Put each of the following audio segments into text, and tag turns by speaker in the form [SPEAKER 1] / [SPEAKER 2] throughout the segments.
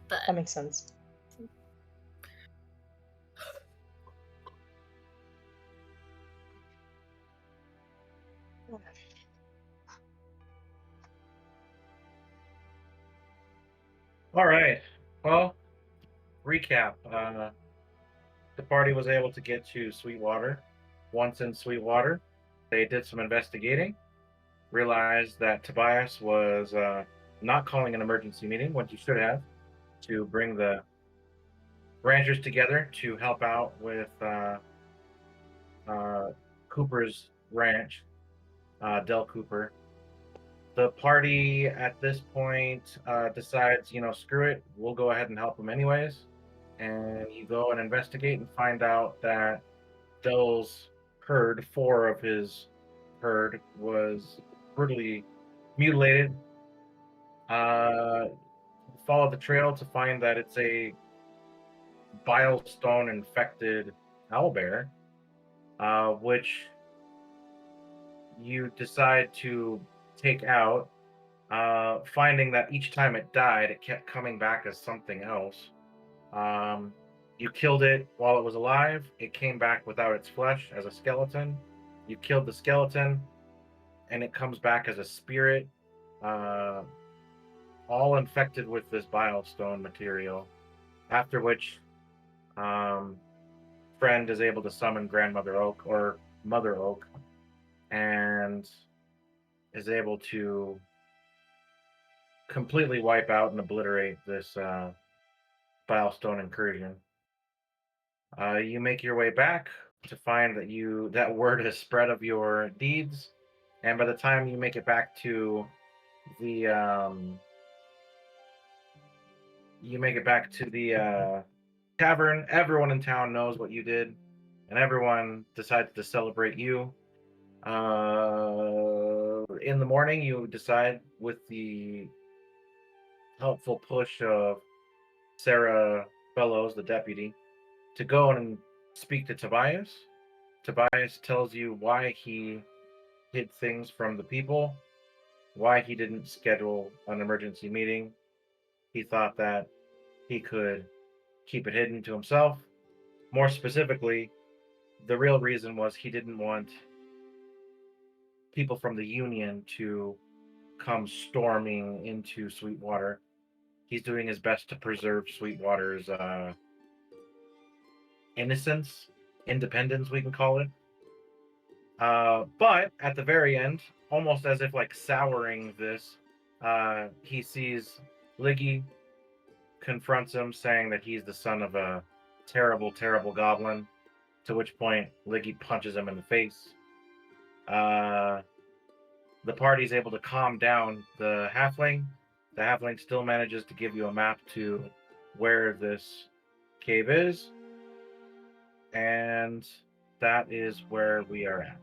[SPEAKER 1] But
[SPEAKER 2] That makes sense.
[SPEAKER 3] All right. Well, recap. The party was able to get to Sweetwater. Once in Sweetwater, they did some investigating, realized that Tobias was not calling an emergency meeting when he should have, to bring the ranchers together to help out with Cooper's ranch, Del Cooper. The party at this point decides, screw it, we'll go ahead and help him anyways. And you go and investigate and find out that Del's herd, 4 of his herd, was brutally mutilated. Follow the trail to find that it's a bile stone infected owlbear, which you decide to take out, finding that each time it died, it kept coming back as something else. You killed it while it was alive. It came back without its flesh as a skeleton. You killed the skeleton, and it comes back as a spirit, all infected with this bile stone material. After which, Friend is able to summon Grandmother Oak or Mother Oak, and is able to completely wipe out and obliterate this bile stone incursion. You make your way back to find that that word has spread of your deeds, and by the time you make it back to the tavern, everyone in town knows what you did, and everyone decides to celebrate you. In the morning, you decide, with the helpful push of Sarah Fellows, the deputy, to go and speak to Tobias. Tobias tells you why he hid things from the people, why he didn't schedule an emergency meeting. He thought that he could keep it hidden to himself. More specifically, the real reason was he didn't want people from the Union to come storming into Sweetwater. He's doing his best to preserve Sweetwater's innocence, independence, we can call it. But at the very end, almost as if like souring this, he sees Liggy, confronts him, saying that he's the son of a terrible, terrible goblin, to which point Liggy punches him in the face. The party's able to calm down the halfling. The halfling still manages to give you a map to where this cave is, and that is where we are at.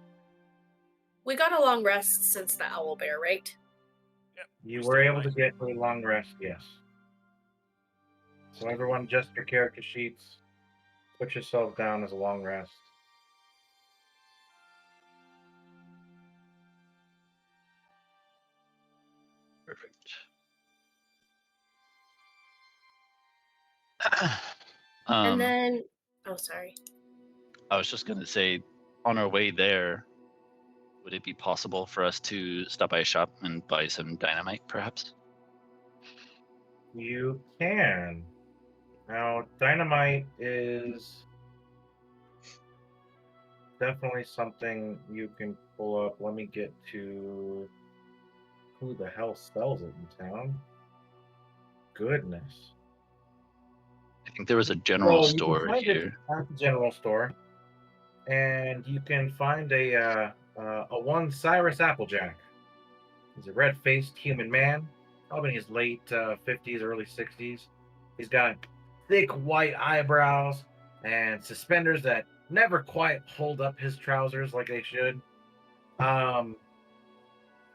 [SPEAKER 1] we got a long rest since the owl bear, right?
[SPEAKER 4] Yep.
[SPEAKER 3] You were able to get a long rest, yes. So everyone, adjust your character sheets. Put yourself down as a long rest.
[SPEAKER 5] Perfect.
[SPEAKER 1] And then, oh, sorry.
[SPEAKER 5] I was just going to say, on our way there, would it be possible for us to stop by a shop and buy some dynamite, perhaps?
[SPEAKER 3] You can. Now, dynamite is definitely something you can pull up. Let me get to who the hell sells it in town. Goodness.
[SPEAKER 5] I think there was a general store
[SPEAKER 3] you can find
[SPEAKER 5] here.
[SPEAKER 3] it at the general store, and you can find a one Cyrus Applejack. He's a red-faced human man, probably in his late 50s, early 60s. He's got thick white eyebrows and suspenders that never quite hold up his trousers like they should.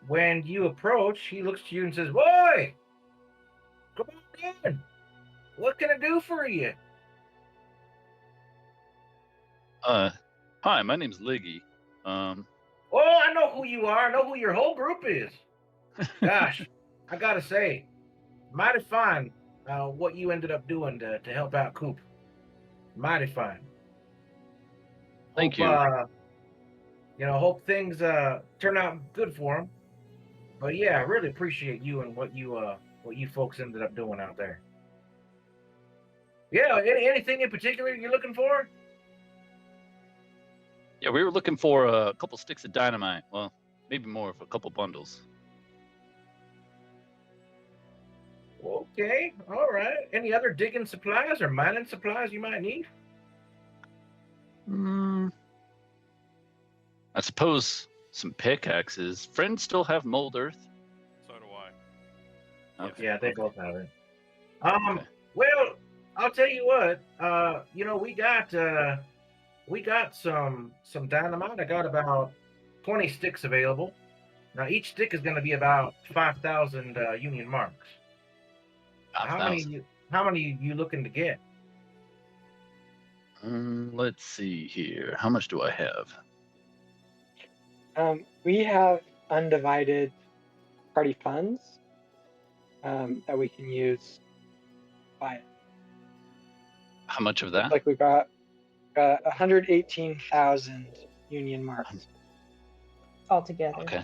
[SPEAKER 3] When you approach, he looks to you and says, "Boy, come on in. What can I do for you?"
[SPEAKER 5] Hi, my name's Liggy.
[SPEAKER 3] Oh, I know who you are. I know who your whole group is. Gosh, I gotta say, mighty fine. what you ended up doing to help out Coop. Mighty fine.
[SPEAKER 5] Thank
[SPEAKER 3] Hope,
[SPEAKER 5] you.
[SPEAKER 3] Hope things turn out good for him. But yeah, I really appreciate you and what you folks ended up doing out there. Yeah, anything in particular you're looking for?
[SPEAKER 5] Yeah, we were looking for a couple sticks of dynamite. Well, maybe more of a couple bundles.
[SPEAKER 3] Okay, all right. Any other digging supplies or mining supplies you might need?
[SPEAKER 5] I suppose some pickaxes. Friends still have mold earth.
[SPEAKER 2] So do I.
[SPEAKER 5] Okay.
[SPEAKER 3] Yeah, they both have it.
[SPEAKER 5] Okay.
[SPEAKER 3] Well, I'll tell you what. We got some dynamite. I got about 20 sticks available. Now each stick is going to be about 5,000 Union marks. How
[SPEAKER 5] 5,000.
[SPEAKER 3] many? How many you looking to get?
[SPEAKER 5] Let's see here. How much do I have?
[SPEAKER 4] We have undivided party funds that we can use. Buy it.
[SPEAKER 5] How much of that?
[SPEAKER 4] Like we got 118,000 Union marks.
[SPEAKER 6] altogether.
[SPEAKER 5] Okay.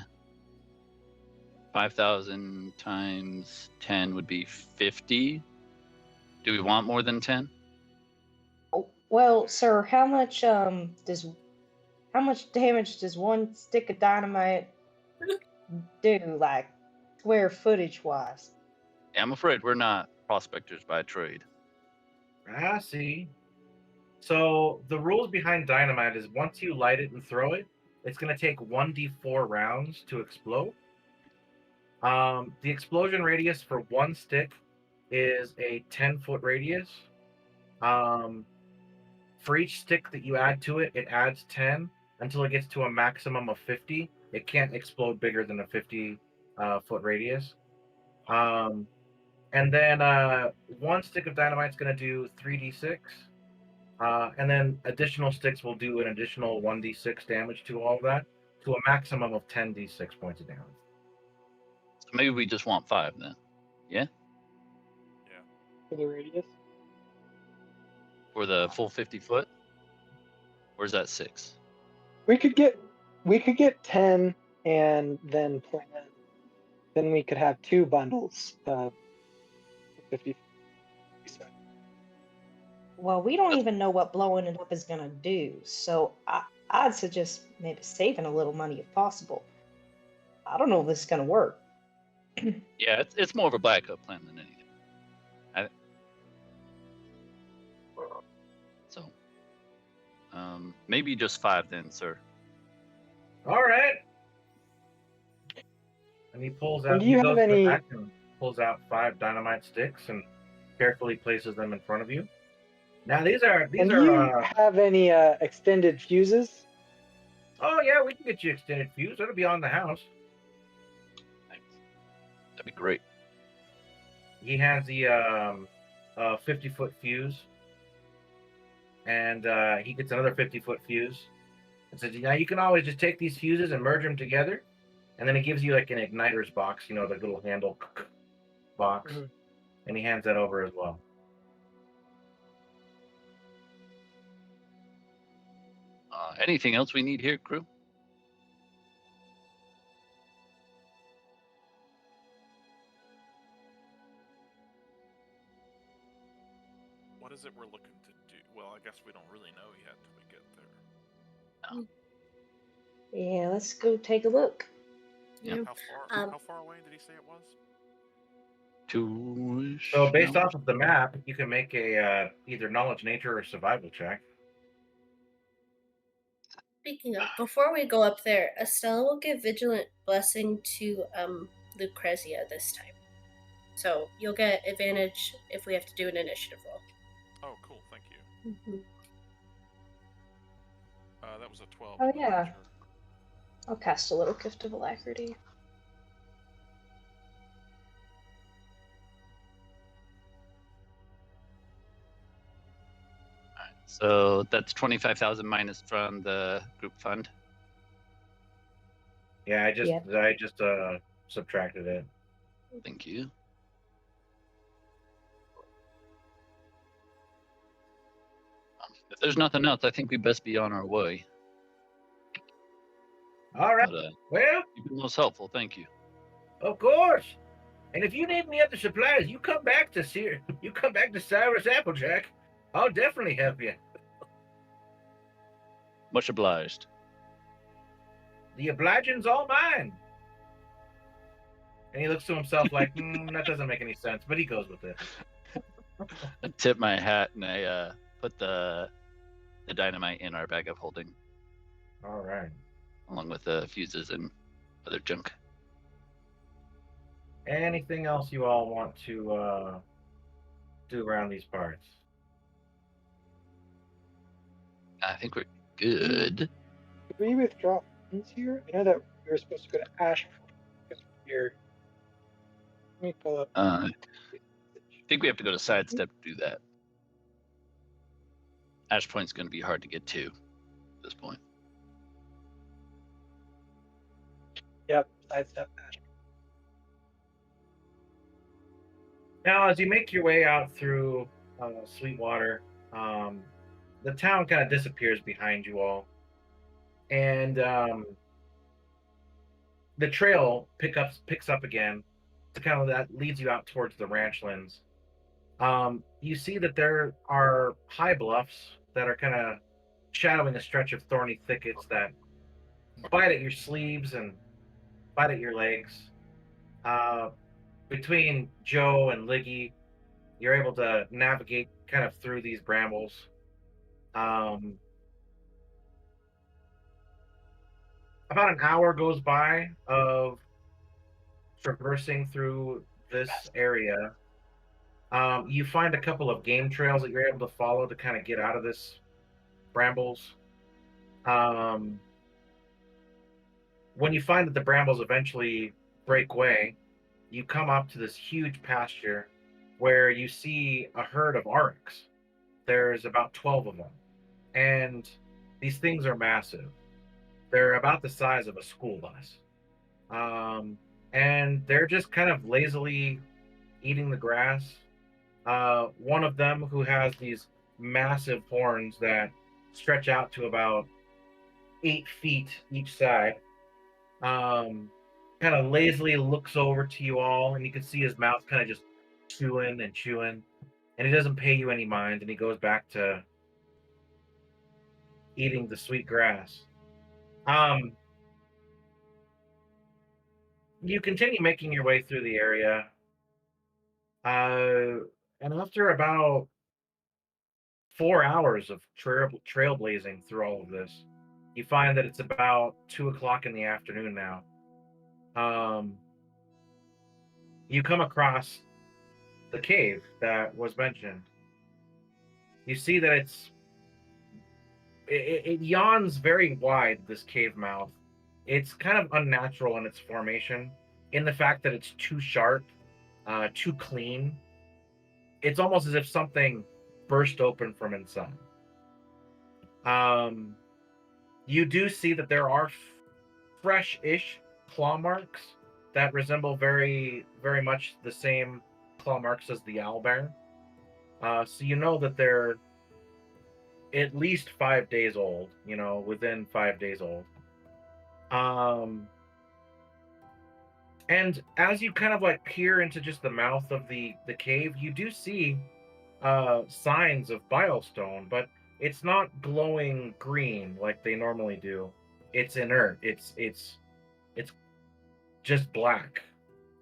[SPEAKER 5] 5,000 times 10 would be 50. Do we want more than 10?
[SPEAKER 6] Well, sir, how much damage does one stick of dynamite do, like square footage wise?
[SPEAKER 5] Yeah, I'm afraid we're not prospectors by trade.
[SPEAKER 3] I see. So the rules behind dynamite is once you light it and throw it, it's going to take 1d4 rounds to explode. The explosion radius for one stick is a 10-foot radius. For each stick that you add to it, it adds 10 until it gets to a maximum of 50. It can't explode bigger than a 50-foot radius. And then one stick of dynamite is going to do 3d6. And then additional sticks will do an additional 1d6 damage to all of that, to a maximum of 10d6 points of damage.
[SPEAKER 5] So maybe we just want 5 then. Yeah?
[SPEAKER 4] For the radius.
[SPEAKER 5] For the full 50 foot? Or is that 6?
[SPEAKER 4] We could get 10 and then plan. Then we could have 2 bundles of 50.
[SPEAKER 6] Well, we don't even know what blowing it up is gonna do, so I'd suggest maybe saving a little money if possible. I don't know if this is gonna work.
[SPEAKER 5] Yeah, it's more of a backup plan than anything. So, maybe just 5 then, sir.
[SPEAKER 3] All right. And he pulls
[SPEAKER 4] And
[SPEAKER 3] out.
[SPEAKER 4] do you
[SPEAKER 3] He
[SPEAKER 4] have
[SPEAKER 3] goes to the
[SPEAKER 4] any-
[SPEAKER 3] back and pulls out 5 dynamite sticks and carefully places them in front of you. Now these are
[SPEAKER 4] And do you have any extended fuses?
[SPEAKER 3] Oh yeah, we can get you extended fuse. It'll be on the house.
[SPEAKER 5] Thanks. That'd be great.
[SPEAKER 3] He hands the 50-foot fuse, and he gets another 50-foot fuse, and says, "Now you can always just take these fuses and merge them together." And then he gives you like an igniter's box, the little handle box,
[SPEAKER 4] Mhm.
[SPEAKER 3] and he hands that over as well.
[SPEAKER 5] Anything else we need here, crew?
[SPEAKER 2] What is it we're looking to do? Well, I guess we don't really know yet till we get there.
[SPEAKER 6] Yeah, let's go take a look.
[SPEAKER 5] Yep.
[SPEAKER 2] How far away did he say it was?
[SPEAKER 5] 2-ish.
[SPEAKER 3] So based
[SPEAKER 5] hours?
[SPEAKER 3] off of the map, you can make a either knowledge, nature, or survival check.
[SPEAKER 1] Speaking of, before we go up there, Estella will give Vigilant Blessing to Lucrezia this time. So you'll get advantage if we have to do an initiative roll.
[SPEAKER 2] Oh, cool. Thank you.
[SPEAKER 1] Mm-hmm.
[SPEAKER 2] That was a 12.
[SPEAKER 6] Oh,
[SPEAKER 2] on the
[SPEAKER 6] yeah.
[SPEAKER 2] nature.
[SPEAKER 6] I'll cast a little gift of alacrity.
[SPEAKER 5] So that's 25,000 minus from the group fund.
[SPEAKER 3] Yeah, I just
[SPEAKER 6] Yeah.
[SPEAKER 3] subtracted it.
[SPEAKER 5] Thank you. If there's nothing else, I think we best be on our way.
[SPEAKER 3] All right.
[SPEAKER 5] But
[SPEAKER 3] Well,
[SPEAKER 5] you've been most helpful. Thank you.
[SPEAKER 3] of course. And if you need any other supplies, you come back to Cyrus Applejack. I'll definitely help you.
[SPEAKER 5] Much obliged.
[SPEAKER 3] The obliging's all mine. And he looks to himself like, that doesn't make any sense, but he goes with it.
[SPEAKER 5] I tip my hat and I put the dynamite in our bag of holding,
[SPEAKER 3] All right.
[SPEAKER 5] along with the fuses and other junk.
[SPEAKER 3] Anything else you all want to do around these parts?
[SPEAKER 5] I think we're good.
[SPEAKER 4] Did we withdraw funds here? I know that we were supposed to go to Ash here. Let me pull up.
[SPEAKER 5] I think we have to go to Sidestep to do that. Ash Point's going to be hard to get to at this point.
[SPEAKER 4] Yep, Sidestep Ash.
[SPEAKER 3] Now, as you make your way out through Sweetwater, the town kind of disappears behind you all, and the trail picks up again. To kind of that leads you out towards the ranchlands. You see that there are high bluffs that are kind of shadowing a stretch of thorny thickets that bite at your sleeves and bite at your legs. Between Joe and Liggy, you're able to navigate kind of through these brambles. About an hour goes by of traversing through this area. You find a couple of game trails that you're able to follow to kind of get out of this brambles. When you find that the brambles eventually break way, you come up to this huge pasture where you see a herd of oryx. There's about 12 of them. And these things are massive. They're about the size of a school bus. And they're just kind of lazily eating the grass. One of them, who has these massive horns that stretch out to about 8 feet each side, kind of lazily looks over to you all, and you can see his mouth kind of just chewing and chewing, and he doesn't pay you any mind, and he goes back to eating the sweet grass. You continue making your way through the area, and after about 4 hours of trailblazing through all of this, you find that it's about 2 o'clock in the afternoon now. You come across the cave that was mentioned. You see that it yawns very wide, this cave mouth. It's kind of unnatural in its formation, in the fact that it's too sharp, too clean. It's almost as if something burst open from inside. You do see that there are fresh-ish claw marks that resemble very, very much the same claw marks as the owlbear. So you know that they're at least 5 days old, within 5 days old. And as you kind of like peer into just the mouth of the cave, you do see signs of bilestone, but it's not glowing green like they normally do. It's inert. It's just black,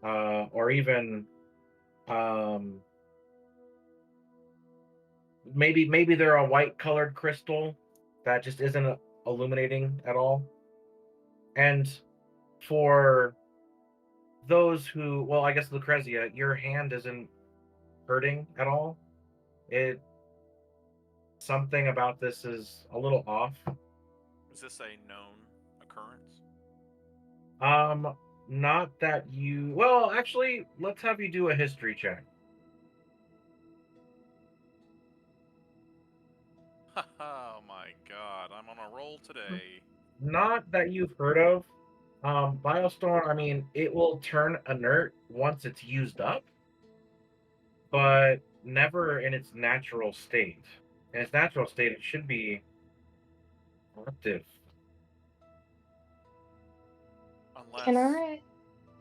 [SPEAKER 3] or even maybe they're a white colored crystal that just isn't illuminating at all. And for those who, well, I guess Lucrezia, your hand isn't hurting at all. Something about this is a little off.
[SPEAKER 2] Is this a known occurrence?
[SPEAKER 3] Not that you. Well, actually, let's have you do a history check.
[SPEAKER 2] Oh my god, I'm on a roll today.
[SPEAKER 3] Not that you've heard of. Biostorm, I mean, it will turn inert once it's used up, but never in its natural state. In its natural state, it should be active.
[SPEAKER 2] Unless.
[SPEAKER 6] Can I?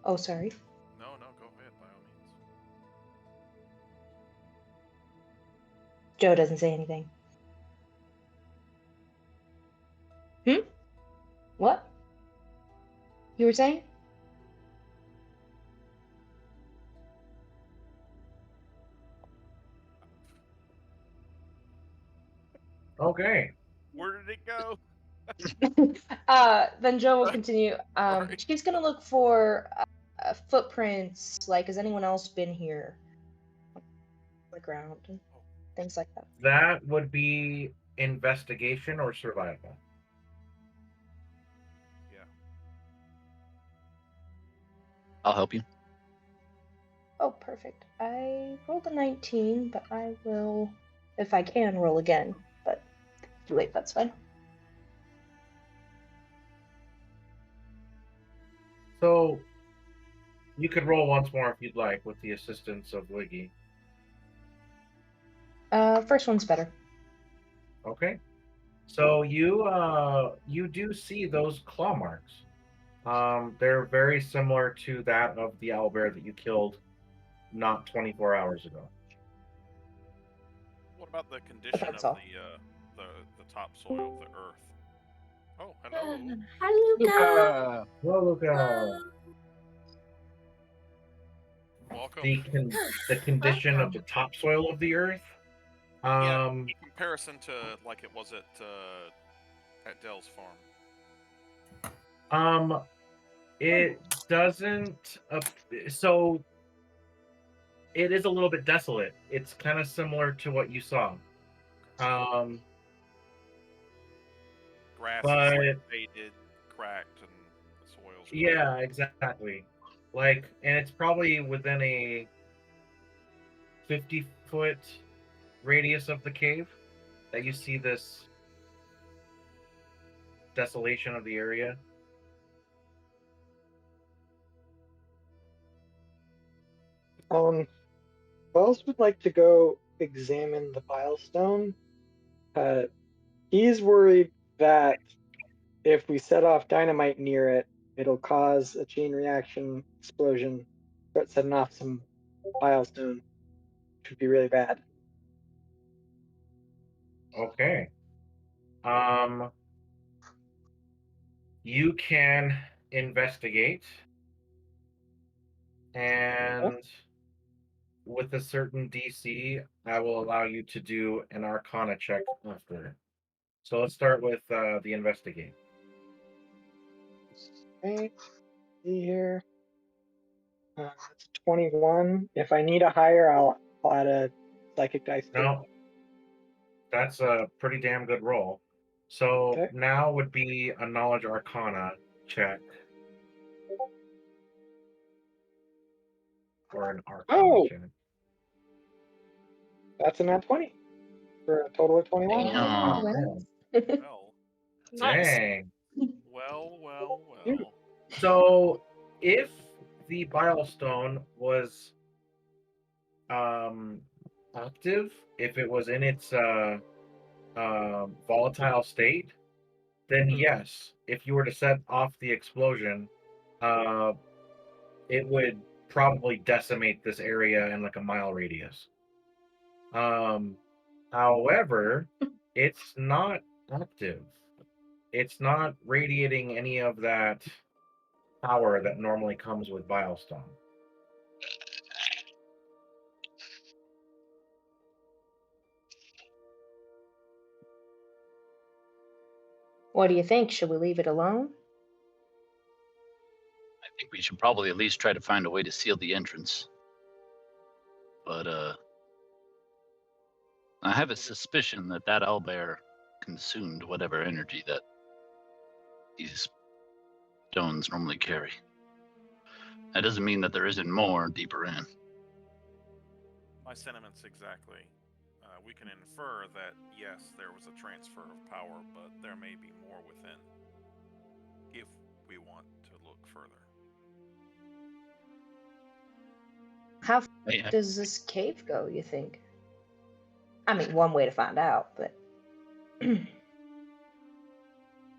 [SPEAKER 6] Oh, sorry.
[SPEAKER 2] No, go ahead, by all means.
[SPEAKER 6] Joe doesn't say anything. What? You were saying?
[SPEAKER 3] Okay.
[SPEAKER 2] Where did it go?
[SPEAKER 6] Then Joe will continue.
[SPEAKER 2] Sorry.
[SPEAKER 6] She's gonna look for footprints. Like, has anyone else been here? On the ground and things like that.
[SPEAKER 3] That would be investigation or survival.
[SPEAKER 2] Yeah.
[SPEAKER 5] I'll help you.
[SPEAKER 6] Oh, perfect. I rolled a 19, but I will, if I can, roll again. But too late, that's fine.
[SPEAKER 3] So you could roll once more if you'd like, with the assistance of Wiggy.
[SPEAKER 6] First one's better.
[SPEAKER 3] Okay. So you do see those claw marks. They're very similar to that of the owlbear that you killed not 24 hours ago.
[SPEAKER 2] What about the condition
[SPEAKER 6] That's
[SPEAKER 2] of
[SPEAKER 6] all.
[SPEAKER 2] the topsoil of the earth? Oh, hello.
[SPEAKER 1] Hi, Luca.
[SPEAKER 3] Well, Luca.
[SPEAKER 2] Welcome.
[SPEAKER 3] The condition of the topsoil of the earth.
[SPEAKER 2] Yeah, in comparison to like it was at Dell's farm.
[SPEAKER 3] It doesn't. So it is a little bit desolate. It's kind of similar to what you saw.
[SPEAKER 2] Grass
[SPEAKER 3] but-
[SPEAKER 2] is like faded, cracked, and the soil's
[SPEAKER 3] Yeah, exactly. Like, and it's probably within a 50-foot radius of the cave that you see this desolation of the area.
[SPEAKER 4] Wells would like to go examine the bile stone. He's worried that if we set off dynamite near it, it'll cause a chain reaction explosion, start setting off some bile stone, which would be really bad.
[SPEAKER 3] Okay. You can investigate, and with a certain DC, I will allow you to do an Arcana check after. So let's start with the investigate.
[SPEAKER 4] Okay, see here. It's 21. If I need a higher, I'll add a psychic dice too.
[SPEAKER 3] No, that's a pretty damn good roll. So
[SPEAKER 4] Okay.
[SPEAKER 3] now would be a knowledge Arcana check. Or an Arcana
[SPEAKER 4] Oh!
[SPEAKER 3] check.
[SPEAKER 4] That's a nat 20 for a total of 21.
[SPEAKER 5] Damn.
[SPEAKER 3] Oh,
[SPEAKER 6] Well.
[SPEAKER 2] Well,
[SPEAKER 1] Nice.
[SPEAKER 3] dang.
[SPEAKER 2] well.
[SPEAKER 3] So if the bile stone was active, if it was in its volatile state, then yes, if you were to set off the explosion, it would probably decimate this area in like a mile radius. However, it's not active. It's not radiating any of that power that normally comes with Bilestone.
[SPEAKER 6] What do you think? Should we leave it alone?
[SPEAKER 5] I think we should probably at least try to find a way to seal the entrance. But I have a suspicion that owlbear consumed whatever energy that these stones normally carry. That doesn't mean that there isn't more deeper in.
[SPEAKER 2] My sentiments exactly. We can infer that, yes, there was a transfer of power, but there may be more within, if we want to look further.
[SPEAKER 6] How
[SPEAKER 5] Yeah.
[SPEAKER 6] does this cave go, you think? I mean, one way to find out, but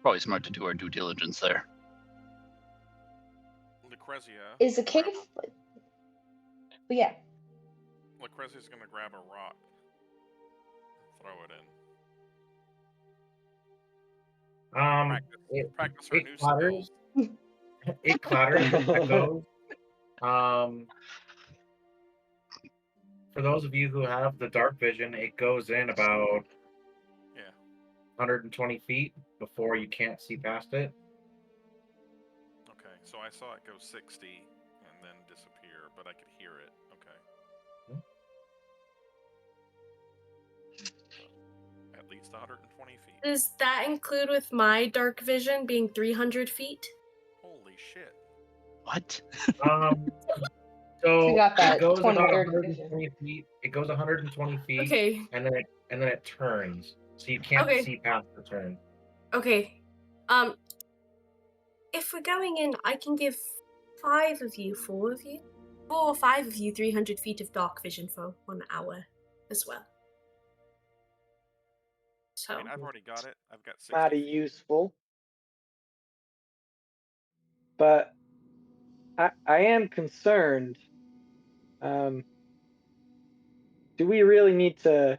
[SPEAKER 5] Probably smart to do our due diligence there.
[SPEAKER 2] Lucrezia.
[SPEAKER 6] is the cave? But yeah,
[SPEAKER 2] Lucrezia's gonna grab a rock, and throw it in. Practice her
[SPEAKER 3] It
[SPEAKER 2] new
[SPEAKER 3] clatters.
[SPEAKER 2] skills.
[SPEAKER 3] It clatters. It goes. For those of you who have the dark vision, it goes in about 120 feet before you can't see past it.
[SPEAKER 2] Okay, so I saw it go 60 and then disappear, but I could hear it. Okay. So, at least 120 feet.
[SPEAKER 1] Does that include with my dark vision being 300 feet?
[SPEAKER 2] Holy shit.
[SPEAKER 5] What?
[SPEAKER 3] So
[SPEAKER 6] you got that
[SPEAKER 3] it goes
[SPEAKER 6] 20,
[SPEAKER 3] about
[SPEAKER 6] 30
[SPEAKER 3] 120 feet. It goes 120 feet,
[SPEAKER 1] Okay.
[SPEAKER 3] and then it turns, so you can't
[SPEAKER 1] Okay.
[SPEAKER 3] see past the turn.
[SPEAKER 1] Okay. If we're going in, I can give 4 or 5 of you 300 feet of dark vision for 1 hour as well. So
[SPEAKER 2] I mean, I've already got it. I've got 60
[SPEAKER 4] Mighty
[SPEAKER 2] feet.
[SPEAKER 4] useful. But I am concerned. Do we really need to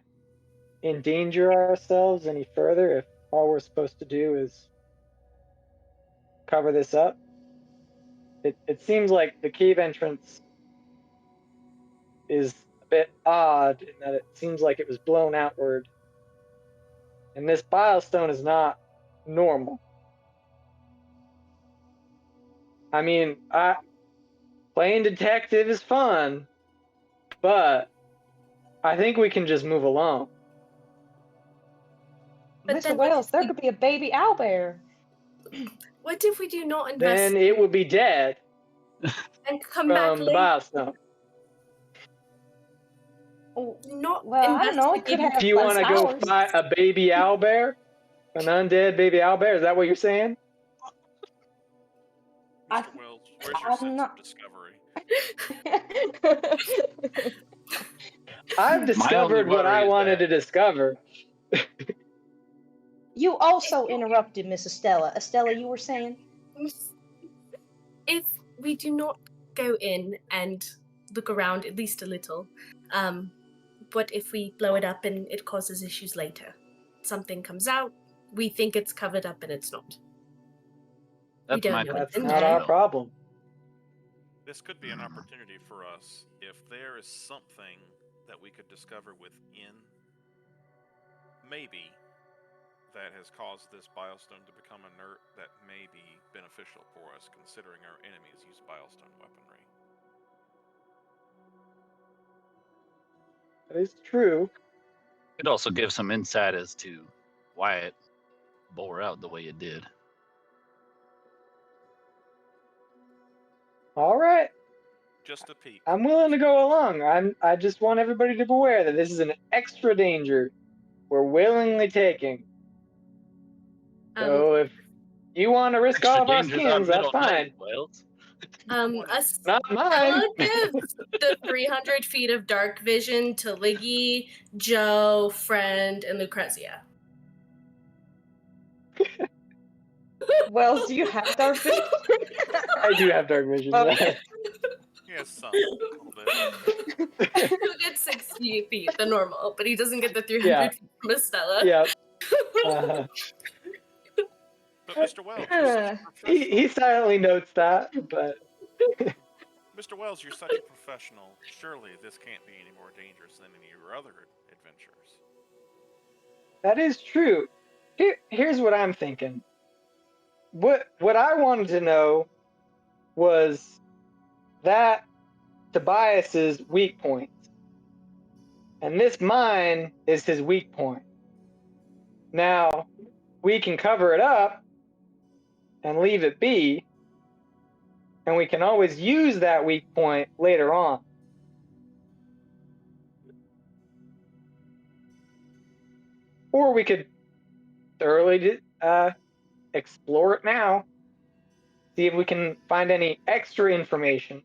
[SPEAKER 4] endanger ourselves any further if all we're supposed to do is cover this up? It seems like the cave entrance is a bit odd in that it seems like it was blown outward. And this bile stone is not normal. I mean, playing detective is fun, but I think we can just move along.
[SPEAKER 1] But
[SPEAKER 6] Mr.
[SPEAKER 1] then
[SPEAKER 6] Wells, there could be a baby owlbear.
[SPEAKER 1] what if we do not
[SPEAKER 4] Then
[SPEAKER 1] invest
[SPEAKER 4] it would be dead
[SPEAKER 1] and come back
[SPEAKER 4] from the
[SPEAKER 1] later?
[SPEAKER 4] bile stone.
[SPEAKER 6] Oh,
[SPEAKER 1] Not
[SPEAKER 6] well, I don't know. It could
[SPEAKER 1] investigating-
[SPEAKER 6] have
[SPEAKER 4] Do you want to go
[SPEAKER 6] powers.
[SPEAKER 4] fight a baby owlbear? An undead baby owlbear? Is that what you're saying?
[SPEAKER 2] Mr. Wells, where's your
[SPEAKER 6] I'm
[SPEAKER 2] sense
[SPEAKER 6] not-
[SPEAKER 2] of discovery?
[SPEAKER 4] I've discovered what
[SPEAKER 5] worry
[SPEAKER 4] I
[SPEAKER 5] is
[SPEAKER 4] wanted
[SPEAKER 5] that-
[SPEAKER 4] to discover.
[SPEAKER 6] You also interrupted Miss Estella. Estella, you were saying?
[SPEAKER 1] If we do not go in and look around at least a little, what if we blow it up and it causes issues later? Something comes out, we think it's covered up and it's not.
[SPEAKER 5] That's
[SPEAKER 1] don't
[SPEAKER 5] my
[SPEAKER 1] know
[SPEAKER 4] That's
[SPEAKER 1] what's in
[SPEAKER 4] not
[SPEAKER 1] there.
[SPEAKER 4] our problem.
[SPEAKER 2] This could be an opportunity for us if there is something that we could discover within, maybe, that has caused this bilestone to become inert that may be beneficial for us, considering our enemies use bilestone weaponry.
[SPEAKER 4] That is true.
[SPEAKER 5] It also gives some insight as to why it bore out the way it did.
[SPEAKER 4] All right.
[SPEAKER 2] Just a peek.
[SPEAKER 4] I'm willing to go along. I just want everybody to be aware that this is an extra danger we're willingly taking. So if you want to risk all of our
[SPEAKER 5] Dangers on
[SPEAKER 4] skins, that's
[SPEAKER 5] middle
[SPEAKER 4] fine.
[SPEAKER 5] night, Wells.
[SPEAKER 4] Not mine.
[SPEAKER 1] Stella gives the 300 feet of dark vision to Liggy, Joe, Friend, and Lucrezia.
[SPEAKER 6] Wells, do you have dark vision?
[SPEAKER 4] I do have dark vision.
[SPEAKER 6] Okay.
[SPEAKER 2] Yes, some. A little bit.
[SPEAKER 1] He'll get 60 feet, the normal, but he doesn't get the 300
[SPEAKER 4] Yeah.
[SPEAKER 1] feet from Estella.
[SPEAKER 4] Yeah.
[SPEAKER 2] But Mr. Wells, you're such a professional.
[SPEAKER 4] He silently notes that, but
[SPEAKER 2] Mr. Wells, you're such a professional. Surely this can't be any more dangerous than any of your other adventures.
[SPEAKER 4] that is true. Here's what I'm thinking. What I wanted to know was that Tobias's weak point. And this mine is his weak point. Now, we can cover it up and leave it be, and we can always use that weak point later on. Or we could thoroughly explore it now, see if we can find any extra information.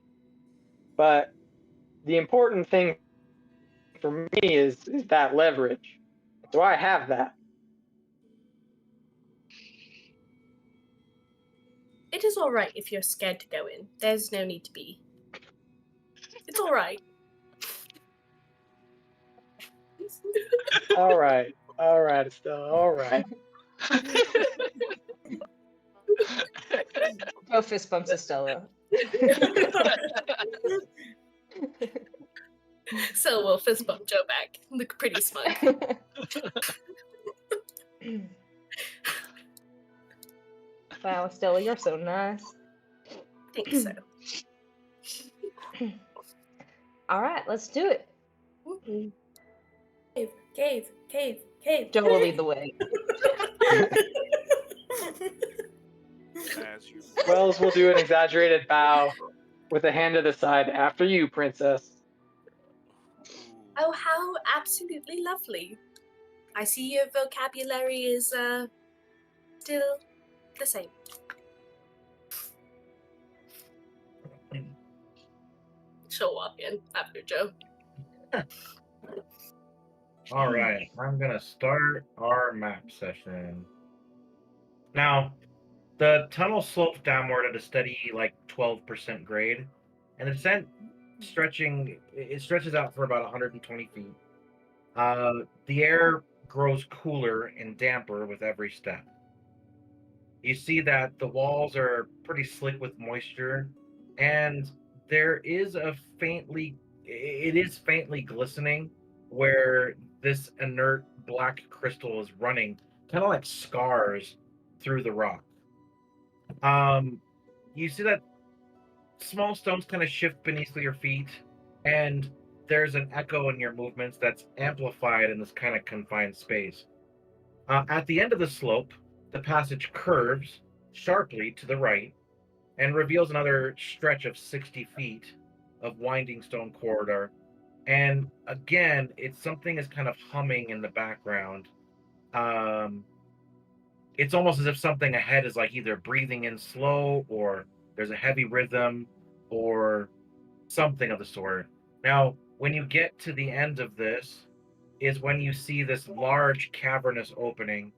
[SPEAKER 4] But the important thing for me is that leverage. So I have that.
[SPEAKER 1] It is all right if you're scared to go in. There's no need to be. It's all right.
[SPEAKER 4] All right, Estella. All right.
[SPEAKER 6] Go fist bumps Estella.
[SPEAKER 1] So we'll fist bump Joe back. Look pretty smug.
[SPEAKER 6] Wow, Estella, you're so nice.
[SPEAKER 1] Think so.
[SPEAKER 6] All right, let's do it.
[SPEAKER 1] Cave.
[SPEAKER 6] Joe will lead the way.
[SPEAKER 2] As you
[SPEAKER 4] Wells will do an exaggerated bow with a hand to the side. After you, princess.
[SPEAKER 1] Oh, how absolutely lovely. I see your vocabulary is still the same. She'll walk in after Joe.
[SPEAKER 3] All right, I'm gonna start our map session. Now, the tunnel slopes downward at a steady, like 12% grade, and the descent it stretches out for about 120 feet. The air grows cooler and damper with every step. You see that the walls are pretty slick with moisture, and it is faintly glistening where this inert black crystal is running, kind of like scars through the rock. You see that small stones kind of shift beneath your feet, and there's an echo in your movements that's amplified in this kind of confined space. At the end of the slope, the passage curves sharply to the right and reveals another stretch of 60 feet of winding stone corridor. And again, it's something is kind of humming in the background. It's almost as if something ahead is like either breathing in slow, or there's a heavy rhythm, or something of the sort. Now, when you get to the end of this, is when you see this large cavernous opening,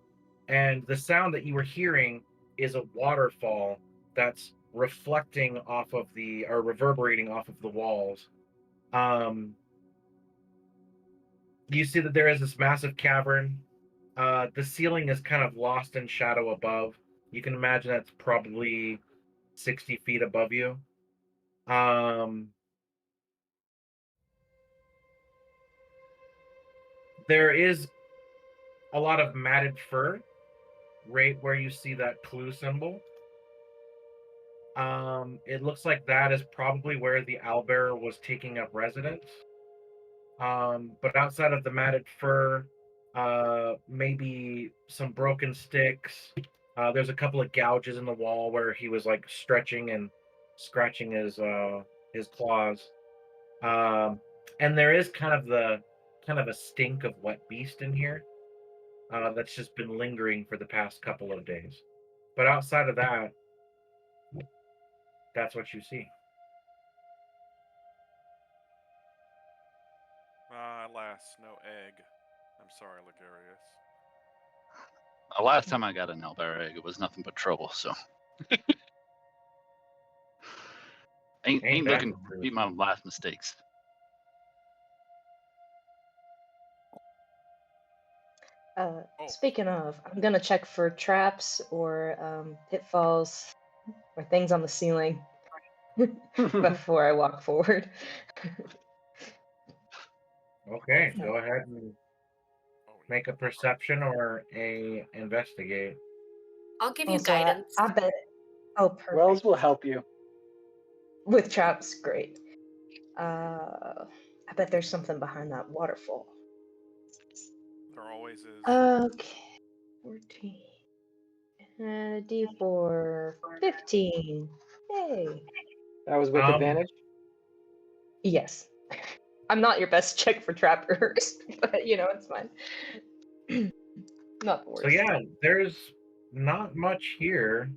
[SPEAKER 3] and the sound that you were hearing is a waterfall that's reflecting off of or reverberating off of the walls. You see that there is this massive cavern. The ceiling is kind of lost in shadow above. You can imagine that's probably 60 feet above you. There is a lot of matted fur right where you see that clue symbol. It looks like that is probably where the owlbear was taking up residence. But outside of the matted fur, maybe some broken sticks. There's a couple of gouges in the wall where he was like stretching and scratching his claws. And there is kind of a stink of wet beast in here. That's just been lingering for the past couple of days. But outside of that, that's what you see.
[SPEAKER 2] Alas, no egg. I'm sorry, Ligurius.
[SPEAKER 5] The last time I got an owlbear egg, it was nothing but trouble. So ain't
[SPEAKER 3] Ain't that
[SPEAKER 5] looking
[SPEAKER 3] the
[SPEAKER 5] to
[SPEAKER 3] truth?
[SPEAKER 5] repeat my last mistakes.
[SPEAKER 6] Speaking of, I'm gonna check for traps or pitfalls or things on the ceiling before I walk forward.
[SPEAKER 3] Okay, go ahead and
[SPEAKER 2] Oh, yeah.
[SPEAKER 3] make a perception or a investigate.
[SPEAKER 1] I'll give you
[SPEAKER 6] Also,
[SPEAKER 1] guidance.
[SPEAKER 6] I bet. Oh, perfect.
[SPEAKER 4] Wells will help you.
[SPEAKER 6] With traps, great. I bet there's something behind that waterfall.
[SPEAKER 2] There always is.
[SPEAKER 6] Okay, 14. And a D4, 15. Hey.
[SPEAKER 4] That was with advantage.
[SPEAKER 6] Yes. I'm not your best check for trappers, but it's fine. Not the worst.
[SPEAKER 3] So yeah, there's not much here.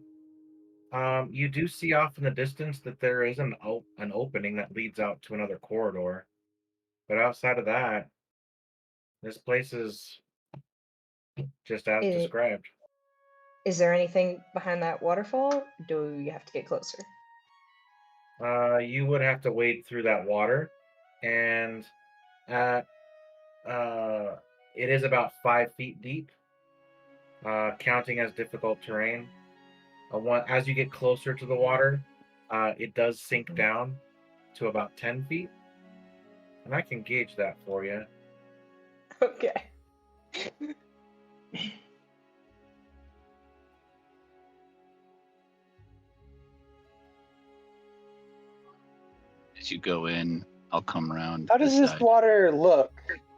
[SPEAKER 3] You do see off in the distance that there is an opening that leads out to another corridor, But outside of that, this place is just as
[SPEAKER 6] I-
[SPEAKER 3] described.
[SPEAKER 6] Is there anything behind that waterfall? Do you have to get closer?
[SPEAKER 3] You would have to wade through that water, and at it is about 5 feet deep, counting as difficult terrain. As you get closer to the water, it does sink down to about 10 feet, and I can gauge that for you.
[SPEAKER 6] Okay.
[SPEAKER 5] As you go in, I'll come around.
[SPEAKER 4] How does this
[SPEAKER 5] side.
[SPEAKER 4] water look?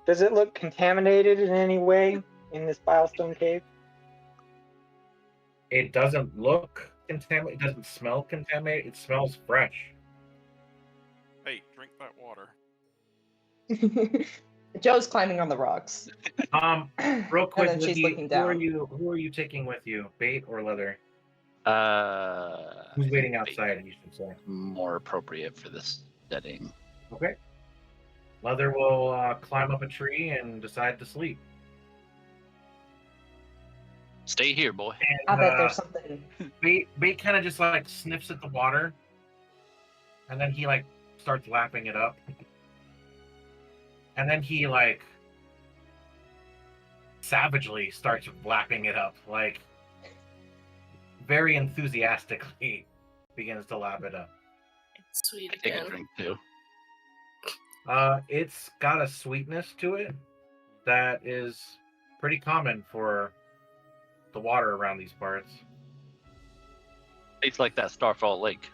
[SPEAKER 4] Does it look contaminated in any way in this Bilestone cave?
[SPEAKER 3] It doesn't look contaminated. It doesn't smell contaminated. It smells fresh.
[SPEAKER 2] Hey, drink that water.
[SPEAKER 6] Joe's climbing on the rocks.
[SPEAKER 3] Real quick,
[SPEAKER 6] and then she's
[SPEAKER 3] Wiggy,
[SPEAKER 6] looking down.
[SPEAKER 3] Who are you taking with you? Bait or leather?
[SPEAKER 5] I
[SPEAKER 3] Who's waiting
[SPEAKER 5] think
[SPEAKER 3] outside? You should say.
[SPEAKER 5] more appropriate for this setting.
[SPEAKER 3] Okay. Leather will climb up a tree and decide to sleep.
[SPEAKER 5] Stay here, boy.
[SPEAKER 6] I
[SPEAKER 3] And,
[SPEAKER 6] bet there's something.
[SPEAKER 3] Bait kind of just like sniffs at the water, and then he like starts lapping it up, and then he like savagely starts lapping it up, like very enthusiastically begins to lap it up.
[SPEAKER 1] It's sweet
[SPEAKER 5] I take a
[SPEAKER 1] again.
[SPEAKER 5] drink too.
[SPEAKER 3] It's got a sweetness to it that is pretty common for the water around these parts.
[SPEAKER 5] Tastes like that Starfall Lake.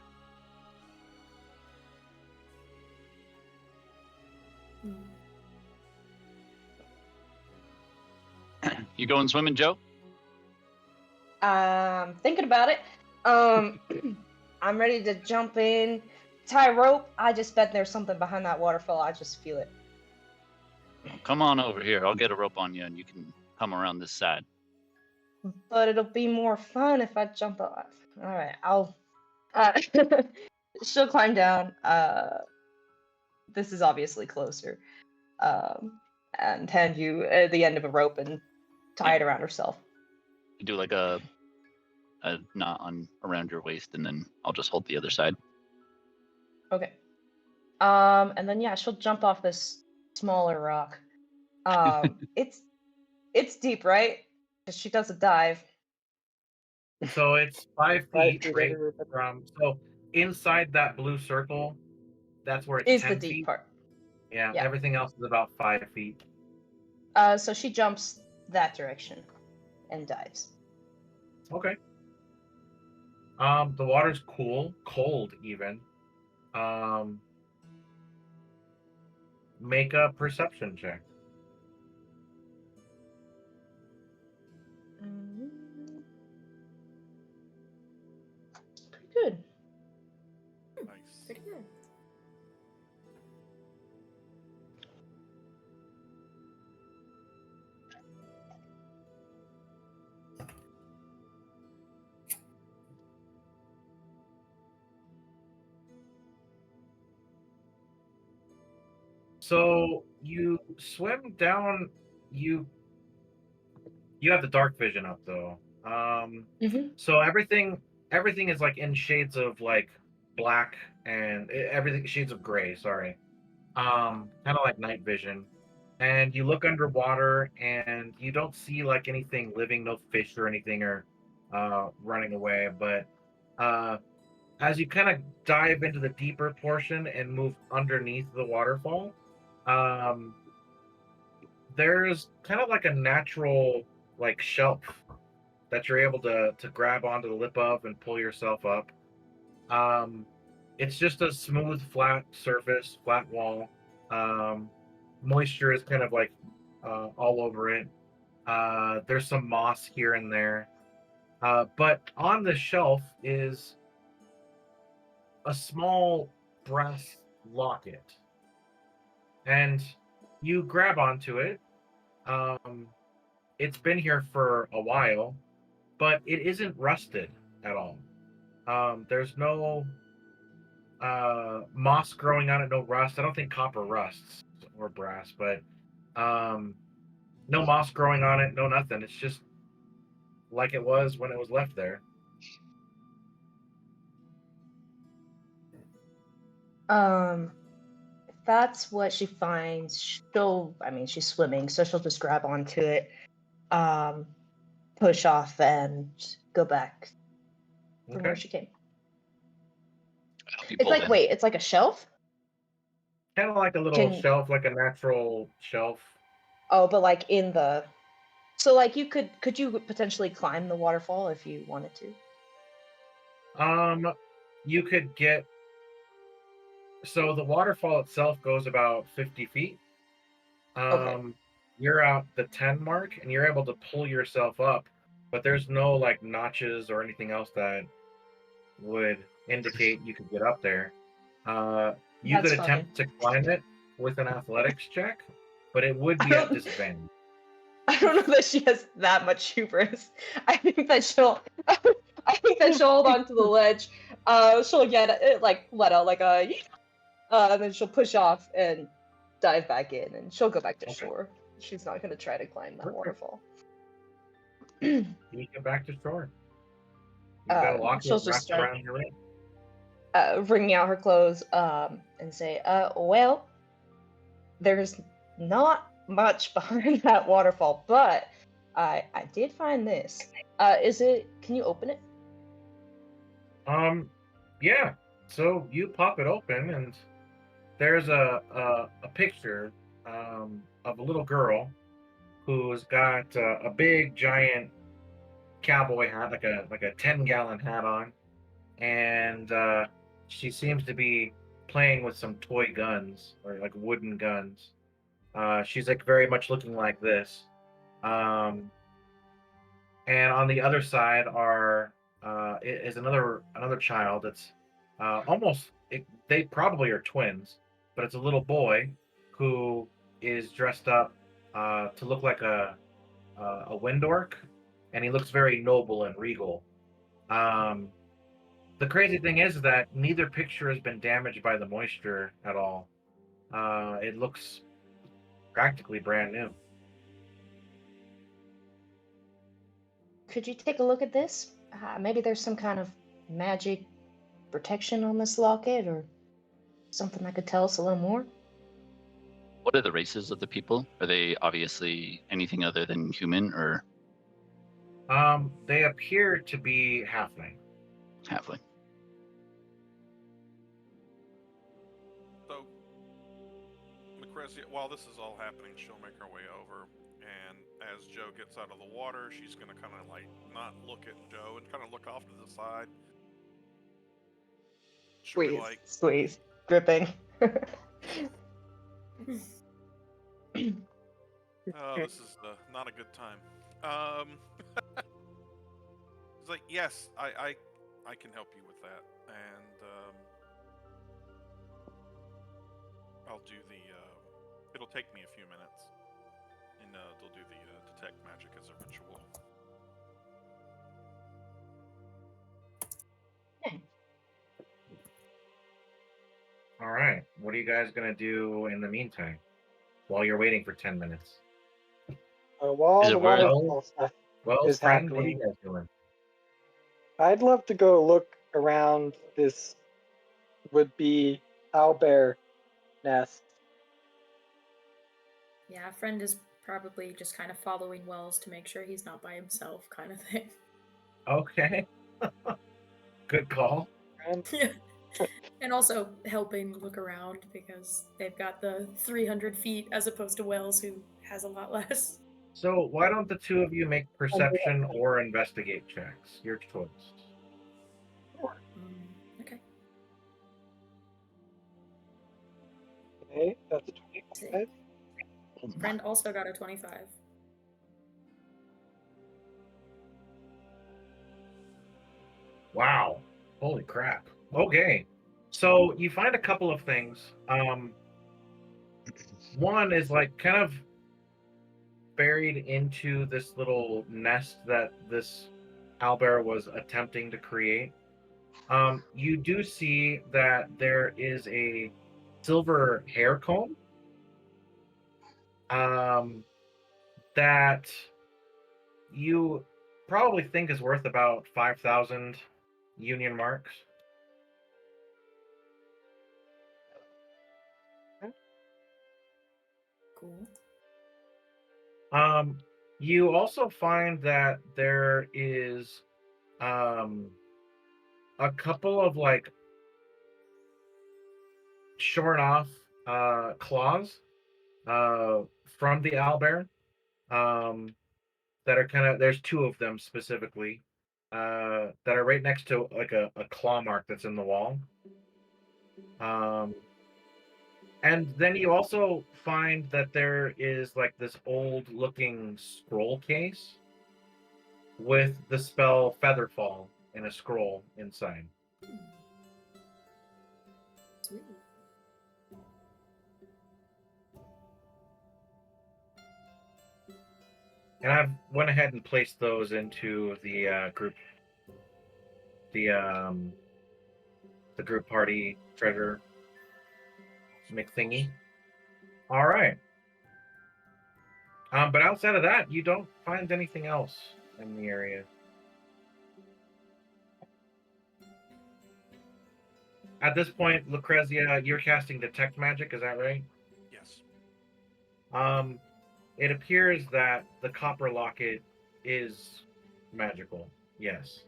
[SPEAKER 5] You going swimming, Joe?
[SPEAKER 6] Thinking about it. I'm ready to jump in, tie a rope. I just bet there's something behind that waterfall. I just feel it.
[SPEAKER 5] Come on over here. I'll get a rope on you, and you can come around this side.
[SPEAKER 6] But it'll be more fun if I jump off. All right, I'll. She'll climb down. This is obviously closer. And hand you the end of a rope and tie it around herself.
[SPEAKER 5] You do like a knot on around your waist, and then I'll just hold the other side.
[SPEAKER 6] Okay. And then yeah, she'll jump off this smaller rock. It's deep, right? 'Cause she does a dive.
[SPEAKER 3] So it's 5
[SPEAKER 4] 5
[SPEAKER 3] feet
[SPEAKER 4] feet
[SPEAKER 3] right
[SPEAKER 4] everywhere.
[SPEAKER 3] from. So inside that blue circle, that's where it's
[SPEAKER 6] Is
[SPEAKER 3] 10
[SPEAKER 6] the deep
[SPEAKER 3] feet.
[SPEAKER 6] part.
[SPEAKER 3] Yeah,
[SPEAKER 6] Yeah.
[SPEAKER 3] everything else is about 5 feet.
[SPEAKER 6] So she jumps that direction and dives.
[SPEAKER 3] Okay. The water's cold even. Make a perception check.
[SPEAKER 6] Pretty good.
[SPEAKER 2] Nice.
[SPEAKER 1] Pretty good.
[SPEAKER 3] So you swim down. You have the dark vision up though. So everything is like in shades of like black and everything shades of gray. Sorry. Kind of like night vision. And you look underwater and you don't see like anything living, no fish or anything or running away. But as you kind of dive into the deeper portion and move underneath the waterfall, there's kind of like a natural like shelf that you're able to grab onto the lip of and pull yourself up. It's just a smooth, flat surface, flat wall. Moisture is kind of like all over it. There's some moss here and there. But on the shelf is a small brass locket. And you grab onto it. It's been here for a while, but it isn't rusted at all. There's no moss growing on it, no rust. I don't think copper rusts or brass, but no moss growing on it, no nothing. It's just like it was when it was left there.
[SPEAKER 6] If that's what she finds, she's swimming, so she'll just grab onto it, push off, and go back from where
[SPEAKER 3] Okay.
[SPEAKER 6] she came.
[SPEAKER 5] I'll be
[SPEAKER 6] It's
[SPEAKER 5] pulled
[SPEAKER 6] like,
[SPEAKER 5] in.
[SPEAKER 6] wait, it's like a shelf?
[SPEAKER 3] Kind of like a little shelf, like a natural shelf.
[SPEAKER 6] Oh, but like in the... So like could you potentially climb the waterfall if you wanted to?
[SPEAKER 3] You could get... So the waterfall itself goes about 50 feet.
[SPEAKER 6] Okay.
[SPEAKER 3] You're out the 10 mark, and you're able to pull yourself up, but there's no like notches or anything else that would indicate you could get up there. You
[SPEAKER 6] That's
[SPEAKER 3] could
[SPEAKER 6] fine.
[SPEAKER 3] attempt to climb it with an athletics check, but it would
[SPEAKER 6] I
[SPEAKER 3] be at
[SPEAKER 6] don't-
[SPEAKER 3] disadvantage.
[SPEAKER 6] I don't know that she has that much hubris. I think that she'll hold on to the ledge. She'll get it, like let out like a and then she'll push off and dive back in, and she'll go back to
[SPEAKER 3] Okay.
[SPEAKER 6] shore. She's not gonna try to climb that
[SPEAKER 3] Perfect.
[SPEAKER 6] waterfall.
[SPEAKER 3] You get back to shore. You've got a locket
[SPEAKER 6] She'll just
[SPEAKER 3] wrapped
[SPEAKER 6] start
[SPEAKER 3] around your leg.
[SPEAKER 6] wringing out her clothes and say, well, there's not much behind that waterfall, but I did find this. Can you open it?
[SPEAKER 3] Yeah. So you pop it open, and there's a picture of a little girl who's got a big giant cowboy hat, like a 10-gallon hat on, and she seems to be playing with some toy guns or like wooden guns. She's like very much looking like this. And on the other side is another child that's they probably are twins, but it's a little boy who is dressed up to look like a wind orc, and he looks very noble and regal. The crazy thing is that neither picture has been damaged by the moisture at all. It looks practically brand new.
[SPEAKER 6] Could you take a look at this? Maybe there's some kind of magic protection on this locket, or something that could tell us a little more.
[SPEAKER 5] What are the races of the people? Are they obviously anything other than human or
[SPEAKER 3] They appear to be halfling.
[SPEAKER 5] halfling?
[SPEAKER 2] So, Lucrezia, while this is all happening, she'll make her way over, and as Joe gets out of the water, she's gonna kind of like not look at Joe and kind of look off to the side. She'll be like,
[SPEAKER 6] Squeeze, gripping.
[SPEAKER 2] "Oh, this is not a good time." It's like, "Yes, I can help you with that, and I'll do the. It'll take me a few minutes, and they'll do the detect magic as a ritual."
[SPEAKER 3] All right. What are you guys going to do in the meantime while you're waiting for 10 minutes?
[SPEAKER 4] While
[SPEAKER 5] Is
[SPEAKER 4] the
[SPEAKER 5] it worth-
[SPEAKER 4] waterfall stuff
[SPEAKER 3] Well,
[SPEAKER 4] is
[SPEAKER 3] friend, what are you
[SPEAKER 4] happening,
[SPEAKER 3] guys doing?
[SPEAKER 4] I'd love to go look around this would-be owlbear nest.
[SPEAKER 7] Yeah, a friend is probably just kind of following Wells to make sure he's not by himself, kind of thing.
[SPEAKER 3] Okay. Good call.
[SPEAKER 4] And
[SPEAKER 7] And also helping look around because they've got the 300 feet as opposed to Wells, who has a lot less.
[SPEAKER 3] So why don't the two of you make perception or investigate checks? Your choice.
[SPEAKER 7] Okay.
[SPEAKER 4] okay, that's a 25.
[SPEAKER 5] Oh my.
[SPEAKER 7] Friend also got a 25.
[SPEAKER 3] Wow. Holy crap. Okay. So you find a couple of things. One is like kind of buried into this little nest that this owlbear was attempting to create. You do see that there is a silver hair comb that you probably think is worth about 5,000 Union marks.
[SPEAKER 7] Cool.
[SPEAKER 3] You also find that there is a couple of like shorn off claws from the owlbear that are kind of, there's two of them specifically that are right next to like a claw mark that's in the wall. And then you also find that there is like this old looking scroll case with the spell Featherfall in a scroll inside.
[SPEAKER 7] Sweet.
[SPEAKER 3] And I went ahead and placed those into the the group party treasure McThingy. All right. But outside of that, you don't find anything else in the area. At this point, Lucrezia, you're casting Detect Magic, is that right?
[SPEAKER 2] Yes.
[SPEAKER 3] It appears that the copper locket is magical. Yes.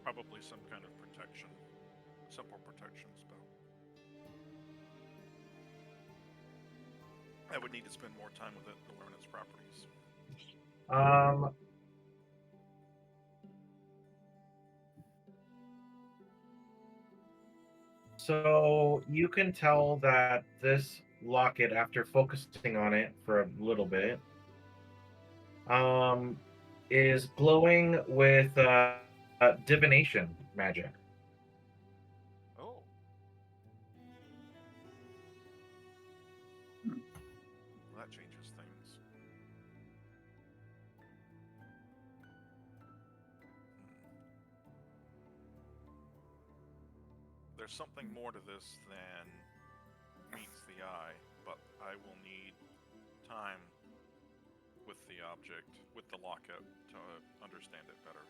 [SPEAKER 2] Probably some kind of protection. Simple protection spell. I would need to spend more time with it to learn its properties.
[SPEAKER 3] So you can tell that this locket, after focusing on it for a little bit, is glowing with divination magic.
[SPEAKER 2] Oh. Well, that changes things. There's something more to this than meets the eye, but I will need time with the object, with the locket, to understand it better.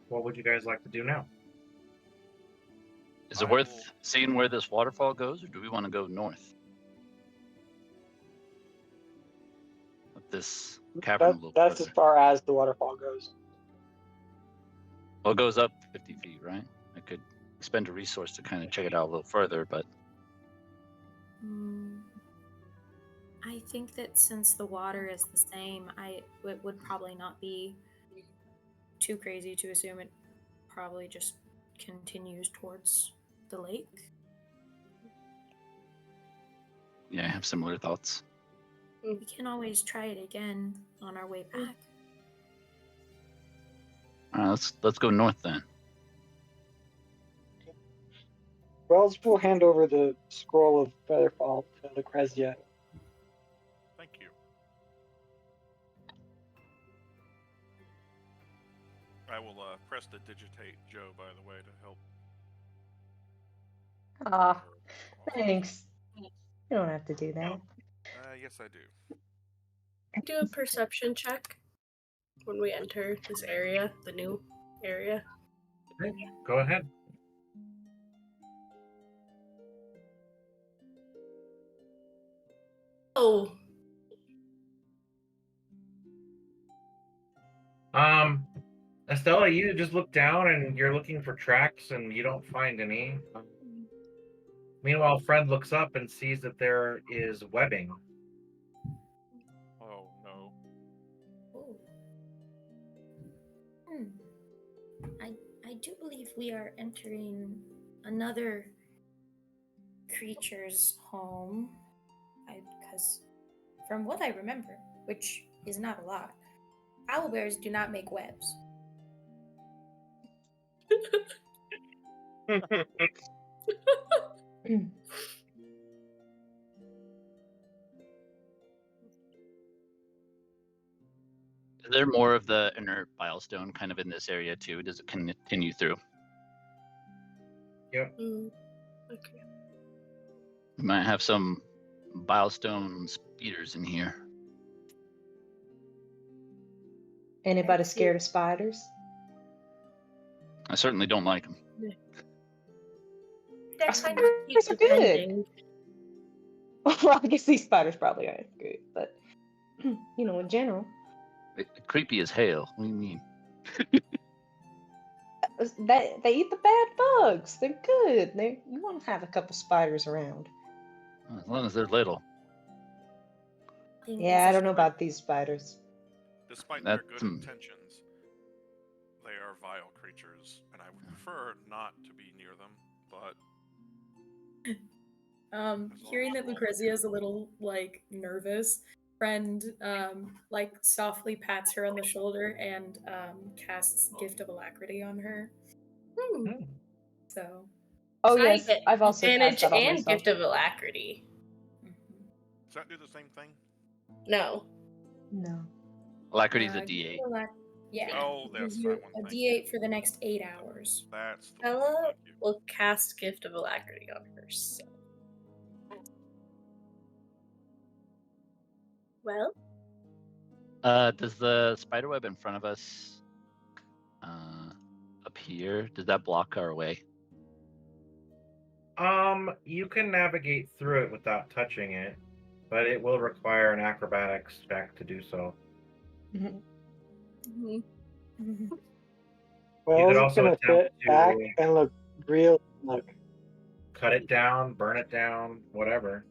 [SPEAKER 3] What would you guys like to do now?
[SPEAKER 5] Is it
[SPEAKER 2] I
[SPEAKER 5] worth
[SPEAKER 2] will-
[SPEAKER 5] seeing where this waterfall goes, or do we want to go north? With this cavern a little
[SPEAKER 4] That's as
[SPEAKER 5] further.
[SPEAKER 4] far as the waterfall goes.
[SPEAKER 5] Well, it goes up 50 feet, right? I could expend a resource to kind of check it out a little further, but
[SPEAKER 7] I think that since the water is the same, it would probably not be too crazy to assume it probably just continues towards the lake.
[SPEAKER 5] yeah, I have similar thoughts.
[SPEAKER 7] We can always try it again on our way back.
[SPEAKER 5] All right, let's go north then.
[SPEAKER 4] Wells will hand over the scroll of Featherfall to Lucrezia.
[SPEAKER 2] Thank you. I will press to digitate Joe, by the way, to help.
[SPEAKER 6] Ah, thanks. You don't have to do that.
[SPEAKER 2] Yes, I do.
[SPEAKER 1] Do a perception check when we enter this area, the new area.
[SPEAKER 3] Okay, go ahead.
[SPEAKER 1] Oh,
[SPEAKER 3] Estella, you just look down and you're looking for tracks and you don't find any. Meanwhile, Fred looks up and sees that there is webbing.
[SPEAKER 2] Oh, no.
[SPEAKER 7] Oh. I do believe we are entering another creature's home. Because from what I remember, which is not a lot, owlbears do not make webs.
[SPEAKER 5] Is there more of the inert bilestone kind of in this area too? Does it continue through?
[SPEAKER 1] Okay.
[SPEAKER 5] We might have some bilestone speeders in here.
[SPEAKER 6] Anybody scared of spiders?
[SPEAKER 5] I certainly don't like them.
[SPEAKER 1] They're
[SPEAKER 6] Spiders
[SPEAKER 1] kind of cute
[SPEAKER 6] are good.
[SPEAKER 1] depending.
[SPEAKER 6] Well, I guess these spiders probably aren't good, but in general.
[SPEAKER 5] Creepy as hell. What do you mean?
[SPEAKER 6] They eat the bad bugs. They're good. You want to have a couple spiders around.
[SPEAKER 5] As long as they're little.
[SPEAKER 6] Yeah, I don't know about these spiders.
[SPEAKER 2] Despite their
[SPEAKER 5] That's,
[SPEAKER 2] good intentions, they are vile creatures, and I would prefer not to be near them, but
[SPEAKER 7] Hearing that Lucrezia is a little nervous, Friend softly pats her on the shoulder and casts Gift of Alacrity on her. So
[SPEAKER 6] Oh
[SPEAKER 1] I
[SPEAKER 6] yes,
[SPEAKER 1] get
[SPEAKER 6] I've also
[SPEAKER 1] advantage
[SPEAKER 6] cast that on
[SPEAKER 1] and
[SPEAKER 6] myself.
[SPEAKER 1] Gift of Alacrity.
[SPEAKER 2] does that do the same thing?
[SPEAKER 1] No.
[SPEAKER 6] No.
[SPEAKER 5] Alacrity's a
[SPEAKER 7] Gift
[SPEAKER 5] D8.
[SPEAKER 7] of
[SPEAKER 1] Yeah.
[SPEAKER 2] Oh,
[SPEAKER 7] Gives
[SPEAKER 2] that's
[SPEAKER 7] you
[SPEAKER 2] that one.
[SPEAKER 7] a
[SPEAKER 2] Thank you.
[SPEAKER 7] D8 for the next 8 hours.
[SPEAKER 2] That's the one.
[SPEAKER 1] Ella
[SPEAKER 2] Thank you.
[SPEAKER 1] will cast Gift of Alacrity on her. So. Well,
[SPEAKER 5] Does the spider web in front of us appear? Does that block our way?
[SPEAKER 3] You can navigate through it without touching it, but it will require an acrobatics check to do so.
[SPEAKER 1] mhm.
[SPEAKER 3] could
[SPEAKER 4] Well, it's
[SPEAKER 3] also
[SPEAKER 4] gonna
[SPEAKER 3] attempt
[SPEAKER 4] sit back
[SPEAKER 3] to-
[SPEAKER 4] and look real. Look,
[SPEAKER 3] Cut it down, burn it down, whatever.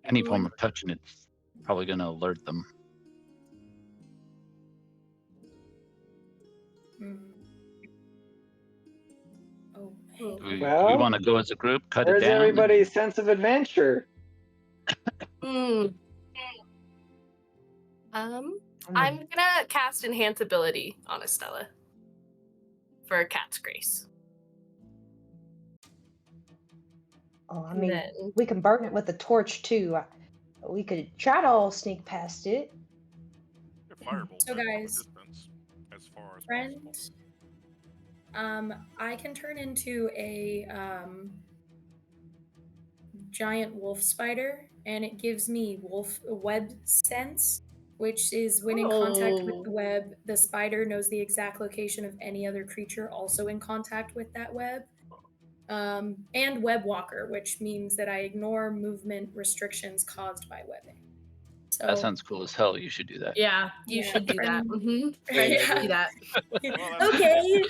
[SPEAKER 5] Any form of touching it's probably going to alert them.
[SPEAKER 7] Oh,
[SPEAKER 1] Oh.
[SPEAKER 5] Do we
[SPEAKER 4] Well,
[SPEAKER 5] want to go as a group, cut it
[SPEAKER 4] where's
[SPEAKER 5] down?
[SPEAKER 4] everybody's sense of adventure?
[SPEAKER 1] I'm gonna cast Enhance Ability on Estella for Cat's Grace.
[SPEAKER 6] Oh, I
[SPEAKER 1] And
[SPEAKER 6] mean,
[SPEAKER 1] then-
[SPEAKER 6] we can burn it with a torch too. We could try to all sneak past it.
[SPEAKER 2] Your firebolt
[SPEAKER 7] So,
[SPEAKER 2] from a
[SPEAKER 7] guys,
[SPEAKER 2] distance, as far as
[SPEAKER 7] Friend,
[SPEAKER 2] possible.
[SPEAKER 7] I can turn into a giant wolf spider, and it gives me web sense, which is when in contact with the web, the spider knows the exact location of any other creature also in contact with that web. And web walker, which means that I ignore movement restrictions caused by webbing. So
[SPEAKER 5] That sounds cool as hell. You should do that.
[SPEAKER 1] Yeah, you
[SPEAKER 7] Yeah,
[SPEAKER 1] should do that.
[SPEAKER 7] Friend.
[SPEAKER 1] Friend
[SPEAKER 7] Yeah.
[SPEAKER 1] should do that.
[SPEAKER 2] Well, that's-
[SPEAKER 7] Okay,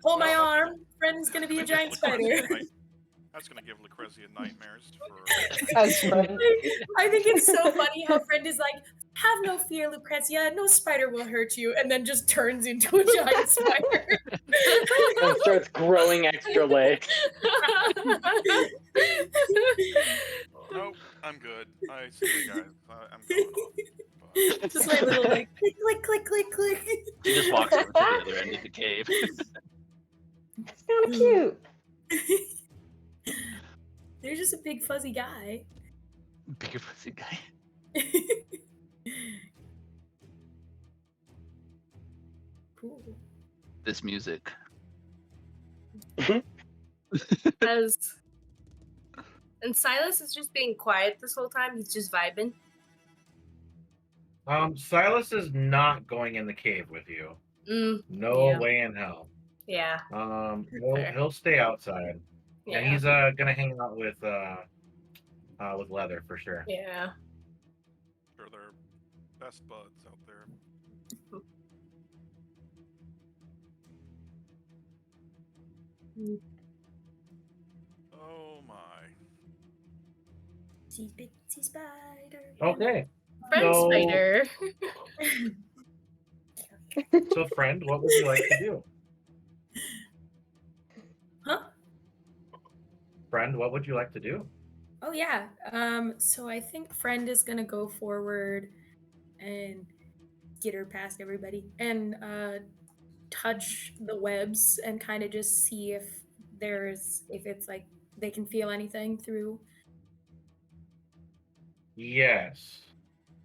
[SPEAKER 7] hold my
[SPEAKER 2] Well,
[SPEAKER 7] arm. Friend's gonna be a giant spider.
[SPEAKER 2] That's going to give Lucrezia nightmares for.
[SPEAKER 6] As Friend.
[SPEAKER 7] I think it's so funny how Friend is like, "Have no fear, Lucrezia. No spider will hurt you," and then just turns into a giant spider.
[SPEAKER 4] And starts growing extra legs.
[SPEAKER 2] Nope, I'm good. I see you guys. I'm going on. But
[SPEAKER 7] Just my little click, click, click, click, click.
[SPEAKER 5] She just walks over to the other end of the cave.
[SPEAKER 6] It's kind of cute.
[SPEAKER 7] They're just a big fuzzy guy.
[SPEAKER 5] Bigger pussy guy.
[SPEAKER 7] Cool.
[SPEAKER 5] This music.
[SPEAKER 1] And Silas is just being quiet this whole time. He's just vibing.
[SPEAKER 3] Silas is not going in the cave with you. No
[SPEAKER 1] Yeah.
[SPEAKER 3] way in hell.
[SPEAKER 1] Yeah.
[SPEAKER 3] He'll stay outside.
[SPEAKER 1] Yeah.
[SPEAKER 3] And he's gonna hang out with Leather for sure.
[SPEAKER 1] Yeah.
[SPEAKER 2] sure they're best buds out there. Oh my.
[SPEAKER 7] Itsy bitsy spider.
[SPEAKER 3] Okay.
[SPEAKER 1] Friend
[SPEAKER 3] So-
[SPEAKER 1] spider.
[SPEAKER 3] So, friend, what would you like to do?
[SPEAKER 7] Huh?
[SPEAKER 3] Friend, what would you like to do?
[SPEAKER 7] Oh yeah. So I think Friend is gonna go forward and get her past everybody and touch the webs and kind of just see if it's like they can feel anything through.
[SPEAKER 3] Yes.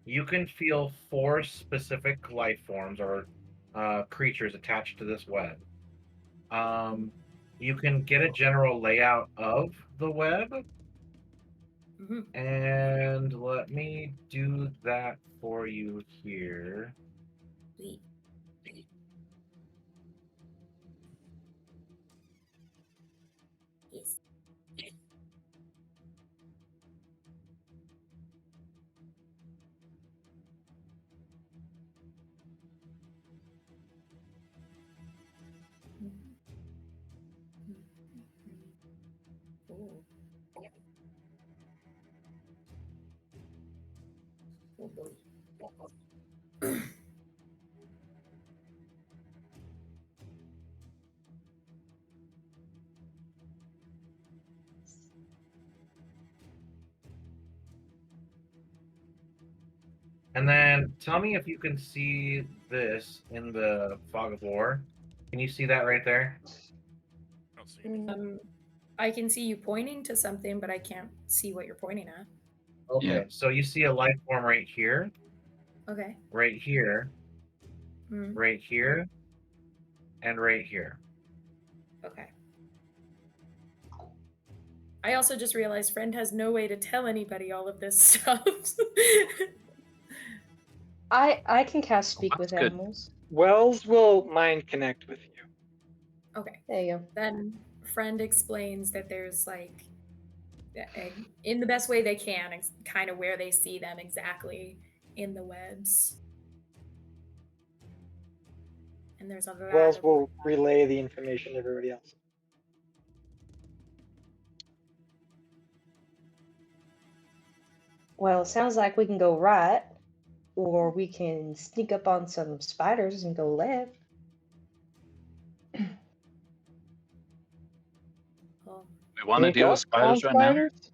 [SPEAKER 3] you can feel 4 specific life forms or creatures attached to this web. You can get a general layout of the web, and let me do that for you here.
[SPEAKER 7] Sweet. Yes. Oh. Oh boy.
[SPEAKER 3] And then tell me if you can see this in the fog of war. Can you see that right there?
[SPEAKER 2] I don't see anything.
[SPEAKER 7] I can see you pointing to something, but I can't see what you're pointing at.
[SPEAKER 3] Okay,
[SPEAKER 5] Yeah.
[SPEAKER 3] so you see a life form right here,
[SPEAKER 7] Okay.
[SPEAKER 3] right here,
[SPEAKER 7] Mm,
[SPEAKER 3] right here, and right here.
[SPEAKER 7] okay. I also just realized Friend has no way to tell anybody all of this stuff.
[SPEAKER 6] I can cast Speak
[SPEAKER 5] that's
[SPEAKER 6] with
[SPEAKER 5] good.
[SPEAKER 6] Animals.
[SPEAKER 4] Wells will mind connect with you.
[SPEAKER 7] Okay.
[SPEAKER 6] There you go.
[SPEAKER 7] Then Friend explains that there's like, in the best way they can, kind of where they see them exactly in the webs. And there's a lot
[SPEAKER 4] Wells
[SPEAKER 7] of
[SPEAKER 4] will relay the information to everybody else.
[SPEAKER 6] Well, it sounds like we can go right, or we can sneak up on some spiders and go left.
[SPEAKER 7] well,
[SPEAKER 5] We want to
[SPEAKER 4] Sneak
[SPEAKER 5] deal with
[SPEAKER 4] up on
[SPEAKER 5] spiders right now.
[SPEAKER 4] spiders?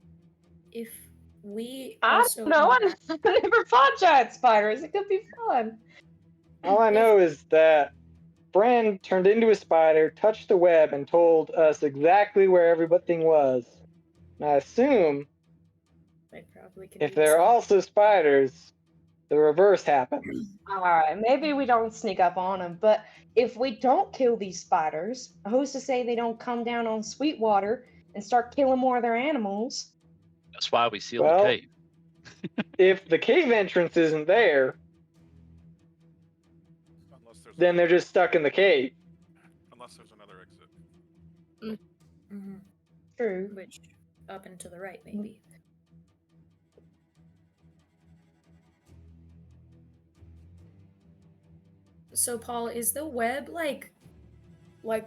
[SPEAKER 7] if we
[SPEAKER 6] I
[SPEAKER 7] also
[SPEAKER 6] don't know. I
[SPEAKER 7] interact-
[SPEAKER 6] never fought giant spiders. It could be fun.
[SPEAKER 4] All I know is that Bren turned into a spider, touched the web, and told us exactly where everything was. And I assume
[SPEAKER 7] I probably can
[SPEAKER 4] if
[SPEAKER 7] do
[SPEAKER 4] they're
[SPEAKER 7] something.
[SPEAKER 4] also spiders, the reverse happens.
[SPEAKER 6] All right, maybe we don't sneak up on them, but if we don't kill these spiders, who's to say they don't come down on Sweetwater and start killing more of their animals?
[SPEAKER 5] That's why we sealed
[SPEAKER 4] Well,
[SPEAKER 5] the cave.
[SPEAKER 4] if the cave entrance isn't there,
[SPEAKER 2] Unless there's
[SPEAKER 4] then they're
[SPEAKER 2] another,
[SPEAKER 4] just stuck in the cave.
[SPEAKER 2] unless there's another exit.
[SPEAKER 7] Mhm.
[SPEAKER 6] True.
[SPEAKER 7] Which up and to the right, maybe. So Paul, is the web like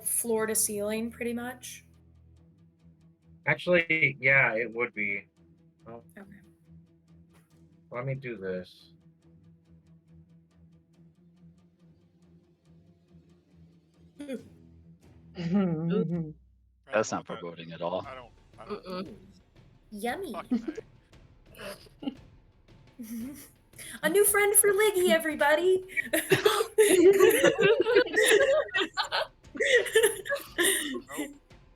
[SPEAKER 7] floor to ceiling pretty much?
[SPEAKER 3] Actually, yeah, it would be. Oh,
[SPEAKER 7] Okay.
[SPEAKER 3] let me do this.
[SPEAKER 5] That's
[SPEAKER 2] I
[SPEAKER 5] not
[SPEAKER 2] don't want that.
[SPEAKER 5] foreboding at all.
[SPEAKER 2] I don't.
[SPEAKER 1] Mm-mm.
[SPEAKER 7] Yummy.
[SPEAKER 2] Fucking A.
[SPEAKER 7] A new friend for Liggy, everybody.
[SPEAKER 2] Nope.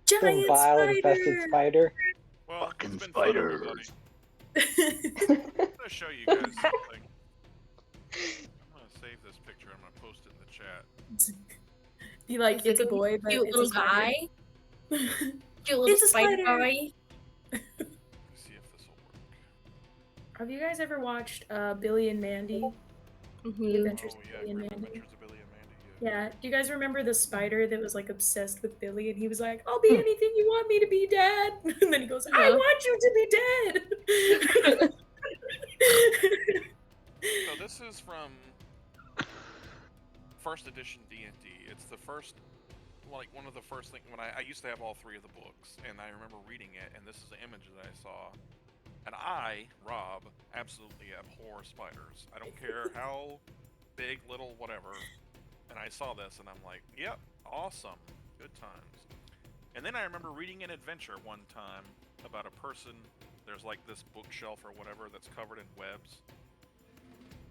[SPEAKER 4] Some
[SPEAKER 7] Giant
[SPEAKER 4] vile infested
[SPEAKER 7] spider.
[SPEAKER 4] spider.
[SPEAKER 2] Well,
[SPEAKER 5] Fucking
[SPEAKER 2] it's been fun, everybody.
[SPEAKER 5] spiders.
[SPEAKER 2] I'm gonna show you guys something. I'm gonna save this picture. I'm gonna post it in the chat.
[SPEAKER 7] Be like, it's a
[SPEAKER 1] It's
[SPEAKER 7] boy, but
[SPEAKER 1] cute
[SPEAKER 7] it's a
[SPEAKER 1] little
[SPEAKER 7] spider.
[SPEAKER 1] guy. Cute little
[SPEAKER 7] It's a
[SPEAKER 1] spider
[SPEAKER 7] spider.
[SPEAKER 1] guy.
[SPEAKER 2] Let me see if this will work.
[SPEAKER 7] Have you guys ever watched Billy and Mandy? The
[SPEAKER 1] Mhm.
[SPEAKER 7] Adventures
[SPEAKER 2] Oh
[SPEAKER 7] of
[SPEAKER 2] yeah,
[SPEAKER 7] Billy and
[SPEAKER 2] Grim
[SPEAKER 7] Mandy.
[SPEAKER 2] Adventures of Billy and Mandy.
[SPEAKER 7] Yeah. Do you guys remember the spider that was like obsessed with Billy and he was like, I'll be anything you want me to be, Dad. And then he goes, I
[SPEAKER 1] Uh-huh.
[SPEAKER 7] want you to be dead.
[SPEAKER 2] So this is from first edition D&D. It's the first, like one of the first things when I used to have all 3 of the books, and I remember reading it, and this is the image that I saw. And I, Rob, absolutely abhor spiders. I don't care how big, little, whatever. And I saw this, and I'm like, yep, awesome, good times. And then I remember reading an adventure one time about a person. There's like this bookshelf or whatever that's covered in webs,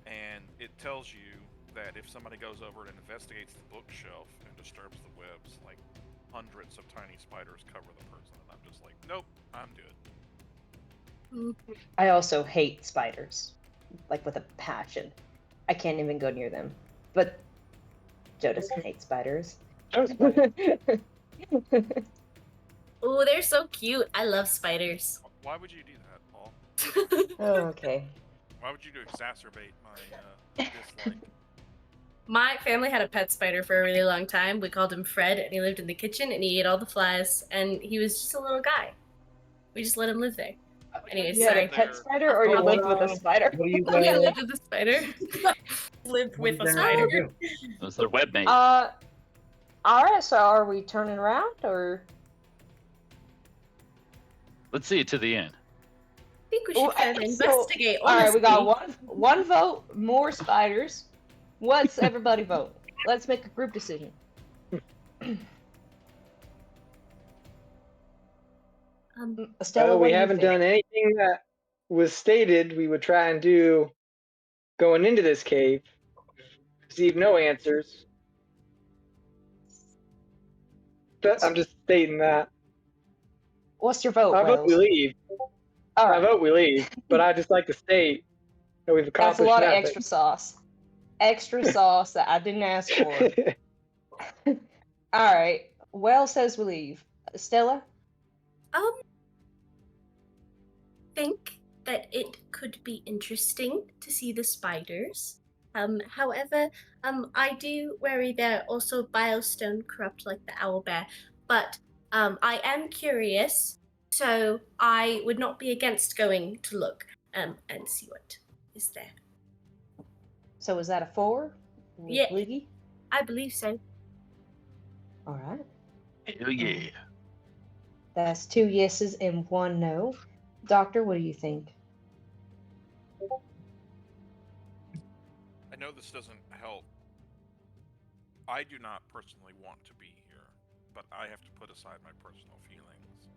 [SPEAKER 2] and it tells you that if somebody goes over and investigates the bookshelf and disturbs the webs, like hundreds of tiny spiders cover the person. And I'm just like, nope, I'm good.
[SPEAKER 6] I also hate spiders. like with a passion. I can't even go near them. But Joe doesn't hate spiders.
[SPEAKER 1] Oh, they're so cute. I love spiders.
[SPEAKER 2] Why would you do that, Paul?
[SPEAKER 6] Oh, okay.
[SPEAKER 2] Why would you exacerbate my dislike?
[SPEAKER 1] My family had a pet spider for a really long time. We called him Fred, and he lived in the kitchen, and he ate all the flies, and he was just a little guy. We just let him live there. Anyways,
[SPEAKER 6] You had
[SPEAKER 1] sorry.
[SPEAKER 6] a pet spider, or you lived with a spider?
[SPEAKER 3] What do you
[SPEAKER 1] We
[SPEAKER 3] guys?
[SPEAKER 1] lived with a spider. Lived
[SPEAKER 3] What
[SPEAKER 1] with
[SPEAKER 3] are
[SPEAKER 1] a
[SPEAKER 3] you
[SPEAKER 1] spider.
[SPEAKER 3] gonna do?
[SPEAKER 5] It was their webmate.
[SPEAKER 6] Alright, so are we turning around, or?
[SPEAKER 5] Let's see it to the end.
[SPEAKER 1] I think we should kind of
[SPEAKER 6] So-
[SPEAKER 1] investigate.
[SPEAKER 6] Alright, we got
[SPEAKER 1] honestly.
[SPEAKER 6] one vote, more spiders. What's everybody vote? Let's make a group decision. Estella, what
[SPEAKER 4] we
[SPEAKER 6] do you
[SPEAKER 4] haven't
[SPEAKER 6] think?
[SPEAKER 4] done anything that was stated we would try and do going into this cave. Received no answers. But I'm just stating that.
[SPEAKER 6] What's your vote,
[SPEAKER 4] I vote we
[SPEAKER 6] Wells?
[SPEAKER 4] leave. I
[SPEAKER 6] Alright,
[SPEAKER 4] vote we leave. But I just like to state that we've
[SPEAKER 6] that's a
[SPEAKER 4] accomplished
[SPEAKER 6] lot of
[SPEAKER 4] nothing.
[SPEAKER 6] extra sauce. Extra sauce that I didn't ask for. Alright, Wells says we leave. Stella?
[SPEAKER 1] Think that it could be interesting to see the spiders. However, I do worry they're also bilestone corrupt like the owlbear. But I am curious, so I would not be against going to look and see what is there.
[SPEAKER 6] So is that a 4?
[SPEAKER 1] Yeah.
[SPEAKER 6] Bliggy?
[SPEAKER 1] I believe so.
[SPEAKER 6] Alright.
[SPEAKER 5] Hell yeah.
[SPEAKER 6] That's 2 yeses and 1 no. Doctor, what do you think?
[SPEAKER 2] I know this doesn't help. I do not personally want to be here, but I have to put aside my personal feelings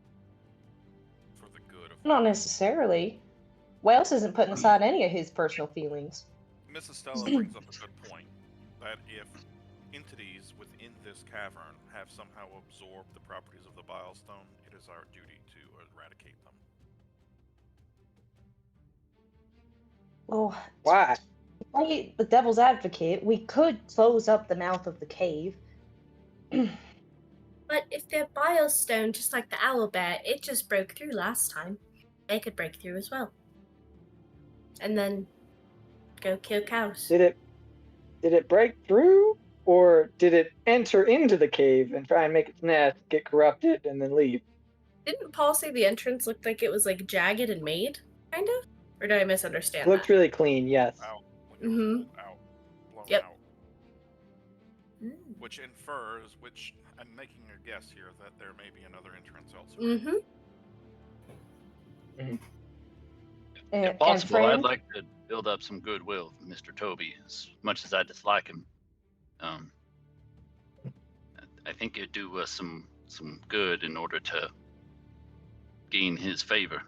[SPEAKER 2] for the good of
[SPEAKER 6] Not necessarily. Wells isn't putting aside any of his personal feelings.
[SPEAKER 2] Mrs. Stella brings up a good point, that if entities within this cavern have somehow absorbed the properties of the bile stone, it is our duty to eradicate them.
[SPEAKER 6] Well,
[SPEAKER 4] Why?
[SPEAKER 6] to play the devil's advocate, we could close up the mouth of the cave.
[SPEAKER 1] But if they're bilestone, just like the owlbear, it just broke through last time. They could break through as well. And then go kill cows.
[SPEAKER 4] Did it break through, or did it enter into the cave and try and make its nest, get corrupted, and then leave?
[SPEAKER 1] Didn't Paul say the entrance looked like it was like jagged and made, kind of? Or did I misunderstand
[SPEAKER 4] It looked
[SPEAKER 1] that?
[SPEAKER 4] really clean, yes.
[SPEAKER 2] Out. When it was
[SPEAKER 1] Mhm.
[SPEAKER 2] pulled out. Blown
[SPEAKER 1] Yep.
[SPEAKER 2] out.
[SPEAKER 1] Mm.
[SPEAKER 2] Which infers, which I'm making a guess here, that there may be another entrance elsewhere.
[SPEAKER 1] Mm-hmm.
[SPEAKER 5] If possible,
[SPEAKER 6] Fran?
[SPEAKER 5] I'd like to build up some goodwill with Mr. Toby, as much as I dislike him. I think it'd do us some good in order to gain his favor.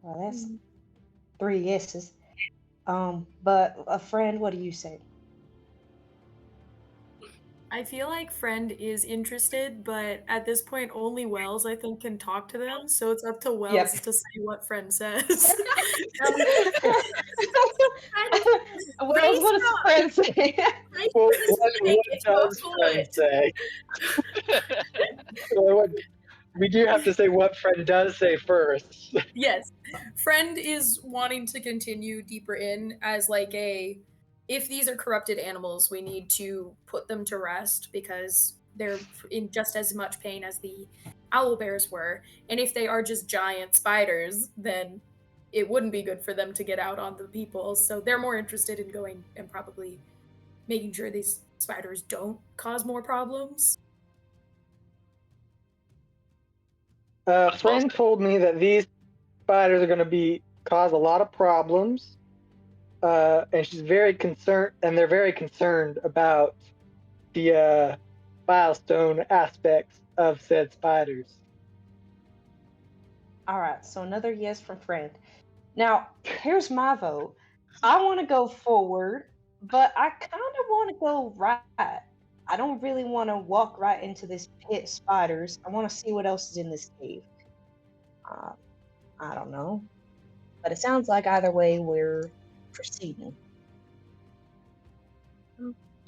[SPEAKER 6] Well, that's 3 yeses. But a friend, what do you say?
[SPEAKER 7] I feel like friend is interested, but at this point, only Wells, I think, can talk to them. So it's up to Wells
[SPEAKER 6] Yep.
[SPEAKER 7] to say what friend says.
[SPEAKER 6] Wells, what does friend say?
[SPEAKER 4] Well,
[SPEAKER 1] Like,
[SPEAKER 4] what
[SPEAKER 1] it's not
[SPEAKER 4] does
[SPEAKER 1] for
[SPEAKER 4] friend
[SPEAKER 1] it.
[SPEAKER 4] say? We do have to say what friend does say first.
[SPEAKER 7] Yes. Friend is wanting to continue deeper in as like if these are corrupted animals, we need to put them to rest because they're in just as much pain as the owl bears were. And if they are just giant spiders, then it wouldn't be good for them to get out on the people. So they're more interested in going and probably making sure these spiders don't cause more problems.
[SPEAKER 5] That's well
[SPEAKER 4] Friend
[SPEAKER 5] said.
[SPEAKER 4] told me that these spiders are going to cause a lot of problems, and she's very concerned, and they're very concerned about the milestone aspects of said spiders.
[SPEAKER 6] All right, so another yes from friend. Now, here's my vote. I want to go forward, but I kind of want to go right. I don't really want to walk right into this pit of spiders. I want to see what else is in this cave. I don't know. But it sounds like either way we're proceeding.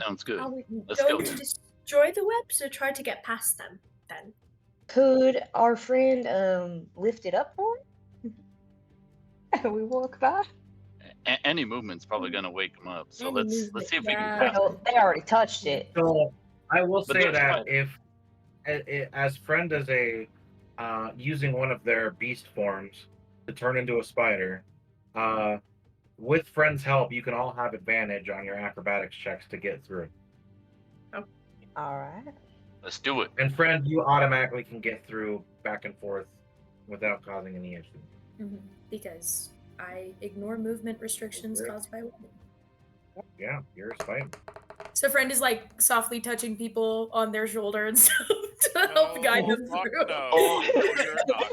[SPEAKER 5] Sounds good.
[SPEAKER 1] Are we
[SPEAKER 5] Let's
[SPEAKER 1] going
[SPEAKER 5] go.
[SPEAKER 1] to destroy the webs or try to get past them then?
[SPEAKER 6] Could our friend lift it up for him? And we walk by.
[SPEAKER 5] Any movement's probably gonna wake them up. So
[SPEAKER 1] Any
[SPEAKER 5] let's
[SPEAKER 1] movement,
[SPEAKER 5] see if we can
[SPEAKER 1] yeah.
[SPEAKER 5] pass.
[SPEAKER 6] Well, they already touched it.
[SPEAKER 3] So I will
[SPEAKER 5] But
[SPEAKER 3] say
[SPEAKER 5] there's
[SPEAKER 3] that
[SPEAKER 5] spider.
[SPEAKER 3] if as friend as a using one of their beast forms to turn into a spider, with friend's help, you can all have advantage on your acrobatics checks to get through.
[SPEAKER 6] All right.
[SPEAKER 5] Let's do it.
[SPEAKER 3] And friend, you automatically can get through back and forth without causing any issue.
[SPEAKER 7] Because I ignore movement restrictions caused by women.
[SPEAKER 3] Yeah, you're a spider.
[SPEAKER 7] So friend is like softly touching people on their shoulder and stuff to help guide them
[SPEAKER 2] fuck
[SPEAKER 7] through.
[SPEAKER 2] no. You're not.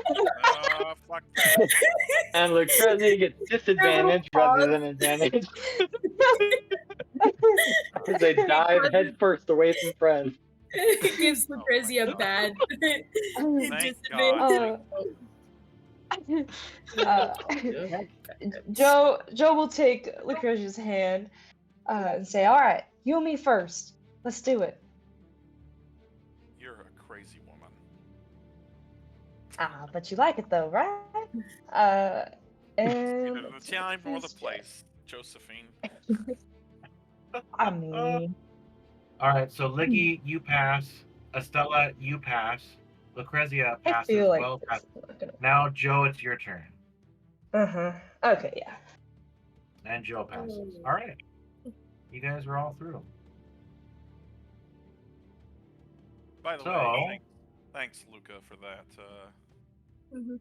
[SPEAKER 2] No, fuck that.
[SPEAKER 4] And Lucrezia gets disadvantage rather than advantage. As they dive headfirst away from friends.
[SPEAKER 7] It gives
[SPEAKER 2] Oh my
[SPEAKER 7] Lucrezia
[SPEAKER 2] God.
[SPEAKER 7] bad
[SPEAKER 2] Thank
[SPEAKER 7] disadvantage.
[SPEAKER 6] Joe will take Lucrezia's hand and say, "All right, you and me first. Let's do it."
[SPEAKER 2] You're a crazy woman.
[SPEAKER 6] Ah, but you like it though, right? And
[SPEAKER 2] Neither the time nor the place, Josephine.
[SPEAKER 6] I mean,
[SPEAKER 3] All right, so Liggy, you pass. Estella, you pass. Lucrezia
[SPEAKER 6] I
[SPEAKER 3] passes.
[SPEAKER 6] feel like
[SPEAKER 3] Well,
[SPEAKER 6] this
[SPEAKER 3] pass.
[SPEAKER 6] is not gonna.
[SPEAKER 3] Now, Joe, it's your turn.
[SPEAKER 6] Okay, yeah.
[SPEAKER 3] And Joe passes.
[SPEAKER 1] Oh.
[SPEAKER 3] All right. You guys are all through.
[SPEAKER 2] By the
[SPEAKER 3] So-
[SPEAKER 2] way, thanks, Luca, for that.
[SPEAKER 1] Mhm.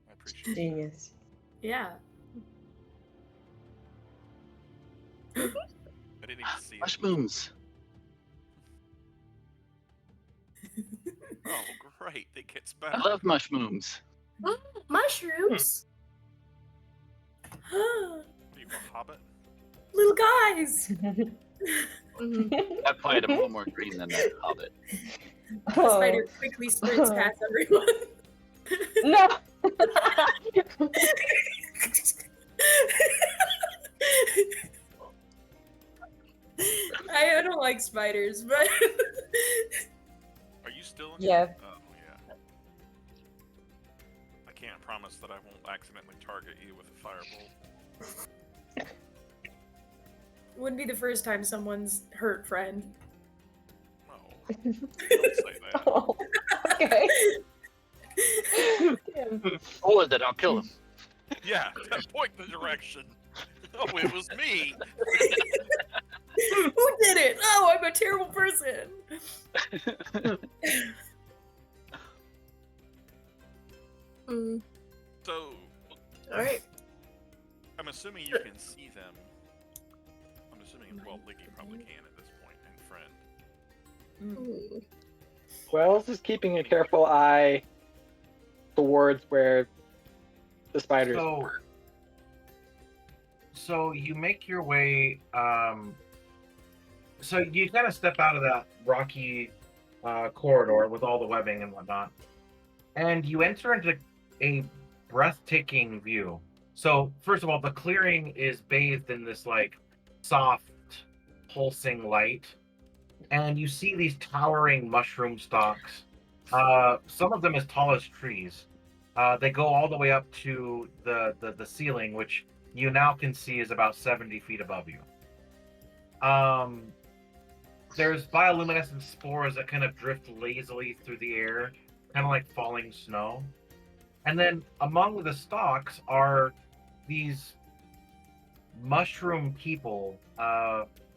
[SPEAKER 2] I appreciate it.
[SPEAKER 6] Genius.
[SPEAKER 7] Yeah.
[SPEAKER 2] I didn't even see it.
[SPEAKER 5] Mushrooms.
[SPEAKER 2] Oh, great. It gets
[SPEAKER 5] I
[SPEAKER 2] better.
[SPEAKER 5] love mushrooms.
[SPEAKER 1] Mushrooms?
[SPEAKER 2] Are you a hobbit?
[SPEAKER 7] Little guys.
[SPEAKER 5] That played a little more green than that hobbit.
[SPEAKER 7] The spider quickly sprints past everyone.
[SPEAKER 6] No.
[SPEAKER 7] I don't like spiders, but
[SPEAKER 2] Are you still in
[SPEAKER 6] Yeah.
[SPEAKER 2] Oh, yeah. I can't promise that I won't accidentally target you with a firebolt.
[SPEAKER 7] wouldn't be the first time someone's hurt friend.
[SPEAKER 2] No. Don't say that.
[SPEAKER 6] Oh, okay. Damn.
[SPEAKER 5] Or that I'll kill him.
[SPEAKER 2] Yeah, point the direction. Oh, it was me.
[SPEAKER 7] Who did it? Oh, I'm a terrible person.
[SPEAKER 2] So,
[SPEAKER 1] Alright.
[SPEAKER 2] I'm assuming you can see them. I'm assuming, well, Liggy probably can at this point, and Friend.
[SPEAKER 4] Wells is keeping a careful eye towards where the spiders were.
[SPEAKER 3] So you make your way. So you kind of step out of that rocky corridor with all the webbing and whatnot, and you enter into a breathtaking view. So first of all, the clearing is bathed in this like soft, pulsing light, and you see these towering mushroom stalks. Some of them as tall as trees. They go all the way up to the ceiling, which you now can see is about 70 feet above you. There's bioluminescent spores that kind of drift lazily through the air, kind of like falling snow. And then among the stalks are these mushroom people,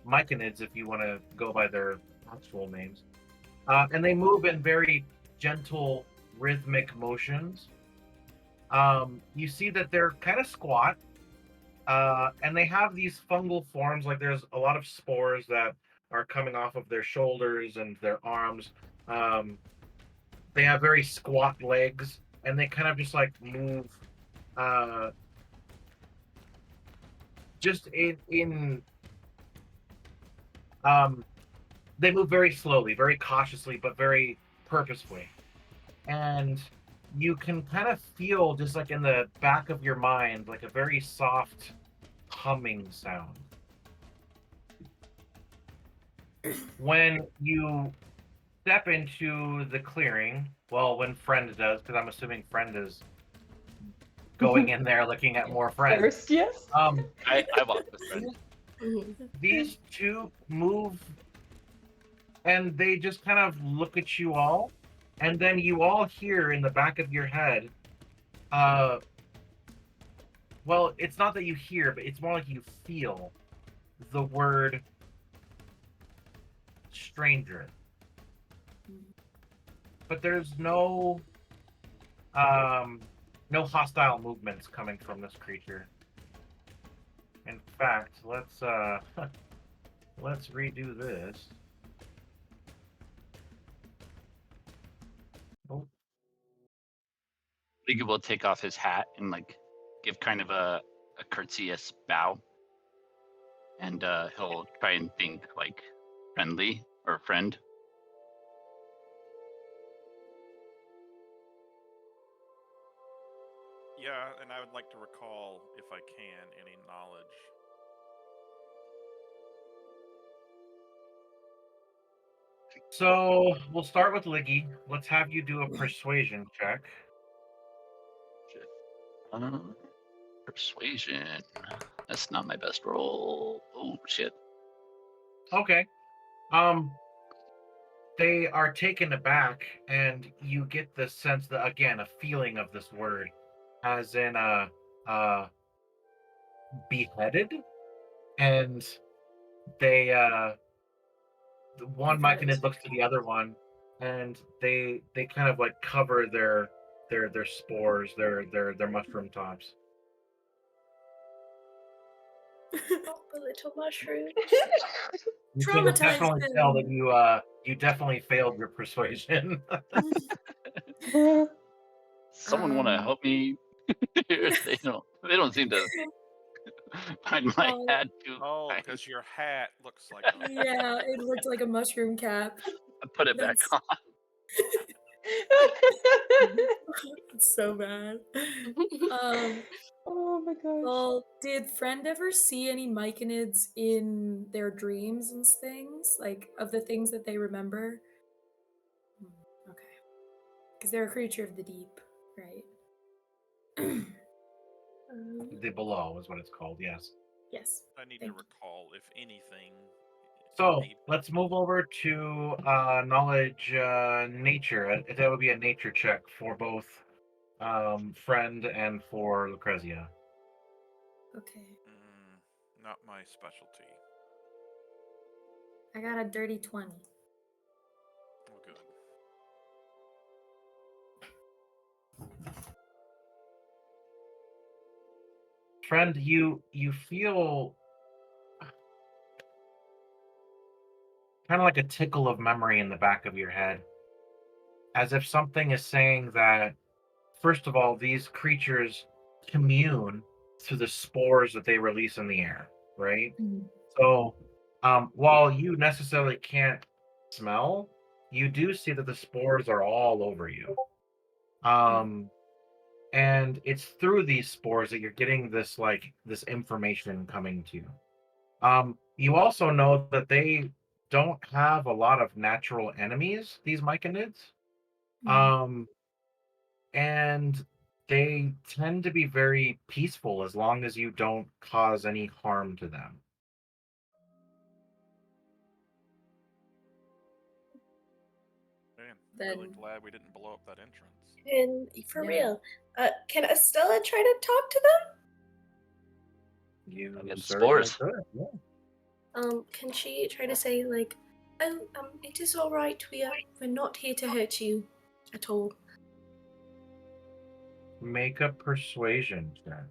[SPEAKER 3] myconids, if you want to go by their actual names. And they move in very gentle, rhythmic motions. You see that they're kind of squat, and they have these fungal forms, like there's a lot of spores that are coming off of their shoulders and their arms. They have very squat legs, and they kind of just like move just in they move very slowly, very cautiously, but very purposefully. And you can kind of feel just like in the back of your mind, like a very soft humming sound. When you step into the clearing, well, when Friend does, because I'm assuming Friend is going in there looking at more friends.
[SPEAKER 6] First, yes.
[SPEAKER 5] I walk with friend.
[SPEAKER 3] These two move and they just kind of look at you all, and then you all hear in the back of your head, well, it's not that you hear, but it's more like you feel the word stranger. But there's no hostile movements coming from this creature. In fact, let's redo this. Oh,
[SPEAKER 5] Liga will take off his hat and like give kind of a courteous bow, and he'll try and think like friendly or friend.
[SPEAKER 2] Yeah, and I would like to recall, if I can, any knowledge.
[SPEAKER 3] so we'll start with Liggy. Let's have you do a persuasion check.
[SPEAKER 5] Persuasion. That's not my best roll. Oh shit.
[SPEAKER 3] Okay. They are taken aback, and you get the sense that, again, a feeling of this word, as in beheaded, and they one Myconid looks to the other one, and they kind of like cover their spores, their mushroom tops.
[SPEAKER 1] Oh, the little mushroom.
[SPEAKER 3] You can
[SPEAKER 7] Traumatized
[SPEAKER 3] definitely
[SPEAKER 7] them.
[SPEAKER 3] tell that you definitely failed your persuasion.
[SPEAKER 5] Someone want to help me? They don't seem to find my
[SPEAKER 7] Oh.
[SPEAKER 5] hat too.
[SPEAKER 2] Oh,
[SPEAKER 5] kind.
[SPEAKER 2] because your hat looks like a
[SPEAKER 7] Yeah, it looked like a mushroom cap.
[SPEAKER 5] I put it back
[SPEAKER 7] That's-
[SPEAKER 5] on.
[SPEAKER 7] It's so bad.
[SPEAKER 6] Oh my gosh.
[SPEAKER 7] Well, did Friend ever see any Myconids in their dreams and things? Like, of the things that they remember? Okay. Because they're a creature of the deep, right?
[SPEAKER 3] The below is what it's called, yes.
[SPEAKER 7] Yes.
[SPEAKER 2] I need
[SPEAKER 7] Thank
[SPEAKER 2] to
[SPEAKER 7] you.
[SPEAKER 2] recall, if anything.
[SPEAKER 3] So
[SPEAKER 2] maybe-
[SPEAKER 3] let's move over to knowledge nature. That would be a nature check for both Friend and for Lucrezia.
[SPEAKER 7] Okay.
[SPEAKER 2] Not my specialty.
[SPEAKER 7] I got a dirty 20.
[SPEAKER 2] Oh, good.
[SPEAKER 3] Friend, you feel kind of like a tickle of memory in the back of your head, as if something is saying that, first of all, these creatures commune through the spores that they release in the air, right? So while you necessarily can't smell, you do see that the spores are all over you. And it's through these spores that you're getting this information coming to you. You also know that they don't have a lot of natural enemies, these Myconids. And they tend to be very peaceful as long as you don't cause any harm to them.
[SPEAKER 2] Man,
[SPEAKER 7] Then-
[SPEAKER 2] really glad we didn't blow up that entrance.
[SPEAKER 1] And for
[SPEAKER 7] Yeah.
[SPEAKER 1] real, can Estella try to talk to them?
[SPEAKER 3] You
[SPEAKER 5] Against
[SPEAKER 3] certainly
[SPEAKER 5] spores.
[SPEAKER 3] could, yeah.
[SPEAKER 1] Can she try to say like, oh, it is all right. We're not here to hurt you at all.
[SPEAKER 3] Make a persuasion check.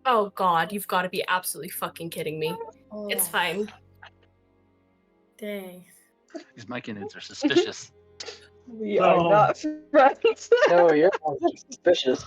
[SPEAKER 1] Oh God, you've got to be absolutely fucking kidding me. It's
[SPEAKER 7] Oh,
[SPEAKER 1] fine.
[SPEAKER 7] dang.
[SPEAKER 5] These Myconids are suspicious.
[SPEAKER 6] We are not friends.
[SPEAKER 4] No, you're not suspicious.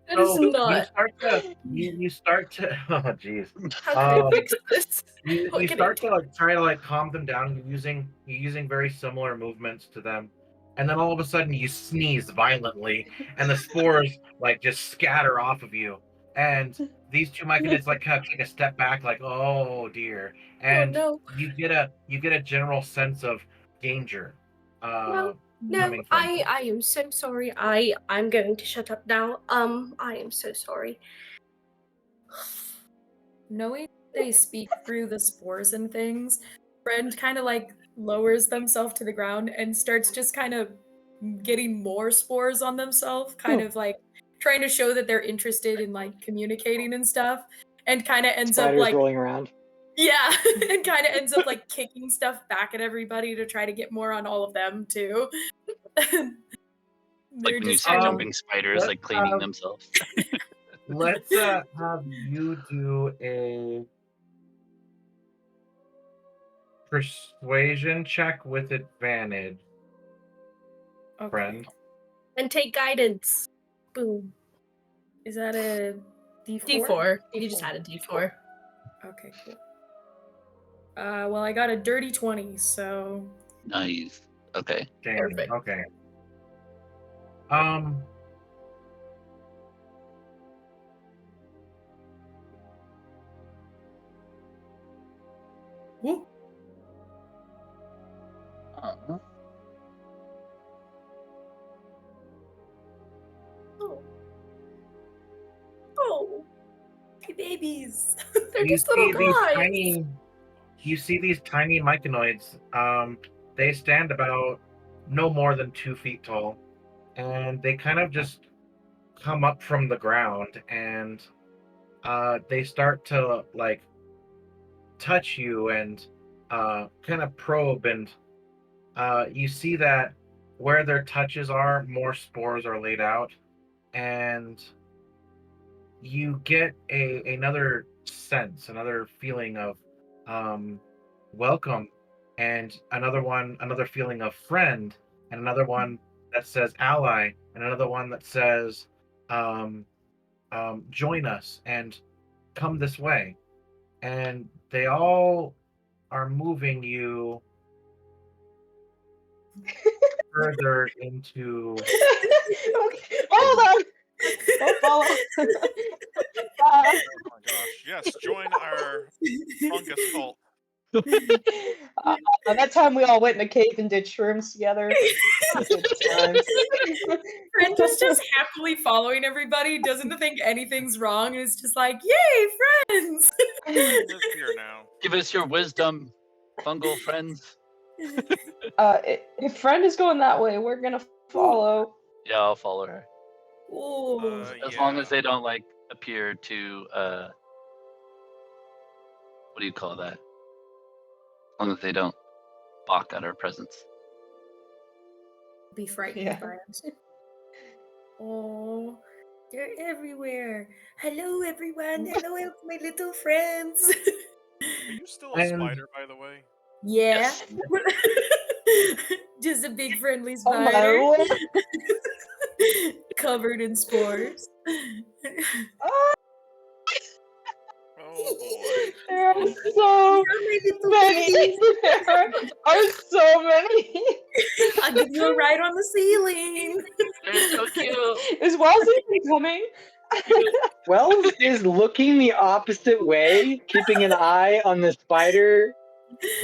[SPEAKER 1] That is
[SPEAKER 3] So you
[SPEAKER 1] not.
[SPEAKER 3] start to oh jeez.
[SPEAKER 1] How can I
[SPEAKER 3] Um,
[SPEAKER 1] fix this?
[SPEAKER 3] you
[SPEAKER 1] What can I
[SPEAKER 3] start
[SPEAKER 1] do?
[SPEAKER 3] to like try to like calm them down. You're using very similar movements to them, and then all of a sudden you sneeze violently, and the spores like just scatter off of you. And these two myconids like kind of take a step back, like oh dear,
[SPEAKER 1] Oh
[SPEAKER 3] and
[SPEAKER 1] no.
[SPEAKER 3] you get a general sense of danger.
[SPEAKER 1] No, no,
[SPEAKER 3] Coming from
[SPEAKER 1] I am so sorry. I'm going to shut up now. I am so sorry.
[SPEAKER 7] Knowing they speak through the spores and things, Friend kind of like lowers themselves to the ground and starts just kind of getting more spores on themselves, kind of like trying to show that they're interested in like communicating and stuff, and kind of ends up
[SPEAKER 4] Spiders
[SPEAKER 7] like
[SPEAKER 4] rolling around.
[SPEAKER 7] yeah, and kind of ends up like kicking stuff back at everybody to try to get more on all of them too.
[SPEAKER 5] Like when you see
[SPEAKER 1] kind of-
[SPEAKER 5] jumping spiders like cleaning themselves.
[SPEAKER 3] Let's have you do a persuasion check with advantage,
[SPEAKER 7] Okay.
[SPEAKER 3] friend.
[SPEAKER 1] and take guidance. Boom.
[SPEAKER 7] Is that a D4?
[SPEAKER 1] D4. You just
[SPEAKER 6] D4.
[SPEAKER 1] had a D4.
[SPEAKER 7] Okay, cool. Well, I got a dirty 20, so
[SPEAKER 5] Nice. Okay.
[SPEAKER 3] Damn,
[SPEAKER 1] Perfect.
[SPEAKER 3] okay.
[SPEAKER 7] whoop. Oh, hey babies.
[SPEAKER 1] They're
[SPEAKER 3] You
[SPEAKER 1] just little
[SPEAKER 3] see these
[SPEAKER 1] guys.
[SPEAKER 3] tiny myconoids. They stand about no more than 2 feet tall, and they kind of just come up from the ground, and they start to like touch you and kind of probe, and you see that where their touches are, more spores are laid out, and you get another sense, another feeling of welcome, and another feeling of friend, and another one that says ally, and another one that says um, join us and come this way, and they all are moving you further into.
[SPEAKER 6] Okay, hold on. Don't follow.
[SPEAKER 2] Oh my gosh! Yes, join our fungus cult.
[SPEAKER 6] That time we all went in a cave and did shrooms together. Good times.
[SPEAKER 7] Friend is just happily following everybody, doesn't think anything's wrong, and is just like, yay, friends!
[SPEAKER 2] Live here now.
[SPEAKER 5] Give us your wisdom, fungal friends.
[SPEAKER 6] If friend is going that way, we're gonna follow.
[SPEAKER 5] Yeah, I'll follow her.
[SPEAKER 7] Ooh.
[SPEAKER 5] As long as they don't like appear to what do you call that? As long as they don't balk at our presence.
[SPEAKER 7] Be frightened
[SPEAKER 6] Yeah.
[SPEAKER 7] by us. Oh, they're everywhere. Hello, everyone. Hello, my little friends.
[SPEAKER 2] Are you still a
[SPEAKER 3] And-
[SPEAKER 2] spider, by the way?
[SPEAKER 7] Yeah.
[SPEAKER 5] Yes.
[SPEAKER 7] Just a big friendly
[SPEAKER 6] Oh my
[SPEAKER 7] spider.
[SPEAKER 6] lord.
[SPEAKER 7] Covered in spores.
[SPEAKER 2] Oh boy.
[SPEAKER 6] There are
[SPEAKER 2] Oh,
[SPEAKER 6] so
[SPEAKER 7] You're my little
[SPEAKER 6] many. There are so many.
[SPEAKER 7] I'll give you a ride on the ceiling.
[SPEAKER 5] They're so cute.
[SPEAKER 6] Is Wellesley coming?
[SPEAKER 4] Wells is looking the opposite way, keeping an eye on the spider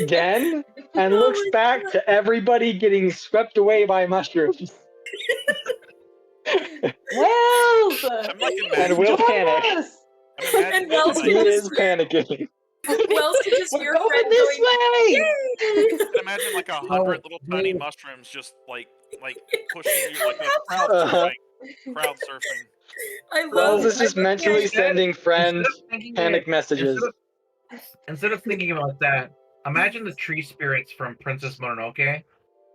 [SPEAKER 4] den, and
[SPEAKER 7] Oh
[SPEAKER 4] looks
[SPEAKER 7] my
[SPEAKER 4] back
[SPEAKER 7] God.
[SPEAKER 4] to everybody getting swept away by mushrooms.
[SPEAKER 6] Wells!
[SPEAKER 2] I'm like
[SPEAKER 4] And
[SPEAKER 2] imagining.
[SPEAKER 4] will
[SPEAKER 6] Join
[SPEAKER 4] panic.
[SPEAKER 6] us!
[SPEAKER 2] I'm imagining
[SPEAKER 7] And Wells
[SPEAKER 2] this,
[SPEAKER 4] He
[SPEAKER 7] can
[SPEAKER 2] like,
[SPEAKER 4] is panicking.
[SPEAKER 7] Wells can just
[SPEAKER 6] We're
[SPEAKER 7] hear
[SPEAKER 6] going
[SPEAKER 7] Fred
[SPEAKER 6] this
[SPEAKER 7] going,
[SPEAKER 6] way!
[SPEAKER 7] yay!
[SPEAKER 2] I can imagine like 100 little tiny mushrooms just like pushing you like a crowd
[SPEAKER 4] Uh-huh.
[SPEAKER 2] surfing. Crowd surfing.
[SPEAKER 7] I love
[SPEAKER 4] Wells is
[SPEAKER 7] I
[SPEAKER 4] just
[SPEAKER 7] love
[SPEAKER 4] mentally
[SPEAKER 7] the-
[SPEAKER 4] sending friend
[SPEAKER 3] Instead of thinking
[SPEAKER 4] panic
[SPEAKER 3] it-
[SPEAKER 4] messages.
[SPEAKER 3] Instead of thinking about that, imagine the tree spirits from Princess Mononoke,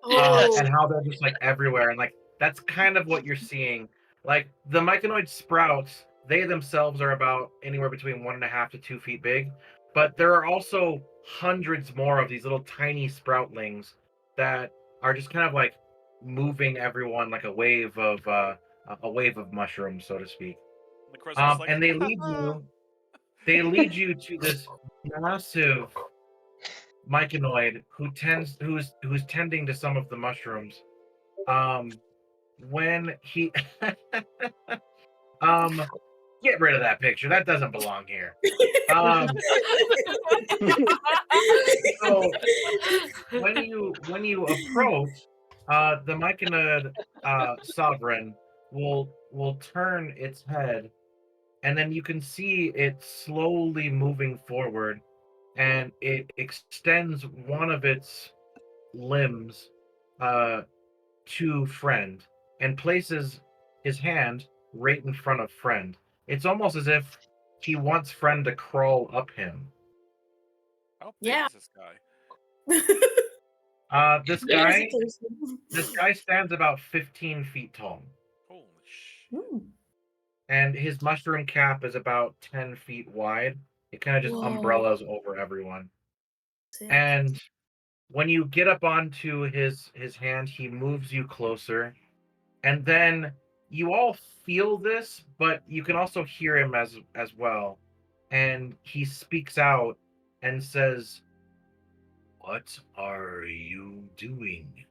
[SPEAKER 1] Oh,
[SPEAKER 3] and how they're just like everywhere, and like that's kind of what you're seeing. Like the myconoid sprouts, they themselves are about anywhere between 1.5 to 2 feet big, but there are also hundreds more of these little tiny sproutlings that are just kind of like moving everyone like a wave of mushrooms, so to speak.
[SPEAKER 2] The Crystal's like,
[SPEAKER 3] And they lead you to this massive myconoid who's tending to some of the mushrooms. When he get rid of that picture. That doesn't belong here. So when you approach, the myconid sovereign will turn its head, and then you can see it slowly moving forward, and it extends one of its limbs to Friend and places his hand right in front of Friend. It's almost as if he wants Friend to crawl up him.
[SPEAKER 2] how big
[SPEAKER 1] Yeah.
[SPEAKER 2] is this guy?
[SPEAKER 3] This
[SPEAKER 1] There is a
[SPEAKER 3] guy
[SPEAKER 1] person.
[SPEAKER 3] this guy stands about 15 feet tall,
[SPEAKER 2] Holy shit.
[SPEAKER 6] Ooh.
[SPEAKER 3] and his mushroom cap is about 10 feet wide. It kind of just
[SPEAKER 1] Whoa.
[SPEAKER 3] umbrellas over everyone.
[SPEAKER 1] Sick.
[SPEAKER 3] And when you get up onto his hand, he moves you closer, and then you all feel this, but you can also hear him as well. And he speaks out and says, "What are you doing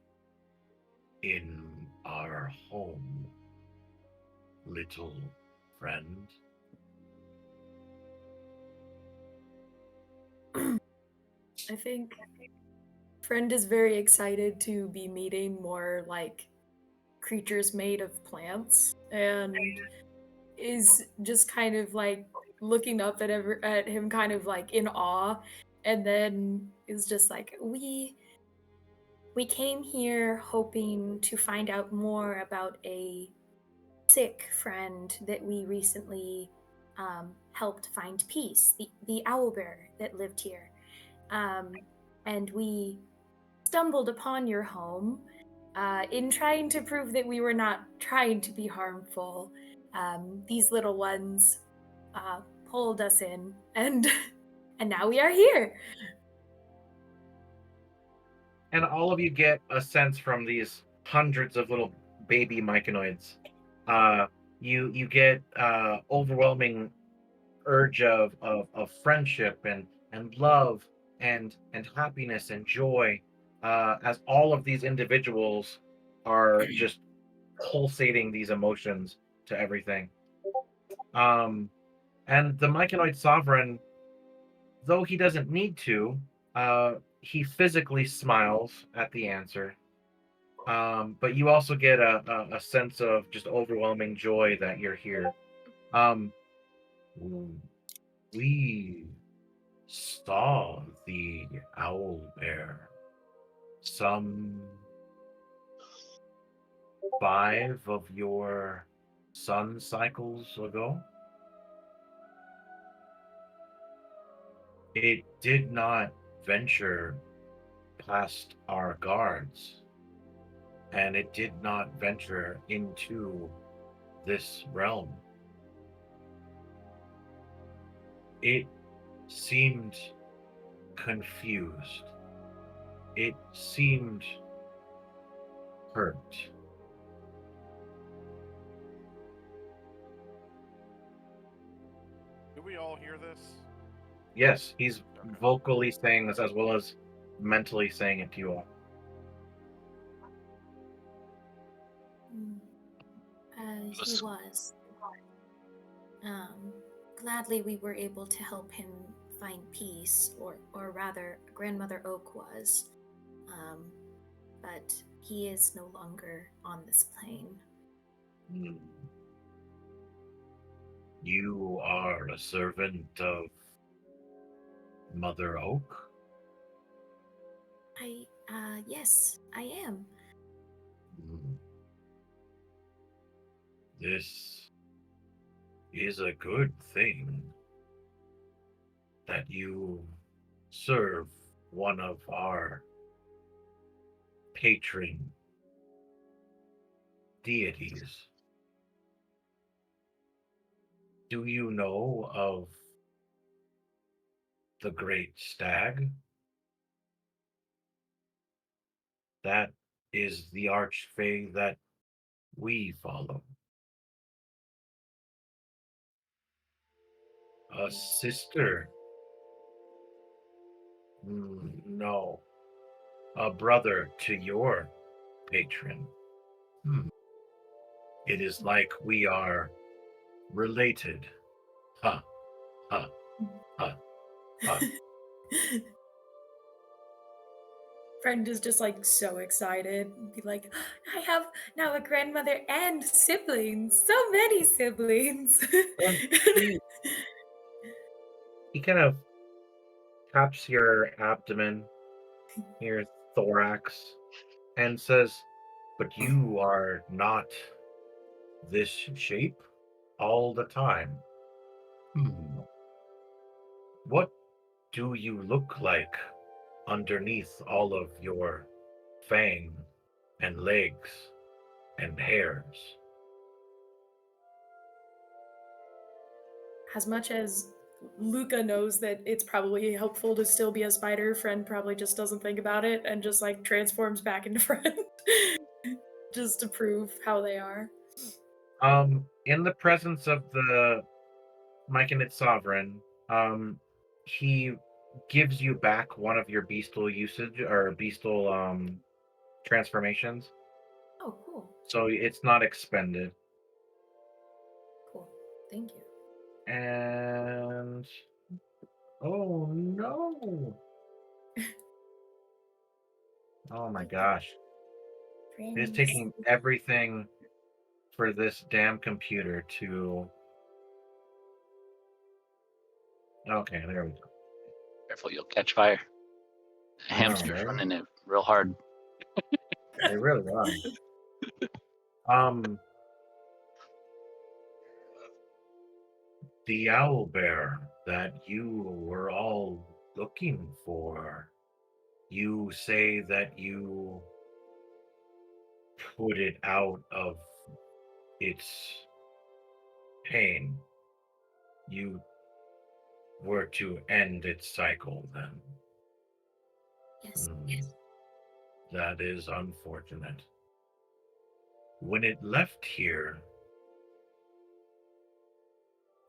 [SPEAKER 3] in our home, little friend?"
[SPEAKER 7] I think Friend is very excited to be meeting more like creatures made of plants and is just kind of like looking up at him kind of like in awe, and then is just like we came here hoping to find out more about a sick friend that we recently helped find peace, the owlbear that lived here. And we stumbled upon your home in trying to prove that we were not trying to be harmful. These little ones pulled us in, and and now we are here.
[SPEAKER 3] And all of you get a sense from these hundreds of little baby myconoids. You get overwhelming urge of friendship and love and happiness and joy, as all of these individuals are just pulsating these emotions to everything. And the myconoid sovereign, though he doesn't need to, he physically smiles at the answer. But you also get a sense of just overwhelming joy that you're here. We saw the owl bear some 5 of your sun cycles ago. It did not venture past our guards, and it did not venture into this realm. It seemed confused. It seemed hurt.
[SPEAKER 2] Do we all hear this?
[SPEAKER 3] Yes, he's vocally saying this as well as mentally saying it to you all.
[SPEAKER 7] He was. Gladly we were able to help him find peace, or rather, Grandmother Oak was. But he is no longer on this plane.
[SPEAKER 3] You are a servant of Mother Oak?
[SPEAKER 7] Yes, I am.
[SPEAKER 3] This is a good thing that you serve one of our patron deities. Do you know of the Great Stag? That is the archfey that we follow. A sister? No. A brother to your patron. It is like we are related. Huh, huh, huh, huh.
[SPEAKER 7] Friend is just like so excited. Be like, I have now a grandmother and siblings. So many siblings.
[SPEAKER 3] And he kind of taps your abdomen, your thorax, and says, "But you are not this shape all the time. What do you look like underneath all of your fang and legs and hairs?"
[SPEAKER 7] As much as Luca knows that it's probably helpful to still be a spider, Friend probably just doesn't think about it and just like transforms back into Friend. Just to prove how they are.
[SPEAKER 3] In the presence of the Myconid sovereign, he gives you back one of your beastal usage or beastal transformations.
[SPEAKER 7] Oh, cool.
[SPEAKER 3] So it's not expended.
[SPEAKER 7] Cool. Thank you.
[SPEAKER 3] And oh no. Oh my gosh. It's taking everything for this damn computer to. Okay, there we go.
[SPEAKER 5] Careful, you'll catch fire.
[SPEAKER 3] I know,
[SPEAKER 5] Hamster's
[SPEAKER 3] right?
[SPEAKER 5] running it real hard.
[SPEAKER 3] They really are. The owl bear that you were all looking for. You say that you put it out of its pain. You were to end its cycle then.
[SPEAKER 7] Yes.
[SPEAKER 3] That is unfortunate. When it left here,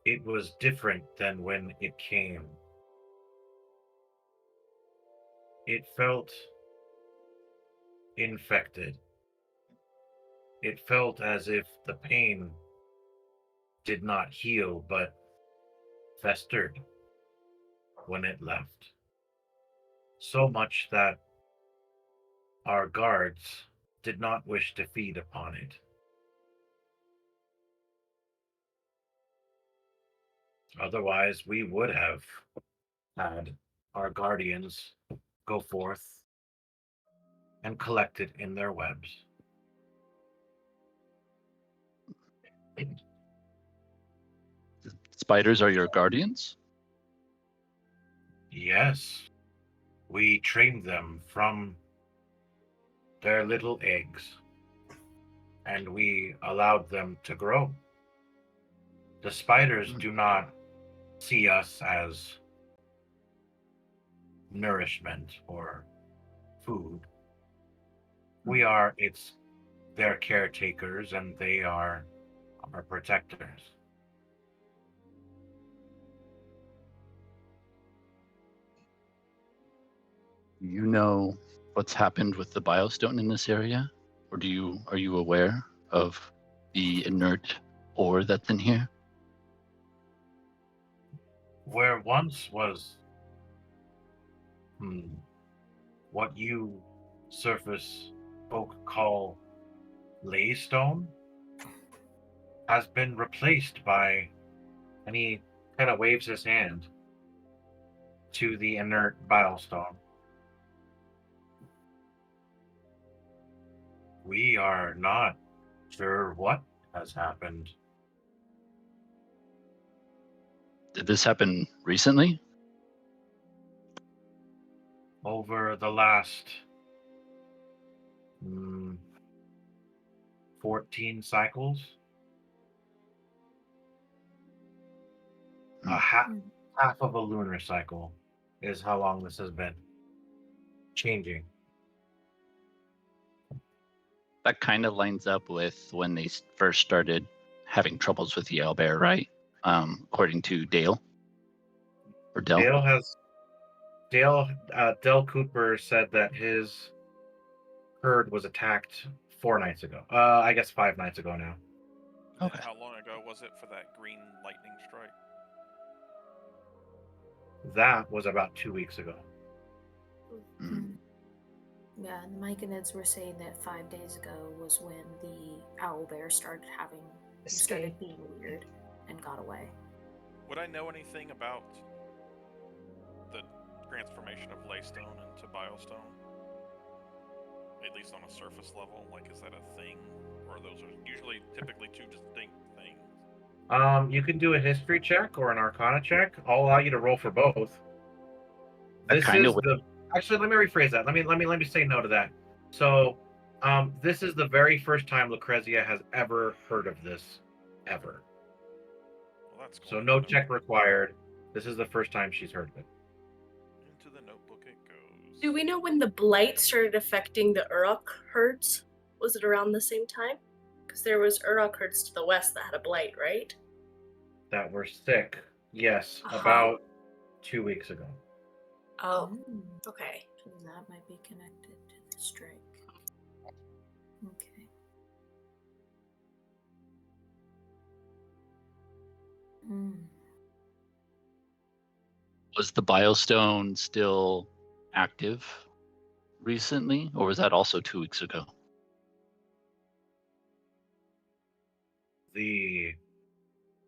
[SPEAKER 3] it was different than when it came. It felt infected. It felt as if the pain did not heal but festered when it left. So much that our guards did not wish to feed upon it. Otherwise, we would have had our guardians go forth and collect it in their webs.
[SPEAKER 5] Spiders are your guardians?
[SPEAKER 3] Yes, we trained them from their little eggs, and we allowed them to grow. The spiders do not see us as nourishment or food. We are their caretakers, and they are our protectors.
[SPEAKER 5] Do you know what's happened with the biostone in this area? Or are you aware of the inert ore that's in here?
[SPEAKER 3] Where once was what you surface folk call laystone has been replaced by, and he kind of waves his hand to the inert bilestone. We are not sure what has happened.
[SPEAKER 5] Did this happen recently?
[SPEAKER 3] Over the last 14 cycles. Half of a lunar cycle is how long this has been changing.
[SPEAKER 5] That kind of lines up with when they first started having troubles with the owlbear, right? According to Dale. Or Del?
[SPEAKER 3] Del Cooper said that his herd was attacked 4 nights ago. I guess 5 nights ago now.
[SPEAKER 2] And
[SPEAKER 5] Okay.
[SPEAKER 2] how long ago was it for that green lightning strike?
[SPEAKER 3] That was about 2 weeks ago.
[SPEAKER 5] Mm.
[SPEAKER 7] Yeah, and the Myconids were saying that 5 days ago was when the owlbear started
[SPEAKER 6] Escape.
[SPEAKER 7] being weird and got away.
[SPEAKER 2] Would I know anything about the transformation of Laystone into Bilestone? At least on a surface level? Like, is that a thing? Or those are usually typically two distinct things?
[SPEAKER 3] You can do a history check or an arcana check. I'll allow you to roll for both.
[SPEAKER 5] That
[SPEAKER 3] This
[SPEAKER 5] kinda
[SPEAKER 3] is the actually. Let me rephrase that. Let me say no to that. So, this is the very first time Lucrezia has ever heard of this, ever.
[SPEAKER 2] Well, that's
[SPEAKER 3] So
[SPEAKER 2] cool.
[SPEAKER 3] no check required. This is the first time she's heard of it.
[SPEAKER 2] Into the notebook it goes.
[SPEAKER 1] Do we know when the blight started affecting the Uruk herds? Was it around the same time? Because there was Uruk herds to the west that had a blight, right?
[SPEAKER 3] That we're sick. Yes,
[SPEAKER 1] Uh-huh.
[SPEAKER 3] about 2 weeks ago.
[SPEAKER 1] Oh, okay.
[SPEAKER 7] So that might be connected to the strike. Okay.
[SPEAKER 5] Was the Bilestone still active recently, or was that also 2 weeks ago?
[SPEAKER 3] The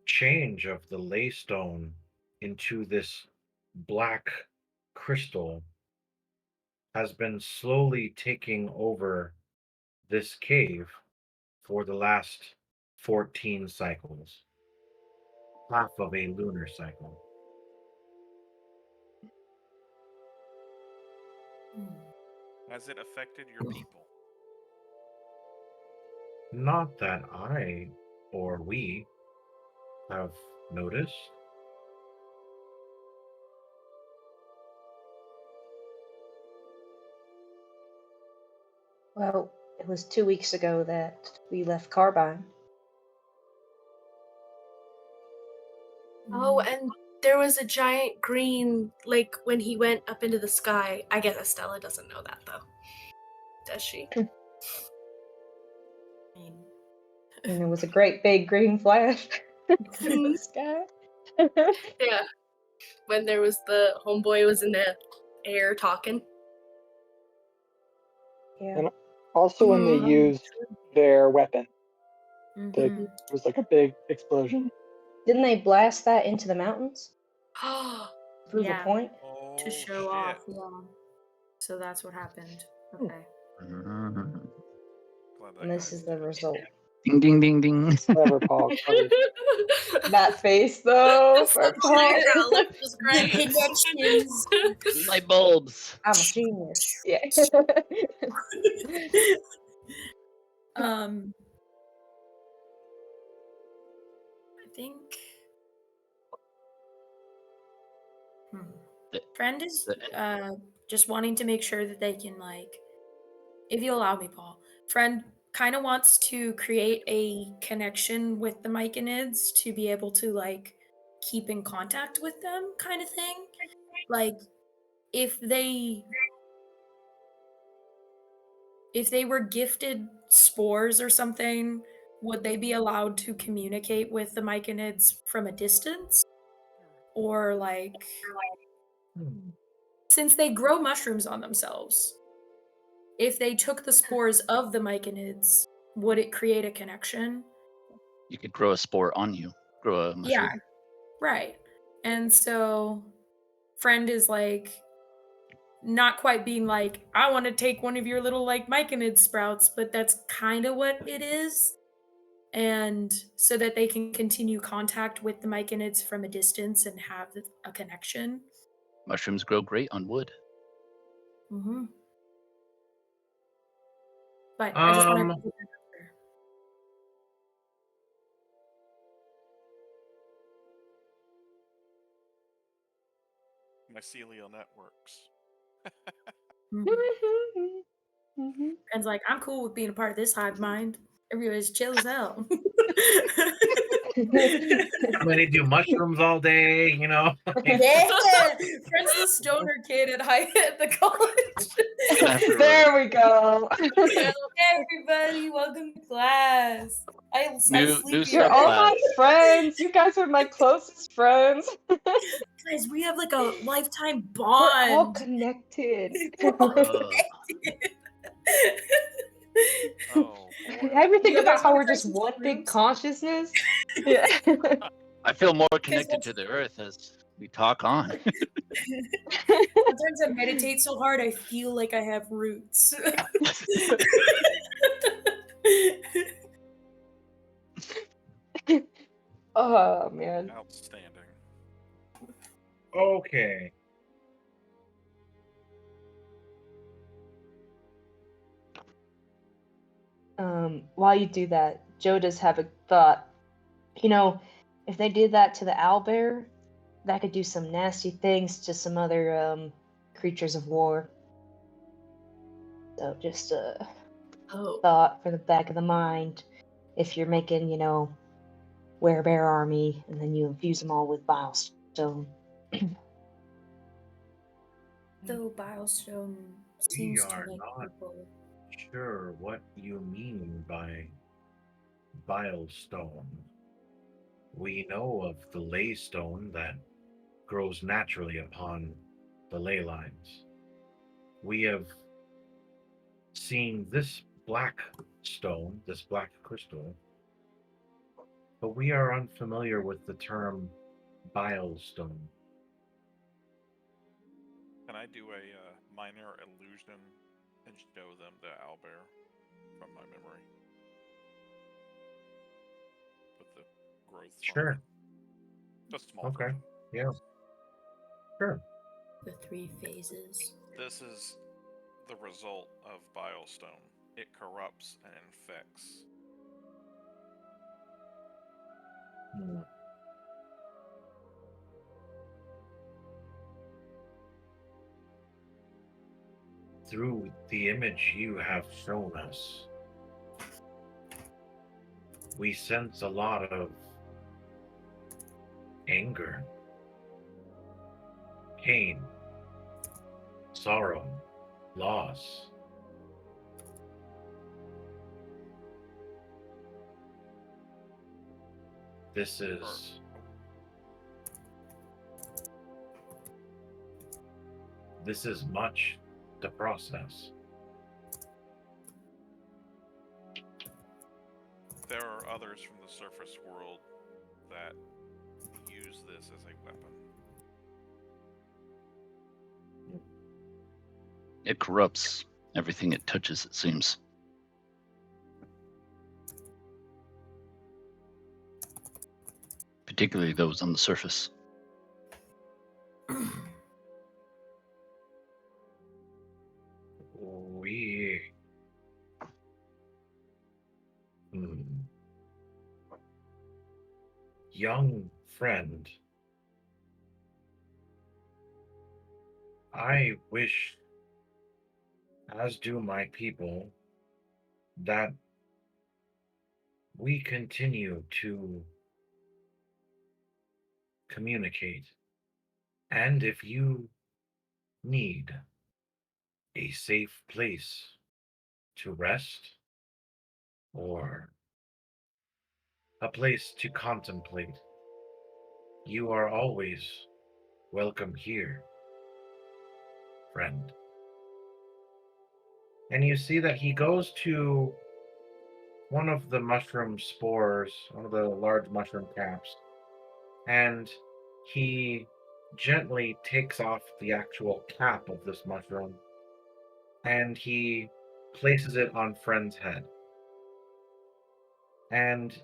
[SPEAKER 3] change of the Laystone into this black crystal has been slowly taking over this cave for the last 14 cycles, half of a lunar cycle.
[SPEAKER 2] Has it affected your people?
[SPEAKER 3] Not that I or we have noticed.
[SPEAKER 6] Well, it was 2 weeks ago that we left Carbine.
[SPEAKER 1] Oh, and there was a giant green, like, when he went up into the sky. I guess Estella doesn't know that, though. Does she?
[SPEAKER 6] And it was a great big green flash in the sky.
[SPEAKER 1] Yeah. When there was the homeboy was in the air talking.
[SPEAKER 6] Yeah.
[SPEAKER 4] And also when they
[SPEAKER 1] Mhm.
[SPEAKER 4] used their weapon,
[SPEAKER 7] Mhm.
[SPEAKER 4] it was like a big explosion.
[SPEAKER 6] Didn't they blast that into the mountains?
[SPEAKER 1] Oh,
[SPEAKER 6] Prove
[SPEAKER 7] Yeah.
[SPEAKER 6] a point?
[SPEAKER 2] Oh,
[SPEAKER 7] To show
[SPEAKER 2] shit.
[SPEAKER 7] off, yeah. So that's what happened. Okay.
[SPEAKER 5] Mhm.
[SPEAKER 2] Glad that
[SPEAKER 6] And this
[SPEAKER 2] guy's
[SPEAKER 6] is the
[SPEAKER 2] dead.
[SPEAKER 6] result.
[SPEAKER 5] Ding ding ding ding.
[SPEAKER 4] Whatever, Paul. Covered.
[SPEAKER 6] That face, though, for
[SPEAKER 1] The
[SPEAKER 6] Paul.
[SPEAKER 1] eyebrow lift was
[SPEAKER 7] The
[SPEAKER 1] great.
[SPEAKER 7] connections.
[SPEAKER 5] Light bulbs.
[SPEAKER 6] I'm a genius. Yeah.
[SPEAKER 7] I think.
[SPEAKER 5] The-
[SPEAKER 7] Friend is
[SPEAKER 5] the-
[SPEAKER 7] just wanting to make sure that they can, like, if you allow me, Paul. Friend kind of wants to create a connection with the Myconids to be able to, like, keep in contact with them, kind of thing. Like, if they were gifted spores or something, would they be allowed to communicate with the Myconids from a distance? Or, like, since they grow mushrooms on themselves, if they took the spores of the Myconids, would it create a connection?
[SPEAKER 5] You could grow a spore on you. Grow a mushroom.
[SPEAKER 7] Yeah, right. And so, Friend is like, not quite being like, I want to take one of your little, like, Myconid sprouts, but that's kind of what it is. And so that they can continue contact with the Myconids from a distance and have a connection.
[SPEAKER 5] Mushrooms grow great on wood.
[SPEAKER 7] Mm-hmm. But I just want to.
[SPEAKER 2] Mycelial networks.
[SPEAKER 7] Friend's like, I'm cool with being a part of this hive mind. Everybody's chill as hell.
[SPEAKER 3] I'm gonna do mushrooms all day, you know.
[SPEAKER 1] Yeah, Friend's the stoner kid at the college.
[SPEAKER 5] After
[SPEAKER 6] There we go.
[SPEAKER 1] Hey, everybody, welcome to class. I
[SPEAKER 5] New
[SPEAKER 1] sleep
[SPEAKER 5] start
[SPEAKER 6] You're
[SPEAKER 1] here.
[SPEAKER 6] all
[SPEAKER 5] class.
[SPEAKER 6] my friends. You guys are my closest friends.
[SPEAKER 1] Guys, we have like a lifetime
[SPEAKER 6] We're all
[SPEAKER 1] bond.
[SPEAKER 6] connected.
[SPEAKER 1] We're all
[SPEAKER 5] Uh,
[SPEAKER 1] connected.
[SPEAKER 2] Oh boy.
[SPEAKER 6] Ever think
[SPEAKER 1] You
[SPEAKER 6] about
[SPEAKER 1] guys
[SPEAKER 6] how
[SPEAKER 1] wanna
[SPEAKER 6] we're
[SPEAKER 1] try
[SPEAKER 6] just
[SPEAKER 1] some
[SPEAKER 6] one big
[SPEAKER 1] shrooms?
[SPEAKER 6] consciousness? Yeah.
[SPEAKER 5] I feel more
[SPEAKER 1] Guys,
[SPEAKER 5] connected to the earth as we talk on.
[SPEAKER 1] sometimes I meditate so hard I feel like I have roots.
[SPEAKER 6] Oh man.
[SPEAKER 2] Outstanding.
[SPEAKER 3] Okay.
[SPEAKER 6] While you do that, Joe does have a thought. You know, if they did that to the owlbear, that could do some nasty things to some other creatures of war. So just a
[SPEAKER 1] Oh,
[SPEAKER 6] thought for the back of the mind. If you're making, werebear army, and then you infuse them all with bile stone.
[SPEAKER 7] Though Bilestone
[SPEAKER 3] We
[SPEAKER 7] seems to
[SPEAKER 3] are
[SPEAKER 7] make
[SPEAKER 3] not
[SPEAKER 7] people.
[SPEAKER 3] sure what you mean by bilestone. We know of the ley stone that grows naturally upon the ley lines. We have seen this black stone, this black crystal, but we are unfamiliar with the term bilestone.
[SPEAKER 2] Can I do a minor illusion and show them the owlbear from my memory? With the growth from
[SPEAKER 3] Sure.
[SPEAKER 2] it. Just small
[SPEAKER 3] Okay.
[SPEAKER 2] version.
[SPEAKER 3] Yeah. Sure.
[SPEAKER 7] The 3 phases.
[SPEAKER 2] This is the result of bilestone. It corrupts and infects.
[SPEAKER 3] Hmm. Through the image you have shown us, we sense a lot of anger, pain, sorrow, loss. This is much to process.
[SPEAKER 2] There are others from the surface world that use this as a weapon.
[SPEAKER 5] It corrupts everything it touches, it seems. Particularly those on the surface.
[SPEAKER 3] We young friend, I wish, as do my people, that we continue to communicate. And if you need a safe place to rest or a place to contemplate, you are always welcome here, friend. And you see that he goes to one of the mushroom spores, one of the large mushroom caps, and he gently takes off the actual cap of this mushroom and he places it on Friend's head. And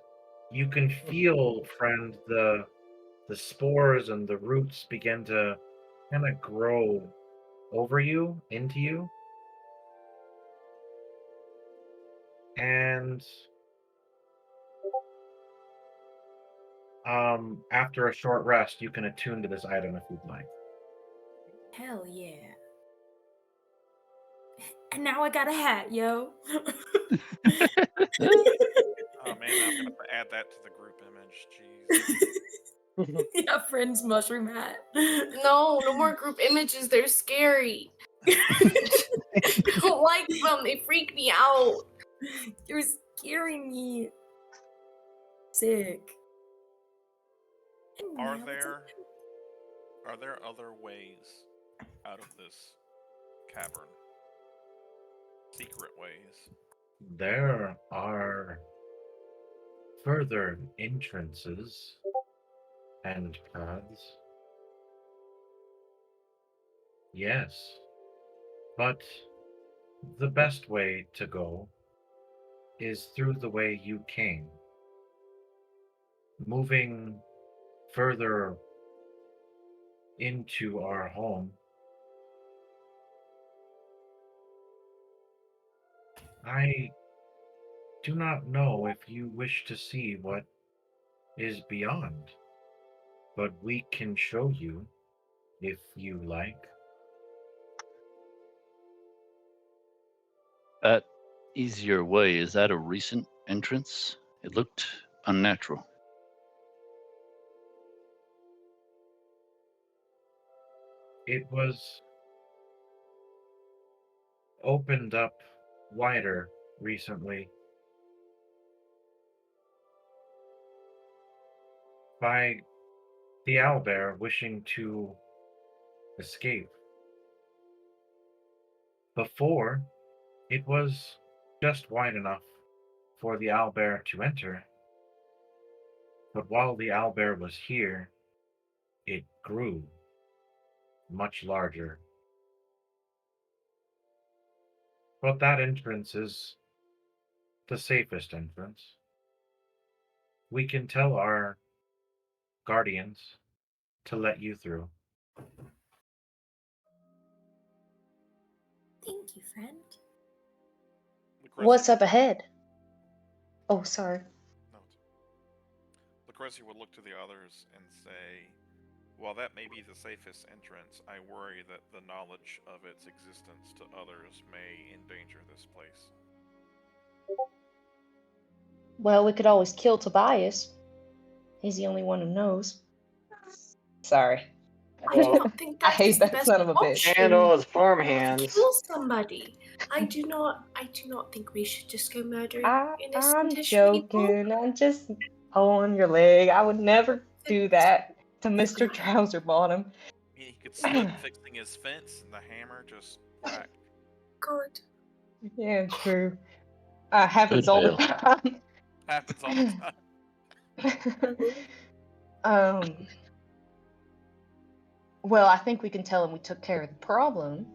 [SPEAKER 3] you can feel, friend, the spores and the roots begin to kind of grow over you, into you. And after a short rest, you can attune to this item if you'd like.
[SPEAKER 7] Hell yeah. And now I got a hat, yo.
[SPEAKER 2] Oh man, I'm gonna add that to the group image. Jeez.
[SPEAKER 7] Yeah, friends mushroom hat.
[SPEAKER 1] No more group images. They're scary. I don't like them. They freak me out.
[SPEAKER 7] You're scaring me. Sick. And
[SPEAKER 2] Are
[SPEAKER 7] now it's
[SPEAKER 2] there other ways out of this cavern? Secret ways.
[SPEAKER 3] There are further entrances and paths. Yes, but the best way to go is through the way you came. Moving further into our home, I do not know if you wish to see what is beyond, but we can show you if you like.
[SPEAKER 5] That easier way, is that a recent entrance? It looked unnatural.
[SPEAKER 3] It was opened up wider recently by the owlbear wishing to escape. Before, it was just wide enough for the owlbear to enter, but while the owlbear was here, it grew much larger. But that entrance is the safest entrance. We can tell our guardians to let you through.
[SPEAKER 7] Thank you, friend.
[SPEAKER 6] What's up ahead? Oh, sorry.
[SPEAKER 2] No. Lucrezia would look to the others and say, while that may be the safest entrance, I worry that the knowledge of its existence to others may endanger this place.
[SPEAKER 6] Well, we could always kill Tobias. He's the only one who knows. Sorry.
[SPEAKER 1] I do not think
[SPEAKER 6] I
[SPEAKER 1] that
[SPEAKER 6] hate
[SPEAKER 1] is the
[SPEAKER 6] that
[SPEAKER 1] best
[SPEAKER 6] son of a bitch.
[SPEAKER 1] option.
[SPEAKER 4] Handle his farm
[SPEAKER 1] To
[SPEAKER 4] hands.
[SPEAKER 1] kill somebody. I do not think we should just go murder
[SPEAKER 6] I'm
[SPEAKER 1] innocent-ish people.
[SPEAKER 6] joking. I'm just pulling your leg. I would never do that to Mr. Trouser Bottom.
[SPEAKER 2] He could slip fixing his fence and the hammer just whack.
[SPEAKER 1] God.
[SPEAKER 6] Yeah, true. Happens
[SPEAKER 5] Good
[SPEAKER 6] all the
[SPEAKER 5] Bale.
[SPEAKER 6] time.
[SPEAKER 2] Happens all the time.
[SPEAKER 6] Well, I think we can tell him we took care of the problem.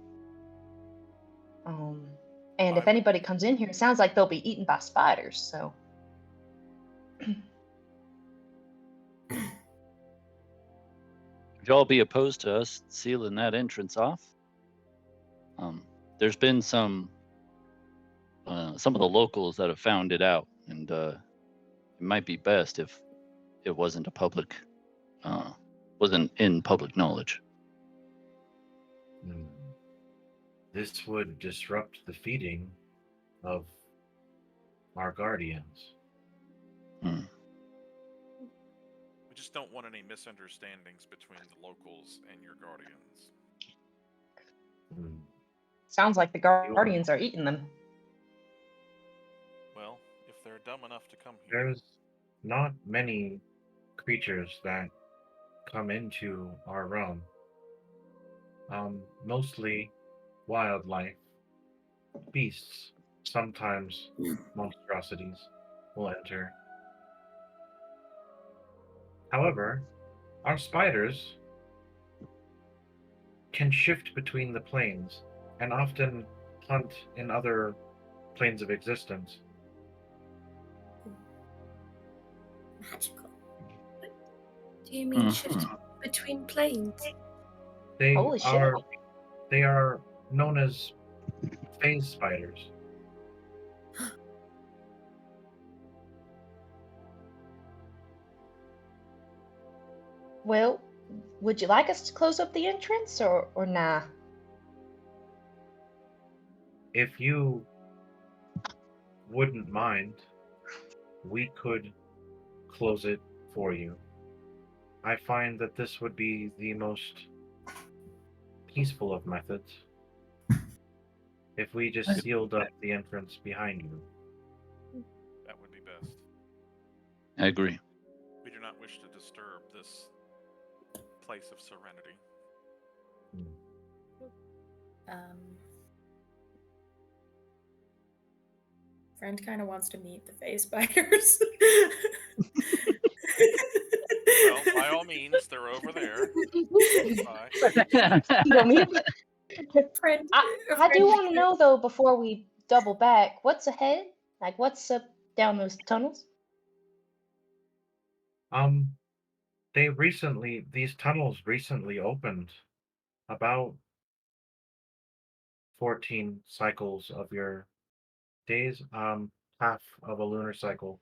[SPEAKER 6] And if anybody comes in here, it sounds like they'll be eaten by spiders, so.
[SPEAKER 5] Would y'all be opposed to us sealing that entrance off? There's been some of the locals that have found it out, and it might be best if it wasn't wasn't in public knowledge.
[SPEAKER 3] This would disrupt the feeding of our guardians.
[SPEAKER 2] We just don't want any misunderstandings between the locals and your guardians.
[SPEAKER 6] Sounds like the guardians are eating them.
[SPEAKER 2] Well, if they're dumb enough to come here.
[SPEAKER 3] There's not many creatures that come into our realm. Mostly wildlife, beasts, sometimes monstrosities will enter. However, our spiders can shift between the planes and often hunt in other planes of existence.
[SPEAKER 1] Magical. What do you mean shift between planes?
[SPEAKER 6] Holy shit.
[SPEAKER 3] They are known as phase spiders.
[SPEAKER 6] Well, would you like us to close up the entrance or nah?
[SPEAKER 3] If you wouldn't mind, we could close it for you. I find that this would be the most peaceful of methods if we just sealed up the entrance behind you.
[SPEAKER 2] That would be best.
[SPEAKER 5] I agree.
[SPEAKER 2] We do not wish to disturb this place of serenity.
[SPEAKER 7] Friend kind of wants to meet the face spiders.
[SPEAKER 2] Well, by all means, they're over there. Bye.
[SPEAKER 6] You know me.
[SPEAKER 7] Friend,
[SPEAKER 6] I do want to know though, before we double back, what's ahead? Like, what's up down those tunnels?
[SPEAKER 3] These tunnels recently opened about 14 cycles of your days, half of a lunar cycle.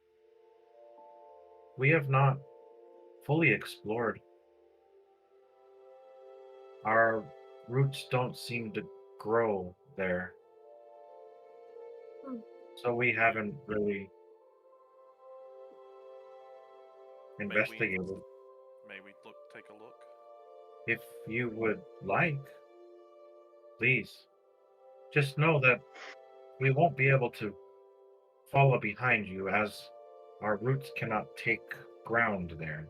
[SPEAKER 3] We have not fully explored. Our roots don't seem to grow there. So we haven't really investigated.
[SPEAKER 2] May we take a look?
[SPEAKER 3] If you would like, please. Just know that we won't be able to follow behind you as our roots cannot take ground there.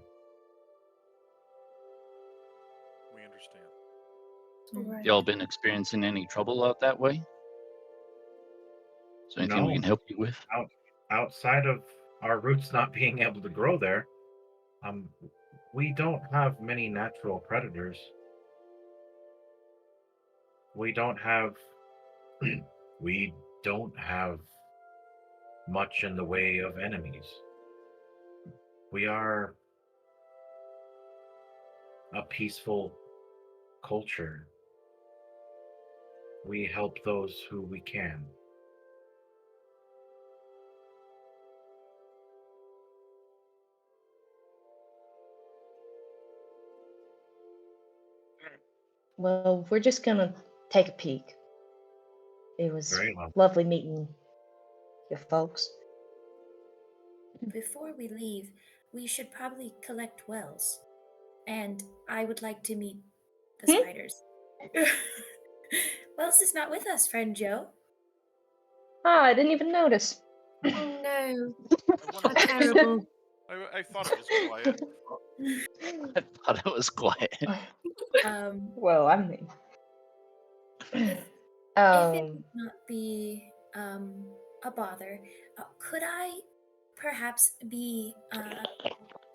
[SPEAKER 2] We understand.
[SPEAKER 7] Right.
[SPEAKER 5] Y'all been experiencing any trouble out that way? Is there anything we
[SPEAKER 3] No.
[SPEAKER 5] can help you with?
[SPEAKER 3] Outside of our roots not being able to grow there, we don't have many natural predators. We don't have much in the way of enemies. We are a peaceful culture. We help those who we can.
[SPEAKER 6] Well, we're just gonna take a peek. It was
[SPEAKER 3] Very well.
[SPEAKER 6] lovely meeting your folks.
[SPEAKER 7] Before we leave, we should probably collect wells. And I would like to meet the spiders. Wells is not with us, friend Joe.
[SPEAKER 6] Ah, I didn't even notice.
[SPEAKER 7] Oh no.
[SPEAKER 2] How
[SPEAKER 7] terrible.
[SPEAKER 2] I thought it was quiet.
[SPEAKER 5] I thought it was quiet.
[SPEAKER 6] Well, I mean,
[SPEAKER 7] If it would not be a bother, could I perhaps be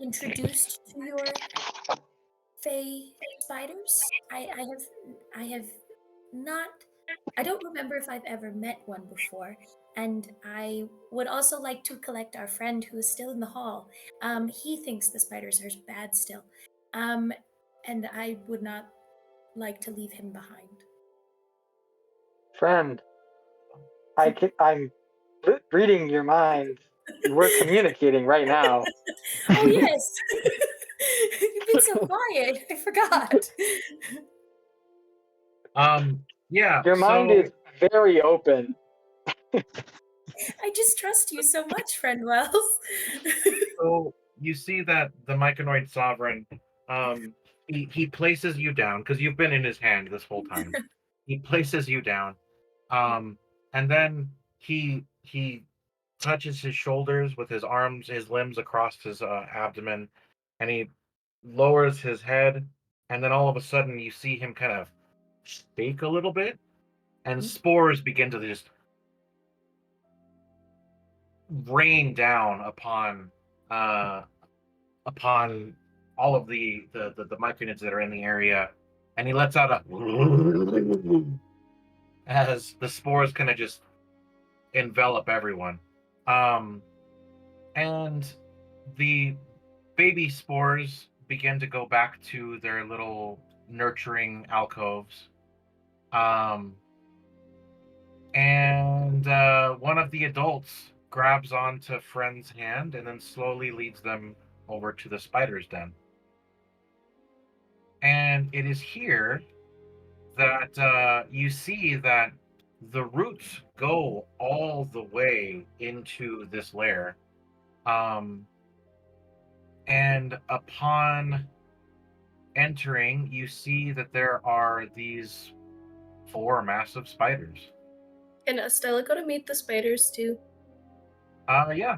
[SPEAKER 7] introduced to your Fey spiders? I have not. I don't remember if I've ever met one before, and I would also like to collect our friend who is still in the hall. He thinks the spiders are bad still, and I would not like to leave him behind.
[SPEAKER 4] Friend, I'm reading your mind. We're communicating right now.
[SPEAKER 7] Oh yes. You've been so quiet. I forgot.
[SPEAKER 3] Yeah.
[SPEAKER 4] Your mind is very open.
[SPEAKER 7] I just trust you so much, friend Wells.
[SPEAKER 3] So you see that the Myconoid Sovereign, he places you down because you've been in his hand this whole time. He places you down, and then he touches his shoulders with his arms, his limbs across his abdomen, and he lowers his head, and then all of a sudden you see him kind of shake a little bit, and spores begin to just rain down upon all of the myconids that are in the area, and he lets out a as the spores kind of just envelop everyone, and the baby spores begin to go back to their little nurturing alcoves, and one of the adults grabs onto Friend's hand and then slowly leads them over to the spider's den. And it is here that you see that the roots go all the way into this lair. And And upon entering, you see that there are these 4 massive spiders.
[SPEAKER 1] Can Estella go to meet the spiders too?
[SPEAKER 3] Yeah,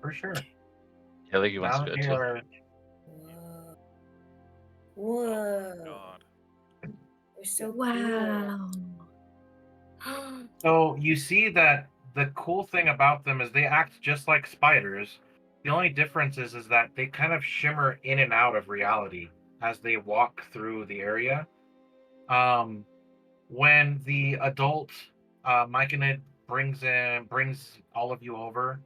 [SPEAKER 3] for sure.
[SPEAKER 5] Yeah, I think he wants
[SPEAKER 3] Now
[SPEAKER 5] to
[SPEAKER 3] that
[SPEAKER 5] go
[SPEAKER 3] they
[SPEAKER 5] too.
[SPEAKER 3] are
[SPEAKER 7] Whoa.
[SPEAKER 2] Oh
[SPEAKER 7] Whoa.
[SPEAKER 2] my god.
[SPEAKER 7] They're so
[SPEAKER 1] Wow.
[SPEAKER 3] So you see that the cool thing about them is they act just like spiders. The only difference is that they kind of shimmer in and out of reality as they walk through the area. When the adult Myconid brings all of you over,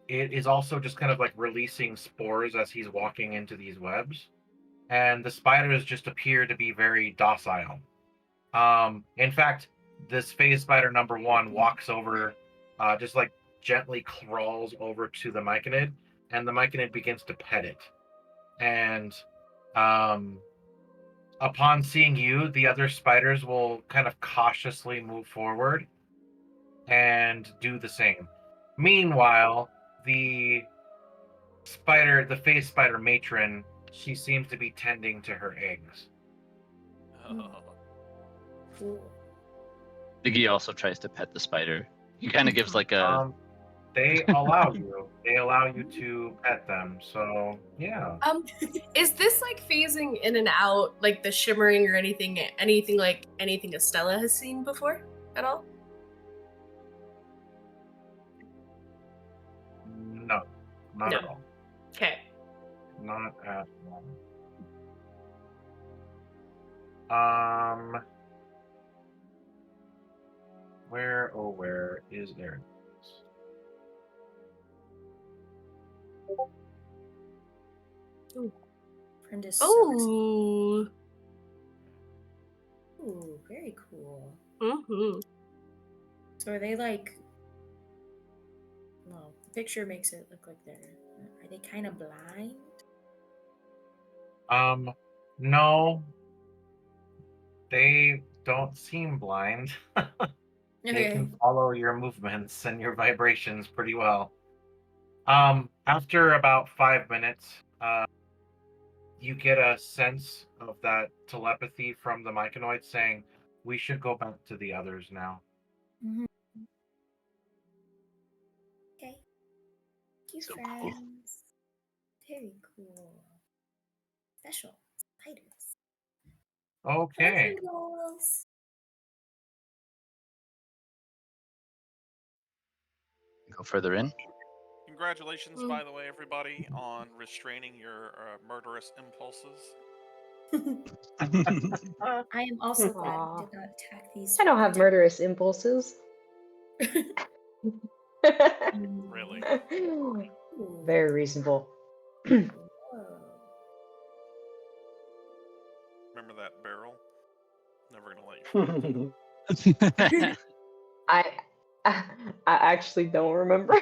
[SPEAKER 3] it is also just kind of like releasing spores as he's walking into these webs, and the spiders just appear to be very docile. In fact, this phase spider number 1 walks over, just like gently crawls over to the Myconid, and the Myconid begins to pet it. And upon seeing you, the other spiders will kind of cautiously move forward and do the same. Meanwhile, the phase spider matron, she seems to be tending to her eggs.
[SPEAKER 7] cool.
[SPEAKER 5] Diggy also tries to pet the spider. He kind of gives like a.
[SPEAKER 3] They allow you. They allow you to pet them. So yeah.
[SPEAKER 1] Is this like phasing in and out, like the shimmering or anything like anything Estella has seen before at all?
[SPEAKER 3] No, not
[SPEAKER 1] No.
[SPEAKER 3] at all.
[SPEAKER 1] Okay.
[SPEAKER 3] Not at all. Where is there?
[SPEAKER 7] Friend is
[SPEAKER 1] Oh.
[SPEAKER 7] Ooh, very cool.
[SPEAKER 1] Mm-hmm.
[SPEAKER 7] So are they like? Well, the picture makes it look like they're. Are they kind of blind?
[SPEAKER 3] No, they don't seem blind. They
[SPEAKER 7] Okay.
[SPEAKER 3] can follow your movements and your vibrations pretty well. After about 5 minutes, you get a sense of that telepathy from the Myconoid saying, "We should go back to the others now."
[SPEAKER 7] Mhm. Okay. Thank you,
[SPEAKER 5] So cool.
[SPEAKER 7] friends. Very cool. Special spiders.
[SPEAKER 3] Okay.
[SPEAKER 7] Girls.
[SPEAKER 5] Go further in.
[SPEAKER 2] Congratulations, by the way, everybody, on restraining your murderous impulses.
[SPEAKER 7] I am also glad
[SPEAKER 8] Aw.
[SPEAKER 7] we did not attack these.
[SPEAKER 8] I don't have murderous impulses.
[SPEAKER 2] Really?
[SPEAKER 8] Very reasonable.
[SPEAKER 7] Whoa.
[SPEAKER 2] Remember that barrel? Never gonna let you forget.
[SPEAKER 8] I actually don't remember.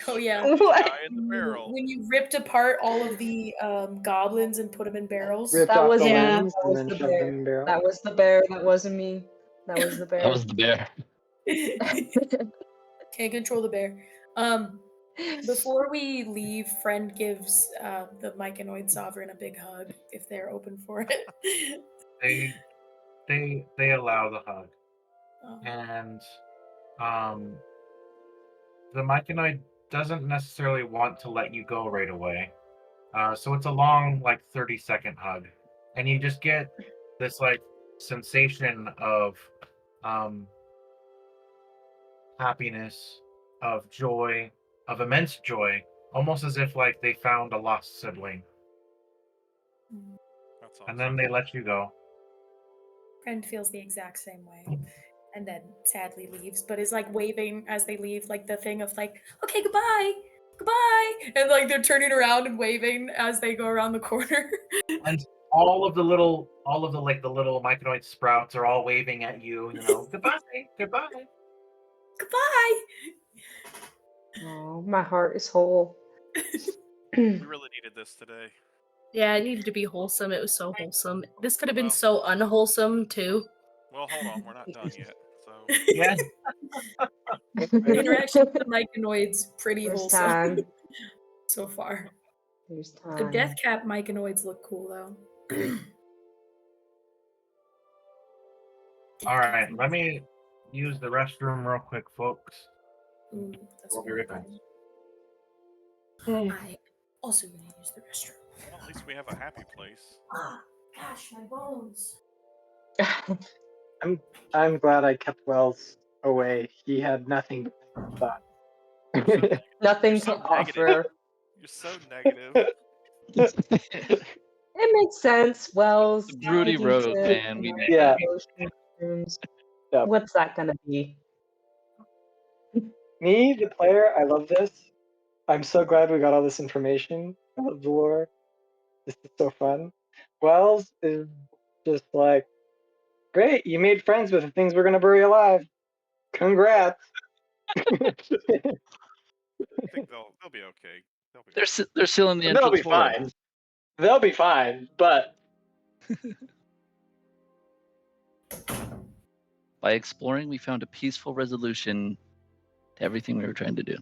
[SPEAKER 7] Oh yeah.
[SPEAKER 8] What?
[SPEAKER 2] Guy in the barrel.
[SPEAKER 7] When you ripped apart all of the goblins and put them in barrels.
[SPEAKER 4] Ripped
[SPEAKER 8] That
[SPEAKER 4] off
[SPEAKER 8] was
[SPEAKER 4] the
[SPEAKER 8] me.
[SPEAKER 4] limbs
[SPEAKER 8] That
[SPEAKER 4] and
[SPEAKER 8] was
[SPEAKER 4] then
[SPEAKER 8] the
[SPEAKER 4] shoved
[SPEAKER 8] bear.
[SPEAKER 4] them in barrel.
[SPEAKER 8] That was the bear. That wasn't me. That was the bear.
[SPEAKER 5] That was the bear.
[SPEAKER 7] Can't control the bear. Before we leave, friend gives the Myconoid sovereign a big hug if they're open for it.
[SPEAKER 3] They allow the hug.
[SPEAKER 7] Oh.
[SPEAKER 3] And the Myconoid doesn't necessarily want to let you go right away. So it's a long, like 30-second hug. And you just get this like sensation of happiness, of joy, of immense joy, almost as if like they found a lost sibling.
[SPEAKER 2] That's awesome.
[SPEAKER 3] And then they let you go.
[SPEAKER 7] Friend feels the exact same way. And then sadly leaves, but is like waving as they leave, like the thing of like, okay, goodbye, goodbye. And like they're turning around and waving as they go around the corner.
[SPEAKER 3] And all of the little Myconoid sprouts are all waving at you, goodbye, goodbye.
[SPEAKER 7] Goodbye.
[SPEAKER 8] Oh, my heart is whole.
[SPEAKER 2] We really needed this today.
[SPEAKER 1] Yeah, it needed to be wholesome. It was so wholesome. This could have been
[SPEAKER 2] Well.
[SPEAKER 1] so unwholesome too.
[SPEAKER 2] Well, hold on, we're not done yet. So
[SPEAKER 3] Yeah.
[SPEAKER 7] The interaction with the Myconoids pretty
[SPEAKER 8] First
[SPEAKER 7] wholesome.
[SPEAKER 8] time.
[SPEAKER 7] so far.
[SPEAKER 8] There's
[SPEAKER 7] The
[SPEAKER 8] time.
[SPEAKER 7] death cap myconoids look cool though.
[SPEAKER 3] All right, let me use the restroom real quick, folks.
[SPEAKER 7] Ooh, that's
[SPEAKER 3] We'll be
[SPEAKER 7] really
[SPEAKER 3] right back.
[SPEAKER 7] funny. I also gonna use the restroom.
[SPEAKER 2] Well, at least we have a happy place.
[SPEAKER 7] Ah, gosh, my bones.
[SPEAKER 4] I'm glad I kept Wells away. He had nothing but
[SPEAKER 2] You're so,
[SPEAKER 4] thought.
[SPEAKER 8] Nothing
[SPEAKER 2] you're
[SPEAKER 8] to
[SPEAKER 2] so negative.
[SPEAKER 8] offer.
[SPEAKER 2] You're so negative.
[SPEAKER 8] It makes sense. Wells,
[SPEAKER 5] The broody
[SPEAKER 8] taking
[SPEAKER 5] road,
[SPEAKER 8] tips,
[SPEAKER 5] man. We need
[SPEAKER 4] Yeah.
[SPEAKER 5] that.
[SPEAKER 8] mushrooms.
[SPEAKER 4] Yep.
[SPEAKER 8] What's that gonna be?
[SPEAKER 4] Me, the player, I love this. I'm so glad we got all this information about the lore. This is so fun. Wells is just like, great, you made friends with the things we're gonna bury alive. Congrats.
[SPEAKER 2] I think they'll be okay.
[SPEAKER 5] They're sealing the
[SPEAKER 4] They'll
[SPEAKER 5] entrance
[SPEAKER 4] be
[SPEAKER 5] for it.
[SPEAKER 4] fine. They'll be fine, but
[SPEAKER 5] By exploring, we found a peaceful resolution to everything we were trying to do.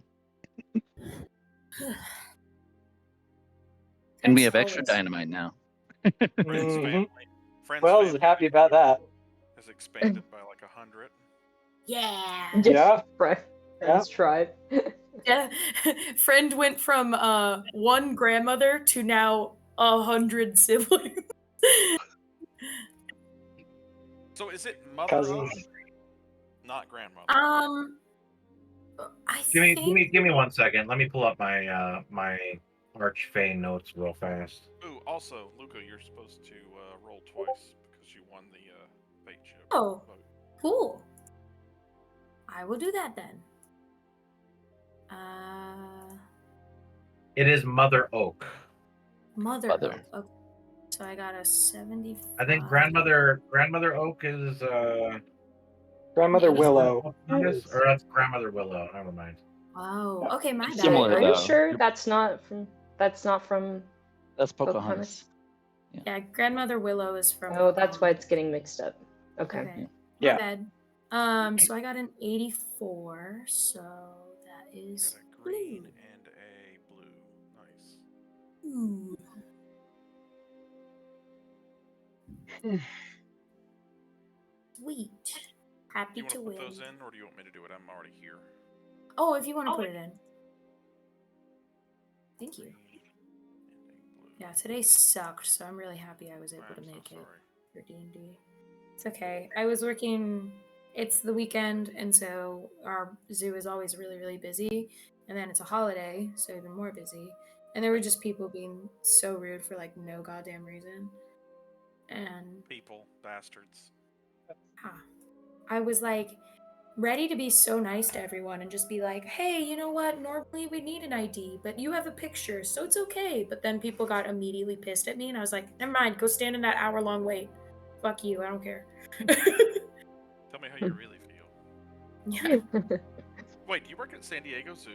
[SPEAKER 5] And we have extra
[SPEAKER 7] Always.
[SPEAKER 5] dynamite now.
[SPEAKER 2] Friends,
[SPEAKER 4] Mhm.
[SPEAKER 2] family. Friends,
[SPEAKER 4] Wells is
[SPEAKER 2] family
[SPEAKER 4] happy about that.
[SPEAKER 2] has expanded by like 100.
[SPEAKER 7] Yeah.
[SPEAKER 4] Yeah.
[SPEAKER 8] Friends tribe.
[SPEAKER 7] Yeah. Friend went from one grandmother to now 100 siblings.
[SPEAKER 2] So is it mother
[SPEAKER 4] Cousins.
[SPEAKER 2] of, not grandmother?
[SPEAKER 7] I
[SPEAKER 3] Give
[SPEAKER 7] think
[SPEAKER 3] me 1 second. Let me pull up my my Archfey notes real fast.
[SPEAKER 2] Ooh, also, Luca, you're supposed to roll twice because you won the fate chip.
[SPEAKER 7] Oh.
[SPEAKER 2] vote.
[SPEAKER 7] Cool. I will do that then.
[SPEAKER 3] It is Mother Oak.
[SPEAKER 7] Mother.
[SPEAKER 5] Mother.
[SPEAKER 7] Okay. So I got a 75.
[SPEAKER 3] I think Grandmother Oak is
[SPEAKER 4] Grandmother
[SPEAKER 7] Maybe.
[SPEAKER 4] Willow.
[SPEAKER 3] or that's Grandmother Willow. Never mind.
[SPEAKER 7] Oh, okay, my bad.
[SPEAKER 5] Similar,
[SPEAKER 8] Are you
[SPEAKER 5] though.
[SPEAKER 8] sure that's not from? That's not from.
[SPEAKER 5] That's
[SPEAKER 8] Pocahontas.
[SPEAKER 5] Pocahontas.
[SPEAKER 7] Yeah, Grandmother Willow is from.
[SPEAKER 8] Oh, that's why it's getting mixed up. Okay.
[SPEAKER 7] Okay.
[SPEAKER 4] Yeah.
[SPEAKER 7] My bad. So I got an 84. So that
[SPEAKER 2] You
[SPEAKER 7] is
[SPEAKER 2] got a green
[SPEAKER 7] blue.
[SPEAKER 2] and a blue. Nice.
[SPEAKER 7] Ooh. Sweet.
[SPEAKER 2] Do
[SPEAKER 7] Happy
[SPEAKER 2] you want
[SPEAKER 7] to
[SPEAKER 2] to put
[SPEAKER 7] win.
[SPEAKER 2] those in, or do you want me to do it? I'm already here.
[SPEAKER 7] Oh, if you want to put it in. Thank you.
[SPEAKER 2] Green and a blue.
[SPEAKER 7] Yeah, today sucked, so I'm really happy I was able to
[SPEAKER 2] I'm
[SPEAKER 7] make
[SPEAKER 2] so
[SPEAKER 7] it
[SPEAKER 2] sorry.
[SPEAKER 7] for D&D. It's okay. I was working. It's the weekend, and so our zoo is always really, really busy. And then it's a holiday, so even more busy. And there were just people being so rude for like no goddamn reason. And
[SPEAKER 2] People, bastards.
[SPEAKER 7] I was like ready to be so nice to everyone and just be like, hey, you know what? Normally we need an ID, but you have a picture, so it's okay. But then people got immediately pissed at me, and I was like, never mind, go stand in that hour-long wait. Fuck you, I don't care.
[SPEAKER 2] Tell me how you really feel.
[SPEAKER 7] Yeah.
[SPEAKER 2] Wait, do you work at San Diego Zoo?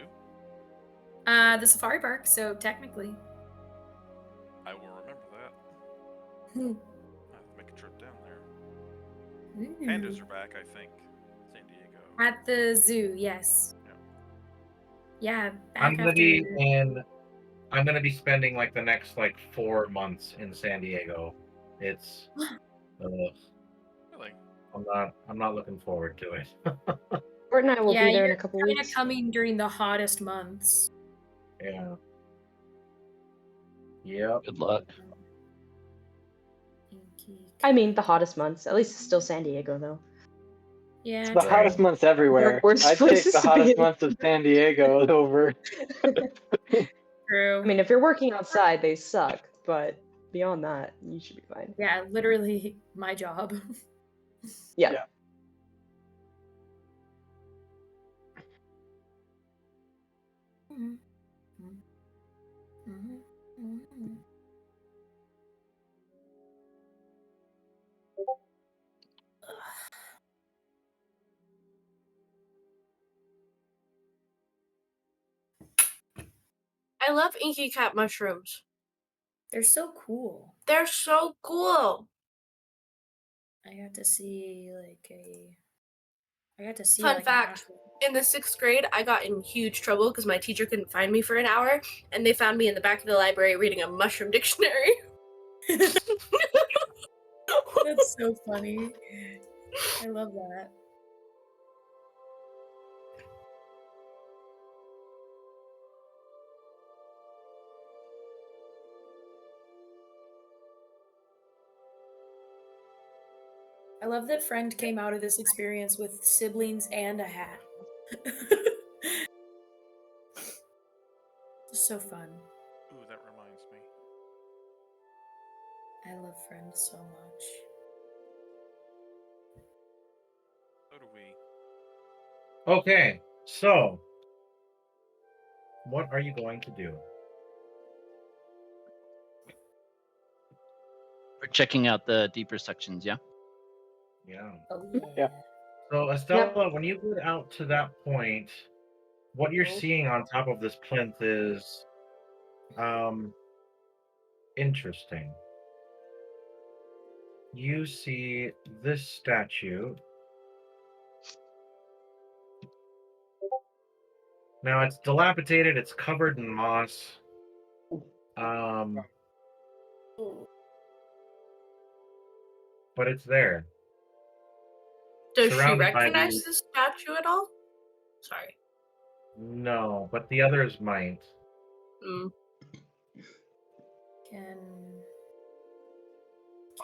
[SPEAKER 7] The safari park, so technically.
[SPEAKER 2] I will remember that.
[SPEAKER 7] Hmm.
[SPEAKER 2] I'll have to make a trip down there.
[SPEAKER 7] Ooh.
[SPEAKER 2] Pandas are back, I think. San Diego.
[SPEAKER 7] At the zoo, yes. Yeah,
[SPEAKER 3] I'm
[SPEAKER 7] back
[SPEAKER 3] gonna
[SPEAKER 7] after.
[SPEAKER 3] be spending like the next like 4 months in San Diego. It's
[SPEAKER 2] Really?
[SPEAKER 3] I'm not looking forward to it.
[SPEAKER 8] Bert and I will
[SPEAKER 7] Yeah,
[SPEAKER 8] be there in
[SPEAKER 7] you're
[SPEAKER 8] a couple
[SPEAKER 7] kind of
[SPEAKER 8] weeks.
[SPEAKER 7] coming during the hottest months.
[SPEAKER 3] Yeah. Yep.
[SPEAKER 5] Good luck.
[SPEAKER 8] I mean, the hottest months. At least it's still San Diego, though.
[SPEAKER 7] Yeah,
[SPEAKER 4] It's the
[SPEAKER 7] true.
[SPEAKER 4] hottest months everywhere.
[SPEAKER 8] Worst
[SPEAKER 4] I'd take
[SPEAKER 8] places
[SPEAKER 4] the
[SPEAKER 8] to be
[SPEAKER 4] hottest
[SPEAKER 8] in.
[SPEAKER 4] months of San Diego over.
[SPEAKER 7] True.
[SPEAKER 8] I mean, if you're working outside, they suck. But beyond that, you should be fine.
[SPEAKER 7] Yeah, literally my job.
[SPEAKER 8] Yeah.
[SPEAKER 4] Yeah.
[SPEAKER 1] I love inky cap mushrooms.
[SPEAKER 7] They're so cool.
[SPEAKER 1] They're so cool.
[SPEAKER 7] I got to see like I got to see
[SPEAKER 1] Fun
[SPEAKER 7] like
[SPEAKER 1] fact.
[SPEAKER 7] an actual.
[SPEAKER 1] In the 6th grade, I got in huge trouble because my teacher couldn't find me for an hour, and they found me in the back of the library reading a mushroom dictionary.
[SPEAKER 7] That's so funny. I love that. I love that friend came out of this experience with siblings and a hat. So fun.
[SPEAKER 2] Ooh, that reminds me.
[SPEAKER 7] I love friends so much.
[SPEAKER 2] So do we.
[SPEAKER 3] Okay, so what are you going to do?
[SPEAKER 5] We're checking out the deeper sections, yeah?
[SPEAKER 3] Yeah.
[SPEAKER 7] Oh yeah.
[SPEAKER 4] Yeah.
[SPEAKER 3] So Estella, when you get out to that point, what you're
[SPEAKER 1] Oh.
[SPEAKER 3] seeing on top of this plinth is interesting. You see this statue. Now it's dilapidated, it's covered in moss. But it's there.
[SPEAKER 1] Does she
[SPEAKER 3] Surrounded by
[SPEAKER 1] recognize
[SPEAKER 3] these.
[SPEAKER 1] this statue at all? Sorry.
[SPEAKER 3] No, but the others might.
[SPEAKER 1] Mm.
[SPEAKER 7] Can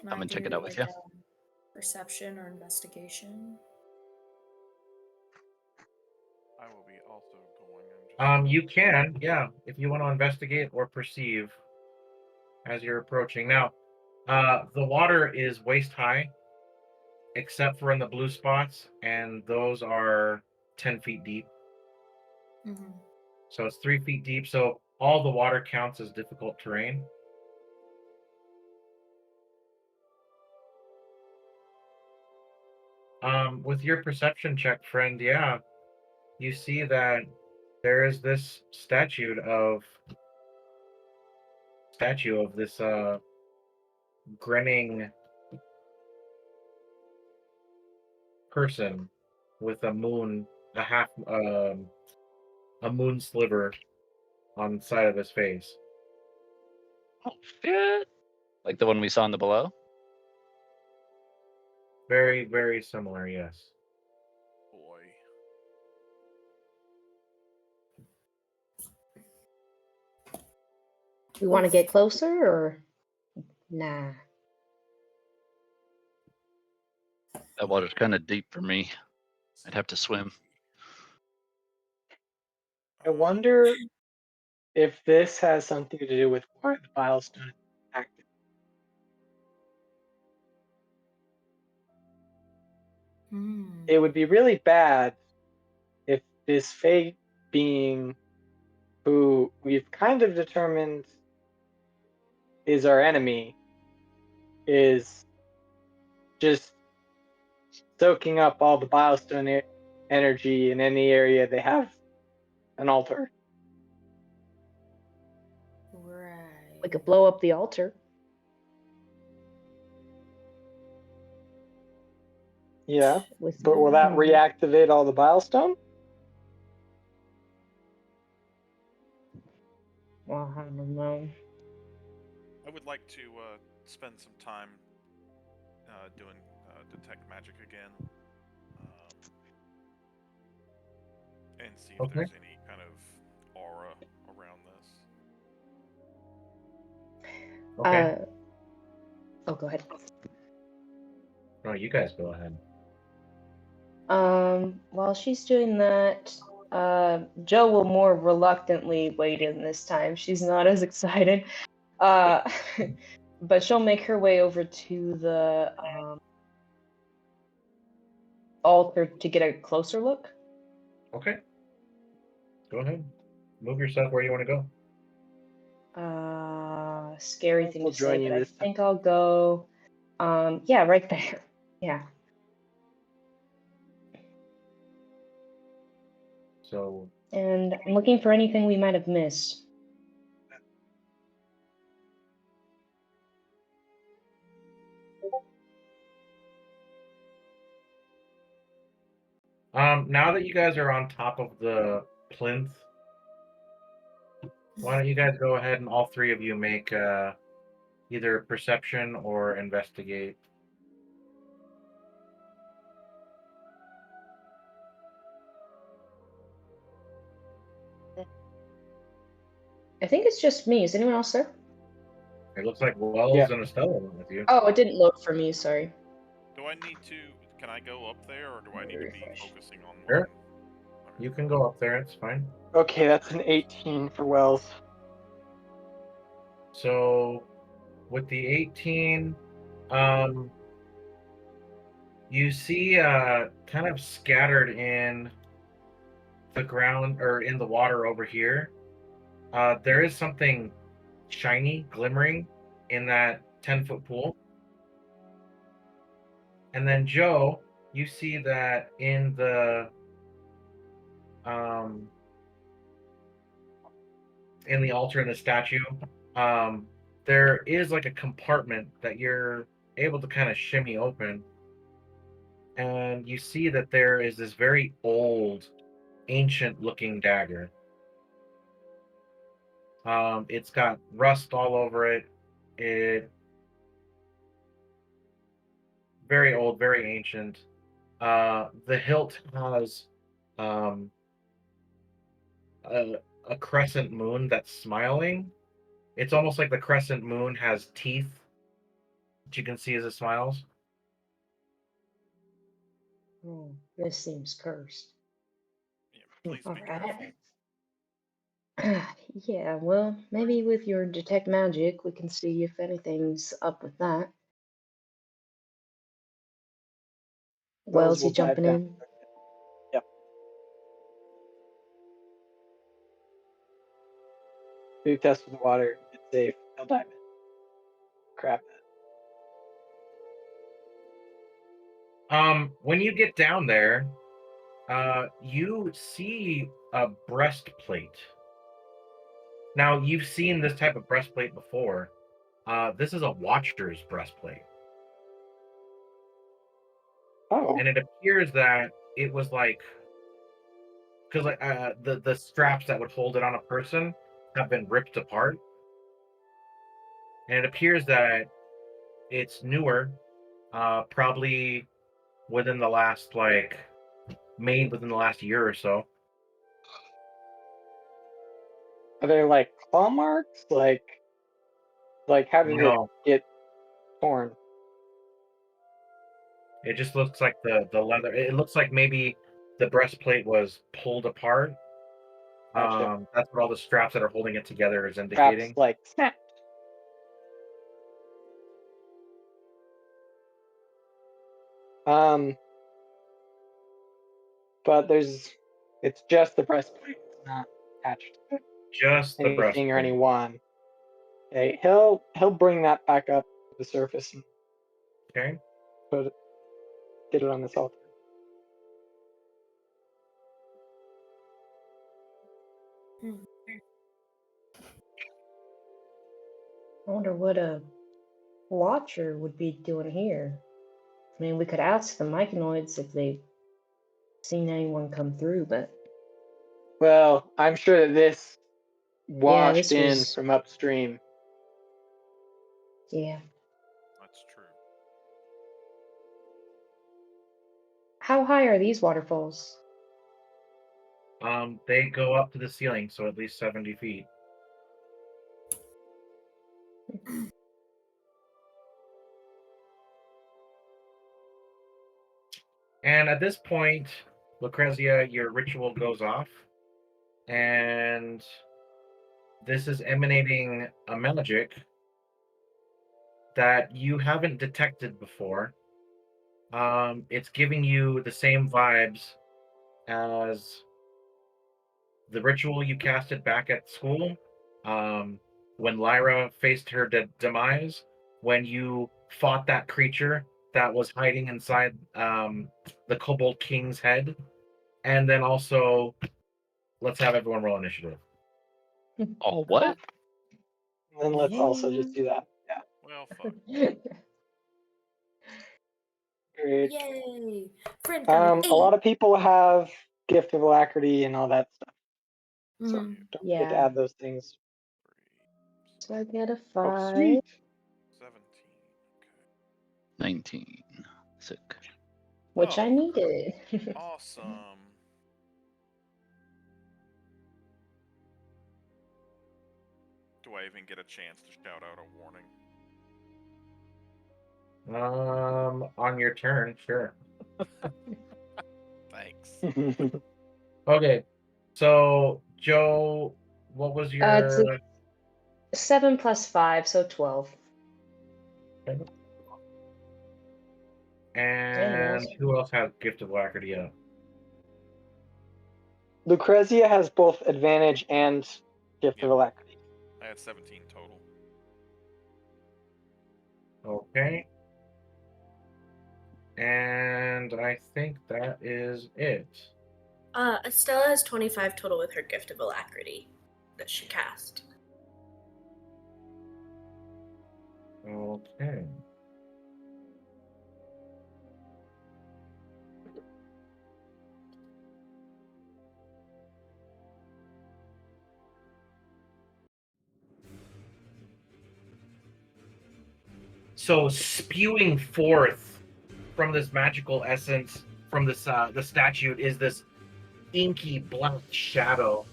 [SPEAKER 5] Come
[SPEAKER 7] I
[SPEAKER 5] and check
[SPEAKER 7] do
[SPEAKER 5] it out with
[SPEAKER 7] like
[SPEAKER 5] you.
[SPEAKER 7] a perception or investigation?
[SPEAKER 2] I will be also going. I'm just...
[SPEAKER 3] You can, yeah, if you want to investigate or perceive as you're approaching. Now, the water is waist high, except for in the blue spots, and those are 10 feet deep.
[SPEAKER 7] Mm-hmm.
[SPEAKER 3] So it's 3 feet deep. So all the water counts as difficult terrain. With your perception check, friend, yeah, you see that there is this statue of this grinning person with a moon, a moon sliver on the side of his face.
[SPEAKER 5] Oh, shit. Like the one we saw in the below?
[SPEAKER 3] Very, very similar, yes.
[SPEAKER 2] Boy.
[SPEAKER 8] We want to get closer or nah?
[SPEAKER 5] That water's kind of deep for me. I'd have to swim.
[SPEAKER 4] I wonder if this has something to do with why the Bile Stone is active.
[SPEAKER 7] Hmm.
[SPEAKER 4] It would be really bad if this fake being, who we've kind of determined is our enemy, is just soaking up all the Bilestone energy in any area they have an altar.
[SPEAKER 7] Right.
[SPEAKER 8] We could blow up the altar.
[SPEAKER 4] Yeah,
[SPEAKER 8] With
[SPEAKER 4] but will that
[SPEAKER 8] Mhm.
[SPEAKER 4] reactivate all the Bilestone?
[SPEAKER 8] Well, I don't know.
[SPEAKER 2] I would like to spend some time doing detect magic again, and see if
[SPEAKER 3] Okay.
[SPEAKER 2] there's any kind of aura around this.
[SPEAKER 3] Okay.
[SPEAKER 8] Oh, go ahead.
[SPEAKER 3] No, you guys go ahead.
[SPEAKER 8] While she's doing that, Joe will more reluctantly wade in this time. She's not as excited. But she'll make her way over to the altar to get a closer look.
[SPEAKER 3] Okay. Go ahead. Move yourself where you want to go.
[SPEAKER 8] Scary thing
[SPEAKER 4] We'll
[SPEAKER 8] to
[SPEAKER 4] join
[SPEAKER 8] say,
[SPEAKER 4] you
[SPEAKER 8] but I
[SPEAKER 4] this time.
[SPEAKER 8] think I'll go. Yeah, right there. Yeah.
[SPEAKER 3] So
[SPEAKER 8] And I'm looking for anything we might have missed.
[SPEAKER 3] Now that you guys are on top of the plinth, why don't you guys go ahead and all three of you make either perception or investigate.
[SPEAKER 8] I think it's just me. Is anyone else there?
[SPEAKER 3] It looks like Wells
[SPEAKER 4] Yeah.
[SPEAKER 3] and Estella went with you.
[SPEAKER 8] Oh, it didn't load for me. Sorry.
[SPEAKER 2] Do I need to? Can I go up there, or do I need to be
[SPEAKER 8] Refresh.
[SPEAKER 2] focusing on
[SPEAKER 3] Sure.
[SPEAKER 2] one? Okay.
[SPEAKER 3] You can go up there, it's fine.
[SPEAKER 4] Okay, that's an 18 for Wells.
[SPEAKER 3] So with the 18, you see kind of scattered in the ground or in the water over here, there is something shiny, glimmering in that 10-foot pool. And then Joe, you see that in the altar in the statue, there is like a compartment that you're able to kind of shimmy open, and you see that there is this very old, ancient-looking dagger. It's got rust all over it. Very old, very ancient. The hilt has a crescent moon that's smiling. It's almost like the crescent moon has teeth that you can see as it smiles.
[SPEAKER 8] Oh, this seems cursed.
[SPEAKER 2] Yeah, please be
[SPEAKER 8] Alright.
[SPEAKER 2] careful.
[SPEAKER 8] Yeah, well, maybe with your detect magic, we can see if anything's up with that. Wells,
[SPEAKER 4] will
[SPEAKER 8] you jumping
[SPEAKER 4] dive down.
[SPEAKER 8] in?
[SPEAKER 4] Yep. Do test with the water. It's safe. I'll dive in. Crap.
[SPEAKER 3] When you get down there, you see a breastplate. Now, you've seen this type of breastplate before. This is a Watcher's breastplate.
[SPEAKER 4] Oh.
[SPEAKER 3] And it appears that it was like, because like the straps that would hold it on a person have been ripped apart, and it appears that it's newer, probably within the last made within the last year or so.
[SPEAKER 4] Are there like claw marks? Like how did
[SPEAKER 3] No,
[SPEAKER 4] it get torn?
[SPEAKER 3] it just looks like the leather. It looks like maybe the breastplate was pulled apart.
[SPEAKER 4] Gotcha.
[SPEAKER 3] That's what all the straps that are holding it together is
[SPEAKER 4] Perhaps
[SPEAKER 3] indicating.
[SPEAKER 4] like snapped. But it's just the breastplate. It's not attached to
[SPEAKER 3] Just the
[SPEAKER 4] anything
[SPEAKER 3] breastplate.
[SPEAKER 4] or anyone. Okay, he'll bring that back up to the surface and
[SPEAKER 3] Okay.
[SPEAKER 4] get it on this altar.
[SPEAKER 8] I wonder what a watcher would be doing here. I mean, we could ask the Myconoids if they've seen anyone come through, but
[SPEAKER 4] Well, I'm sure that this washed
[SPEAKER 8] this
[SPEAKER 4] in
[SPEAKER 8] was-
[SPEAKER 4] from upstream.
[SPEAKER 8] yeah.
[SPEAKER 2] That's true.
[SPEAKER 8] How high are these waterfalls?
[SPEAKER 3] They go up to the ceiling, so at least 70 feet. And at this point, Lucrezia, your ritual goes off, and this is emanating a magic that you haven't detected before. It's giving you the same vibes as the ritual you casted back at school, when Lyra faced her demise, when you fought that creature that was hiding inside the Kobold King's head, and then also, let's have everyone roll initiative.
[SPEAKER 5] Oh, what?
[SPEAKER 4] And then let's also just do that. Yeah.
[SPEAKER 2] Well, fuck.
[SPEAKER 4] Great.
[SPEAKER 1] Yay! Friend coming.
[SPEAKER 4] A lot of people have gift of alacrity and all that stuff. So
[SPEAKER 7] Mhm.
[SPEAKER 4] don't forget to
[SPEAKER 8] Yeah.
[SPEAKER 4] add those things.
[SPEAKER 2] 3,
[SPEAKER 8] So I get a
[SPEAKER 4] Oh,
[SPEAKER 8] 5.
[SPEAKER 4] sweet.
[SPEAKER 2] 17. Okay.
[SPEAKER 5] 19. Sick.
[SPEAKER 8] Which I
[SPEAKER 2] Oh.
[SPEAKER 8] needed.
[SPEAKER 2] Awesome. Do I even get a chance to shout out a warning?
[SPEAKER 3] On your turn, sure.
[SPEAKER 2] Thanks.
[SPEAKER 3] Okay, so Joe, what was
[SPEAKER 8] It's
[SPEAKER 3] your?
[SPEAKER 8] 7 plus 5, so 12.
[SPEAKER 3] And who else has gift of alacrity up?
[SPEAKER 4] Lucrezia has both advantage and gift
[SPEAKER 2] Yep.
[SPEAKER 4] of alacrity.
[SPEAKER 2] I had 17 total.
[SPEAKER 3] Okay. And I think that is it.
[SPEAKER 1] Estella has 25 total with her gift of alacrity that she cast.
[SPEAKER 3] Okay. So spewing forth from this magical essence, from this the statue, is this inky black shadow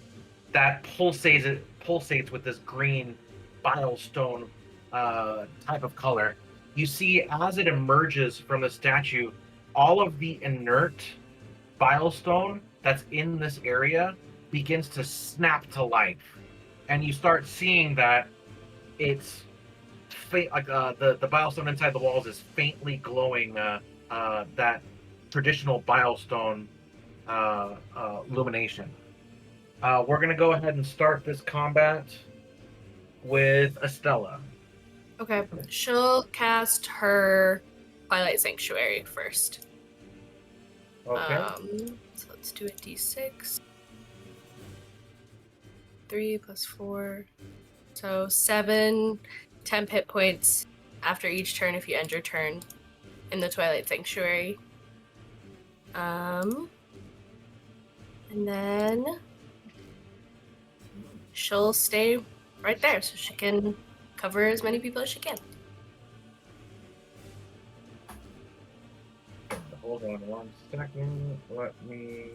[SPEAKER 3] that pulsates with this green bile stone type of color. You see, as it emerges from the statue, all of the inert bile stone that's in this area begins to snap to life, and you start seeing that it's the bile stone inside the walls is faintly glowing that traditional bile stone illumination. We're going to go ahead and start this combat with Estella.
[SPEAKER 1] Okay, she'll cast her Twilight Sanctuary first.
[SPEAKER 3] Okay.
[SPEAKER 1] So let's do a d6. 3 plus 4. So 7 temp hit points after each turn if you end your turn in the Twilight Sanctuary. And then she'll stay right there so she can cover as many people as she can.
[SPEAKER 3] Hold on 1 second. Let me.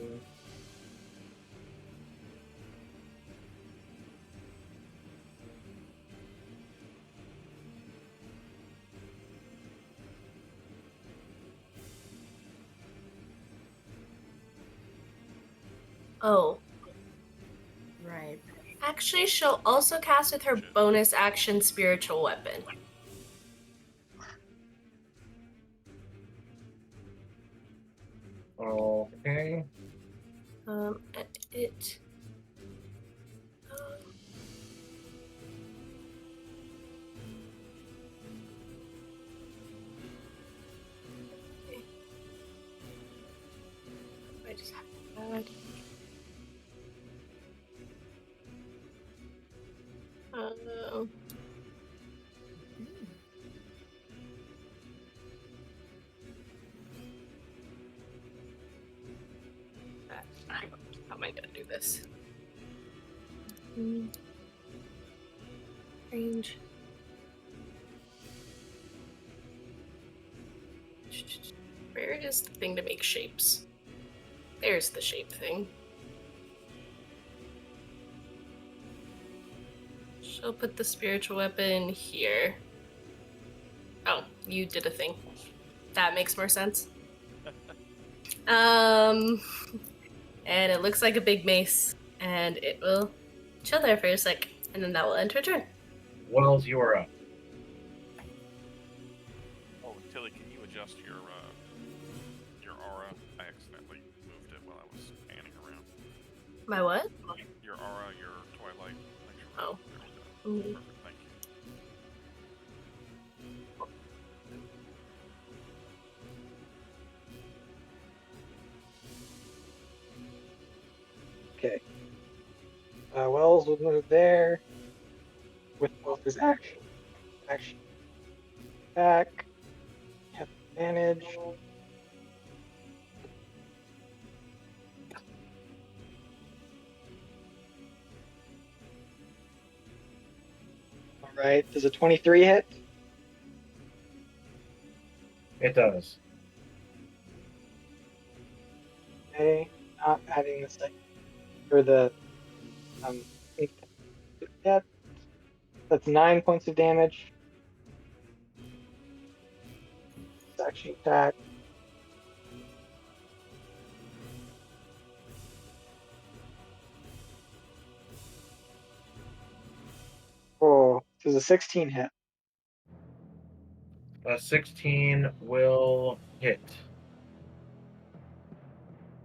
[SPEAKER 1] Oh. Right. Actually, she'll also cast with her bonus action spiritual weapon.
[SPEAKER 3] Okay.
[SPEAKER 1] It. I just have no idea. How am I gonna do this? Range. Where is the thing to make shapes? There's the shape thing. She'll put the spiritual weapon here. Oh, you did a thing. That makes more sense. And it looks like a big mace, and it will chill there for a sec, and then that will end her turn.
[SPEAKER 3] Wells, you are up.
[SPEAKER 2] Oh, Tilly, can you adjust your aura? I accidentally moved it while I was panning around.
[SPEAKER 1] My what?
[SPEAKER 2] Your aura, your twilight.
[SPEAKER 1] Oh.
[SPEAKER 2] There we go. Perfect, thank you.
[SPEAKER 4] Okay. Wells will move there with both his action. Back. Have advantage. All right. Does a 23 hit?
[SPEAKER 3] It does.
[SPEAKER 4] Okay. Not adding the second or the yet. That's 9 points of damage. Section attack. Oh, does a 16 hit?
[SPEAKER 3] A 16 will hit.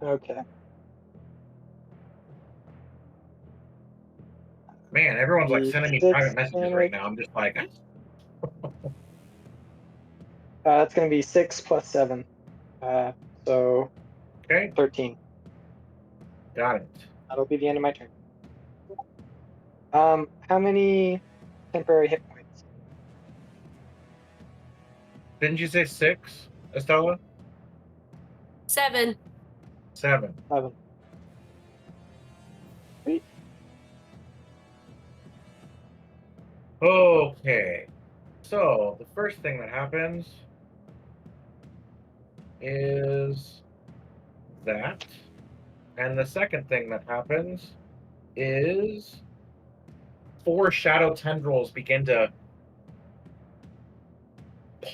[SPEAKER 4] Okay.
[SPEAKER 3] Man, everyone's like
[SPEAKER 4] The
[SPEAKER 3] sending me
[SPEAKER 4] 6
[SPEAKER 3] private messages
[SPEAKER 4] damage.
[SPEAKER 3] right now. I'm just like,
[SPEAKER 4] That's going to be 6 plus 7. So
[SPEAKER 3] okay,
[SPEAKER 4] 13.
[SPEAKER 3] got it.
[SPEAKER 4] That'll be the end of my turn. How many temporary hit points?
[SPEAKER 3] Didn't you say 6, Estella?
[SPEAKER 1] 7.
[SPEAKER 3] 7.
[SPEAKER 4] 7. Sweet.
[SPEAKER 3] Okay. So the first thing that happens is that. And the second thing that happens is 4 shadow tendrils begin to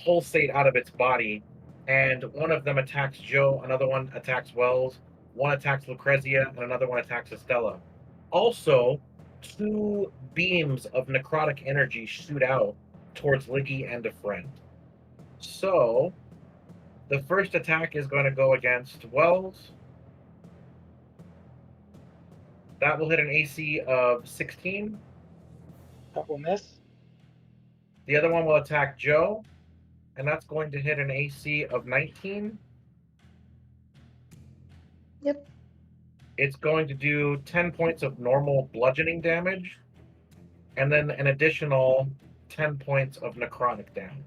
[SPEAKER 3] pulsate out of its body, and one of them attacks Joe, another one attacks Wells, one attacks Lucrezia, and another one attacks Estella. Also, 2 beams of necrotic energy shoot out towards Liggy and a friend. So, the first attack is going to go against Wells. That will hit an AC of 16.
[SPEAKER 4] That will miss.
[SPEAKER 3] The other one will attack Joe, and that's going to hit an AC of 19.
[SPEAKER 8] Yep.
[SPEAKER 3] It's going to do 10 points of normal bludgeoning damage, and then an additional 10 points of necrotic damage.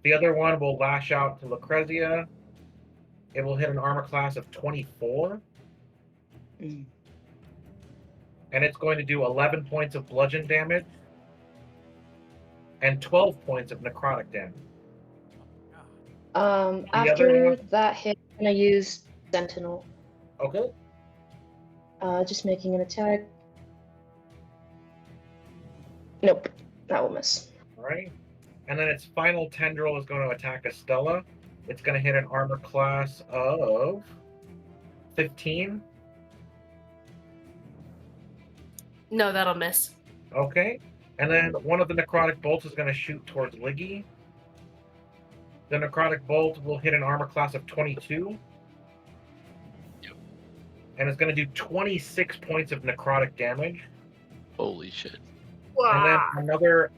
[SPEAKER 3] The other one will lash out to Lucrezia. It will hit an armor class of 24.
[SPEAKER 8] Mm.
[SPEAKER 3] And it's going to do 11 points of bludgeon damage and 12 points of necrotic damage. The
[SPEAKER 8] After
[SPEAKER 3] other one,
[SPEAKER 8] that hit, I'm gonna use Sentinel.
[SPEAKER 3] okay.
[SPEAKER 8] Just making an attack. Nope, that will miss.
[SPEAKER 3] All right. And then its final tendril is going to attack Estella. It's going to hit an armor class of 15.
[SPEAKER 1] No, that'll miss.
[SPEAKER 3] Okay. And then one of the necrotic bolts is going to shoot towards Liggy. The necrotic bolt will hit an armor class of 22.
[SPEAKER 5] Yep.
[SPEAKER 3] And it's going to do 26 points of necrotic damage.
[SPEAKER 5] Holy shit.
[SPEAKER 3] And then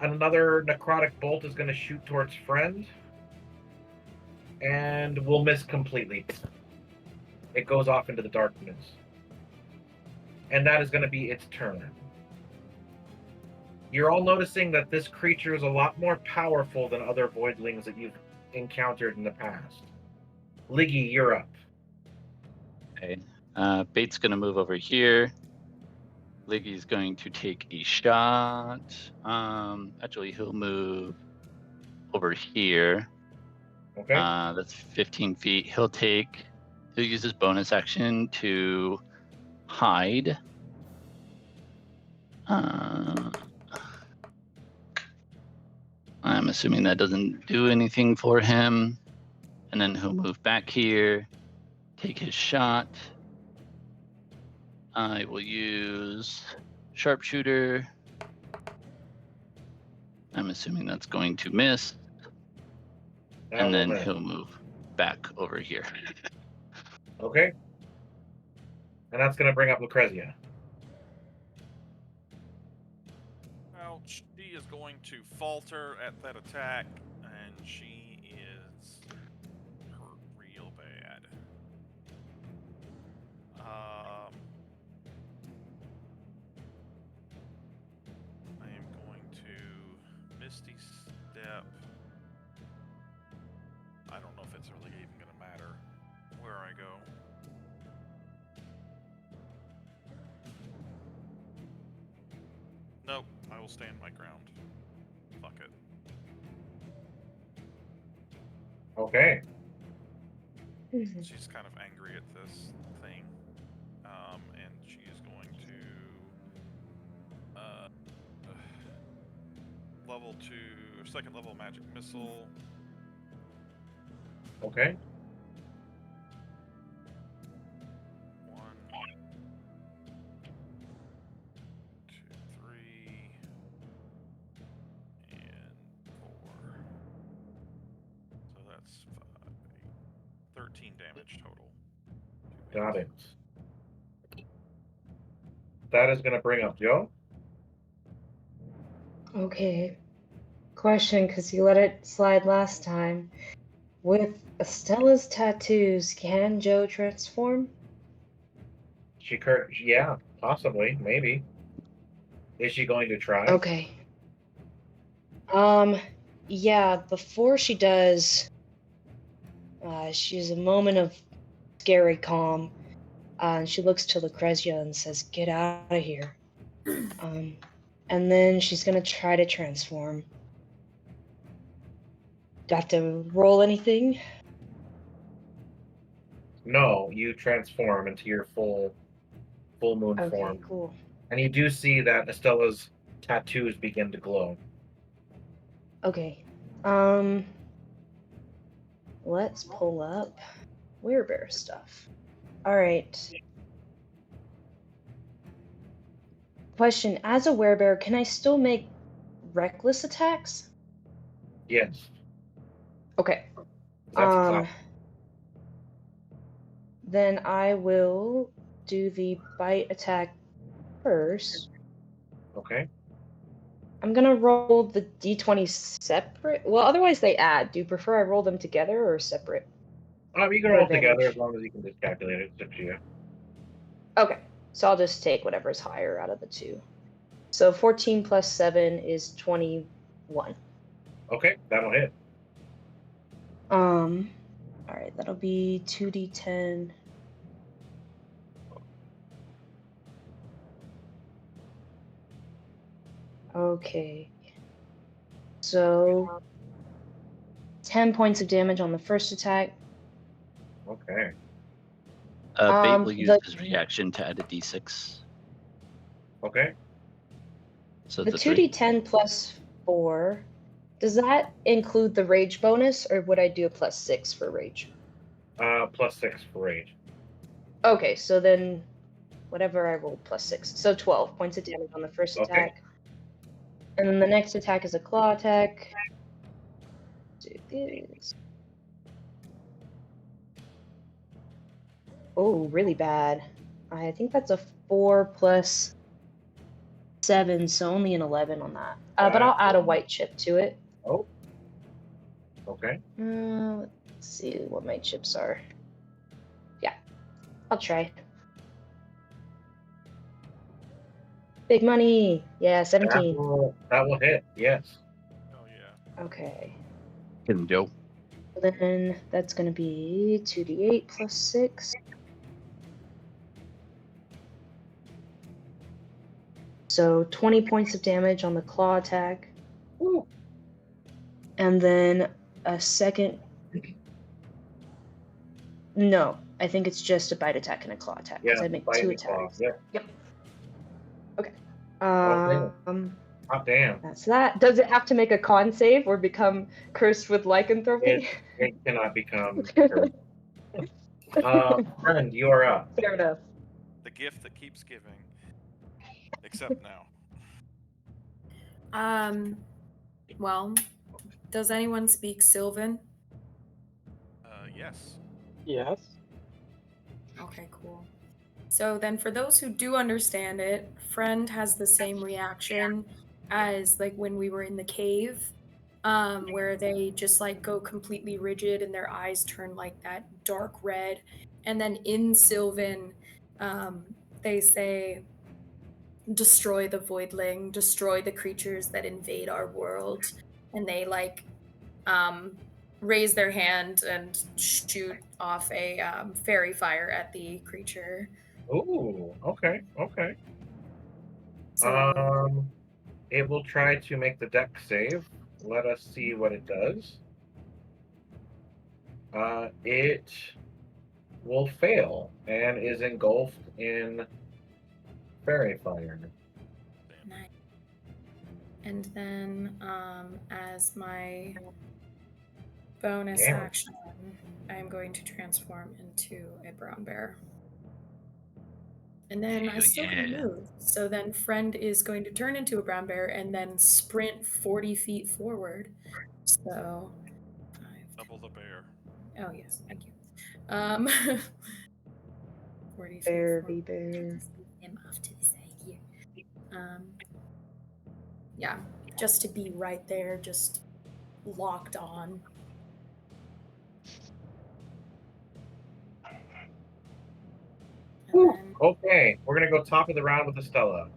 [SPEAKER 3] another necrotic bolt is going to shoot towards Friend. And will miss completely. It goes off into the darkness. And that is going to be its turn. You're all noticing that this creature is a lot more powerful than other voidlings that you've encountered in the past. Liggy, you're up.
[SPEAKER 5] Okay. Bait's gonna move over here. Liggy's going to take a shot. Actually, he'll move over here.
[SPEAKER 3] Okay.
[SPEAKER 5] That's 15 feet. He'll use his bonus action to hide. I'm assuming that doesn't do anything for him. And then he'll move back here, take his shot. I will use sharpshooter. I'm assuming that's going to miss. And then he'll move back over here.
[SPEAKER 3] Okay. And that's going to bring up Lucrezia.
[SPEAKER 2] Well, she is going to falter at that attack, and she is hurt real bad. I am going to Misty Step. I don't know if it's really even going to matter where I go. Nope, I will stand my ground. Fuck it.
[SPEAKER 3] Okay.
[SPEAKER 2] She's kind of angry at this thing. And she is going to level 2, second level magic missile.
[SPEAKER 3] Okay.
[SPEAKER 2] 1, 2, 3, and 4. So that's 5, 13 damage total.
[SPEAKER 3] Got it. That is going to bring up Joe.
[SPEAKER 8] Okay. Question, because you let it slide last time. With Estella's tattoos, can Joe transform?
[SPEAKER 3] Yeah, possibly, maybe. Is she going to try?
[SPEAKER 8] Okay. Yeah, before she does, she has a moment of scary calm. And she looks to Lucrezia and says, "Get out of here." And then she's gonna try to transform. Got to roll anything?
[SPEAKER 3] No, you transform into your full moon
[SPEAKER 8] Okay,
[SPEAKER 3] form.
[SPEAKER 8] cool.
[SPEAKER 3] And you do see that Estella's tattoos begin to glow.
[SPEAKER 8] Okay. Let's pull up werebear stuff. All right. Question, as a werebear, can I still make reckless attacks?
[SPEAKER 3] Yes.
[SPEAKER 8] Okay.
[SPEAKER 3] That's class.
[SPEAKER 8] Then I will do the bite attack first.
[SPEAKER 3] Okay.
[SPEAKER 8] I'm gonna roll the d20 separate. Well, otherwise they add. Do you prefer I roll them together or separate?
[SPEAKER 3] You can
[SPEAKER 8] For
[SPEAKER 3] roll together
[SPEAKER 8] advantage.
[SPEAKER 3] as long as you can just calculate it. It's up to you.
[SPEAKER 8] Okay, so I'll just take whatever's higher out of the two. So 14 plus 7 is 21.
[SPEAKER 3] Okay, that'll hit.
[SPEAKER 8] All right, that'll be 2d10. Okay. So 10 points of damage on the first attack.
[SPEAKER 3] Okay.
[SPEAKER 5] Bait will use
[SPEAKER 8] the-
[SPEAKER 5] his reaction to add a d6.
[SPEAKER 3] Okay.
[SPEAKER 5] So
[SPEAKER 8] The
[SPEAKER 5] the 3.
[SPEAKER 8] 2d10 plus 4, does that include the rage bonus, or would I do a plus 6 for rage?
[SPEAKER 3] Plus 6 for rage.
[SPEAKER 8] Okay, so then whatever I rolled plus 6. So 12 points of damage on the first
[SPEAKER 3] Okay.
[SPEAKER 8] attack. And then the next attack is a claw attack. Do this. Oh, really bad. I think that's a 4 plus 7, so only an 11 on that. But I'll add a white chip to it.
[SPEAKER 3] Oh. Okay.
[SPEAKER 8] Let's see what my chips are. Yeah, I'll try. Big money! Yeah, 17.
[SPEAKER 3] That will hit, yes.
[SPEAKER 2] Oh yeah.
[SPEAKER 8] Okay.
[SPEAKER 5] And Joe.
[SPEAKER 8] Then that's going to be 2d8 plus 6. So 20 points of damage on the claw attack.
[SPEAKER 3] Ooh.
[SPEAKER 8] And then a second. No, I think it's just a bite attack and a claw attack because I make 2 attacks.
[SPEAKER 3] Yep.
[SPEAKER 8] Okay.
[SPEAKER 3] Oh, damn.
[SPEAKER 8] That's that. Does it have to make a con save or become cursed with lycanthropy?
[SPEAKER 3] It cannot become friend, you are up.
[SPEAKER 8] Fair enough.
[SPEAKER 2] The gift that keeps giving. Except now.
[SPEAKER 7] Well, does anyone speak Sylvan?
[SPEAKER 2] Yes.
[SPEAKER 4] Yes.
[SPEAKER 7] Okay, cool. So then for those who do understand it, Friend has the same reaction as like when we were in the cave, where they just like go completely rigid and their eyes turn like that dark red. And then in Sylvan, they say, destroy the voidling, destroy the creatures that invade our world. And they like raise their hand and shoot off a fairy fire at the creature.
[SPEAKER 3] Ooh, okay.
[SPEAKER 7] So
[SPEAKER 3] It will try to make the deck save. Let us see what it does. It will fail and is engulfed in fairy fire.
[SPEAKER 7] Nice. And then, as my bonus
[SPEAKER 3] Damn.
[SPEAKER 7] action, I'm going to transform into a brown bear. And then I
[SPEAKER 5] Hell
[SPEAKER 7] still can
[SPEAKER 5] yeah.
[SPEAKER 7] move. So then Friend is going to turn into a brown bear and then sprint 40 feet forward. So 5,
[SPEAKER 2] Double the bear.
[SPEAKER 7] oh yes, thank you. 40 feet
[SPEAKER 8] Bear
[SPEAKER 7] forward.
[SPEAKER 8] be bear.
[SPEAKER 7] Just move him off to the side here. Yeah, just to be right there, just locked on. And then,
[SPEAKER 3] Okay, we're gonna go top of the round with Estella.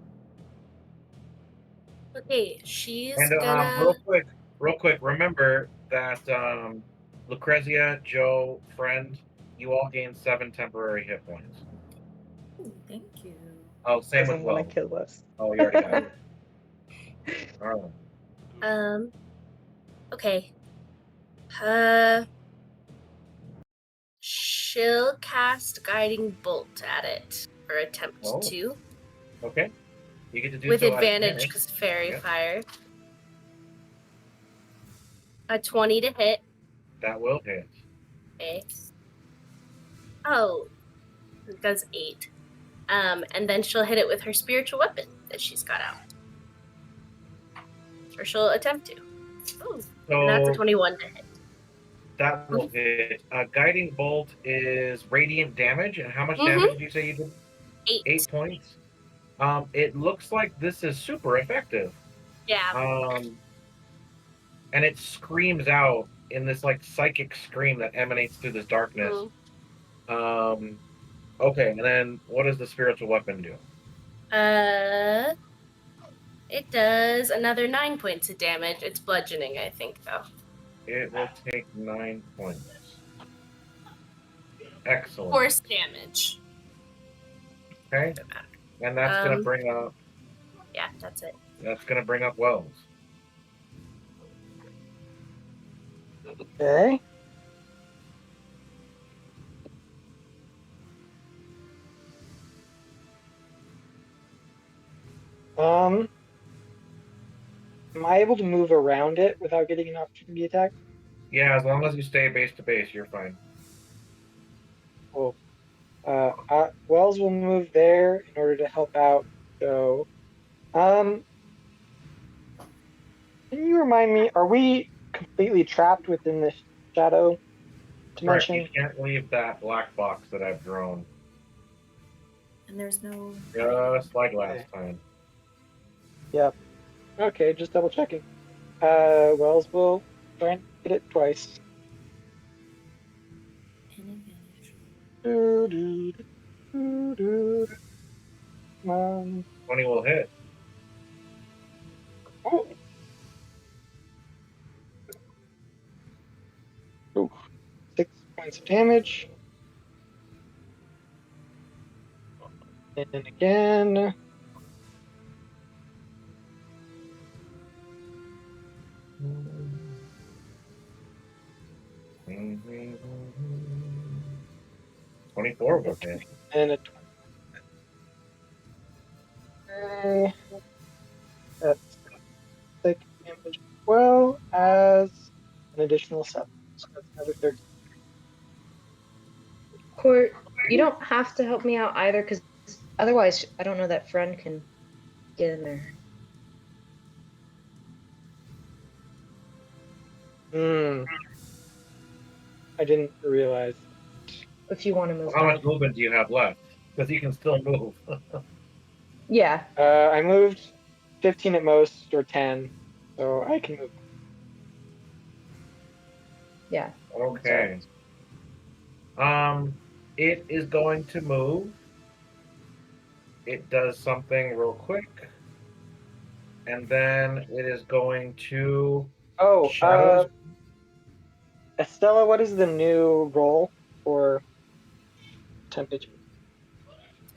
[SPEAKER 1] Okay, she's
[SPEAKER 3] And
[SPEAKER 1] gonna.
[SPEAKER 3] real quick, remember that Lucrezia, Joe, Friend, you all gain 7 temporary hit points.
[SPEAKER 7] ooh, thank you.
[SPEAKER 3] Oh, same with
[SPEAKER 4] Doesn't want
[SPEAKER 3] Will.
[SPEAKER 4] to kill us.
[SPEAKER 3] Oh, you already got it. All right.
[SPEAKER 1] Okay. She'll cast Guiding Bolt at it, or attempt
[SPEAKER 3] Oh.
[SPEAKER 1] to,
[SPEAKER 3] Okay. You get to do
[SPEAKER 1] with
[SPEAKER 3] so at
[SPEAKER 1] advantage because fairy
[SPEAKER 3] Yeah.
[SPEAKER 1] fire. A 20 to hit.
[SPEAKER 3] That will hit.
[SPEAKER 1] Okay. Oh, it does 8. And then she'll hit it with her spiritual weapon that she's got out. Or she'll attempt to. Ooh, and that's a
[SPEAKER 3] So
[SPEAKER 1] 21 to hit.
[SPEAKER 3] that will hit. Guiding Bolt is radiant damage. And how much
[SPEAKER 1] Mhm.
[SPEAKER 3] damage did you say you did?
[SPEAKER 1] 8.
[SPEAKER 3] 8 points. It looks like this is super effective.
[SPEAKER 1] Yeah.
[SPEAKER 3] And it screams out in this like psychic scream that emanates through this darkness. Okay, and then what does the spiritual weapon do?
[SPEAKER 1] It does another 9 points of damage. It's bludgeoning, I think, though.
[SPEAKER 3] It will take 9 points. Excellent.
[SPEAKER 1] Force damage.
[SPEAKER 3] Okay, and that's gonna bring up.
[SPEAKER 1] Yeah, that's it.
[SPEAKER 3] That's gonna bring up Wells.
[SPEAKER 4] Okay. Am I able to move around it without getting an opportunity attack?
[SPEAKER 3] Yeah, as long as you stay base to base, you're fine.
[SPEAKER 4] Cool. Wells will move there in order to help out Joe. Can you remind me, are we completely trapped within this shadow
[SPEAKER 3] Correct.
[SPEAKER 4] dimension?
[SPEAKER 3] You can't leave that black box that I've drawn.
[SPEAKER 7] And there's no.
[SPEAKER 3] Just like last time.
[SPEAKER 4] Yep. Okay, just double checking. Wells will try and hit it twice.
[SPEAKER 7] Pin advantage.
[SPEAKER 4] Do, do, do, do. Come on.
[SPEAKER 3] 20 will hit.
[SPEAKER 4] Oh. Ooh. 6 points of damage. And again.
[SPEAKER 3] Mm-hmm. 24 will hit.
[SPEAKER 4] And a 20. That's 6 damage as well as an additional 7. So that's another 13.
[SPEAKER 8] Court, you don't have to help me out either, because otherwise I don't know that Friend can get in there.
[SPEAKER 4] I didn't realize.
[SPEAKER 8] If you want to move
[SPEAKER 3] How much
[SPEAKER 8] down.
[SPEAKER 3] movement do you have left? Because you can still move.
[SPEAKER 8] Yeah.
[SPEAKER 4] I moved 15 at most, or 10, so I can move.
[SPEAKER 8] Yeah.
[SPEAKER 3] Okay. It is going to move. It does something real quick. And then it is going to
[SPEAKER 4] Oh,
[SPEAKER 3] shadows.
[SPEAKER 4] Estella, what is the new roll for temperature?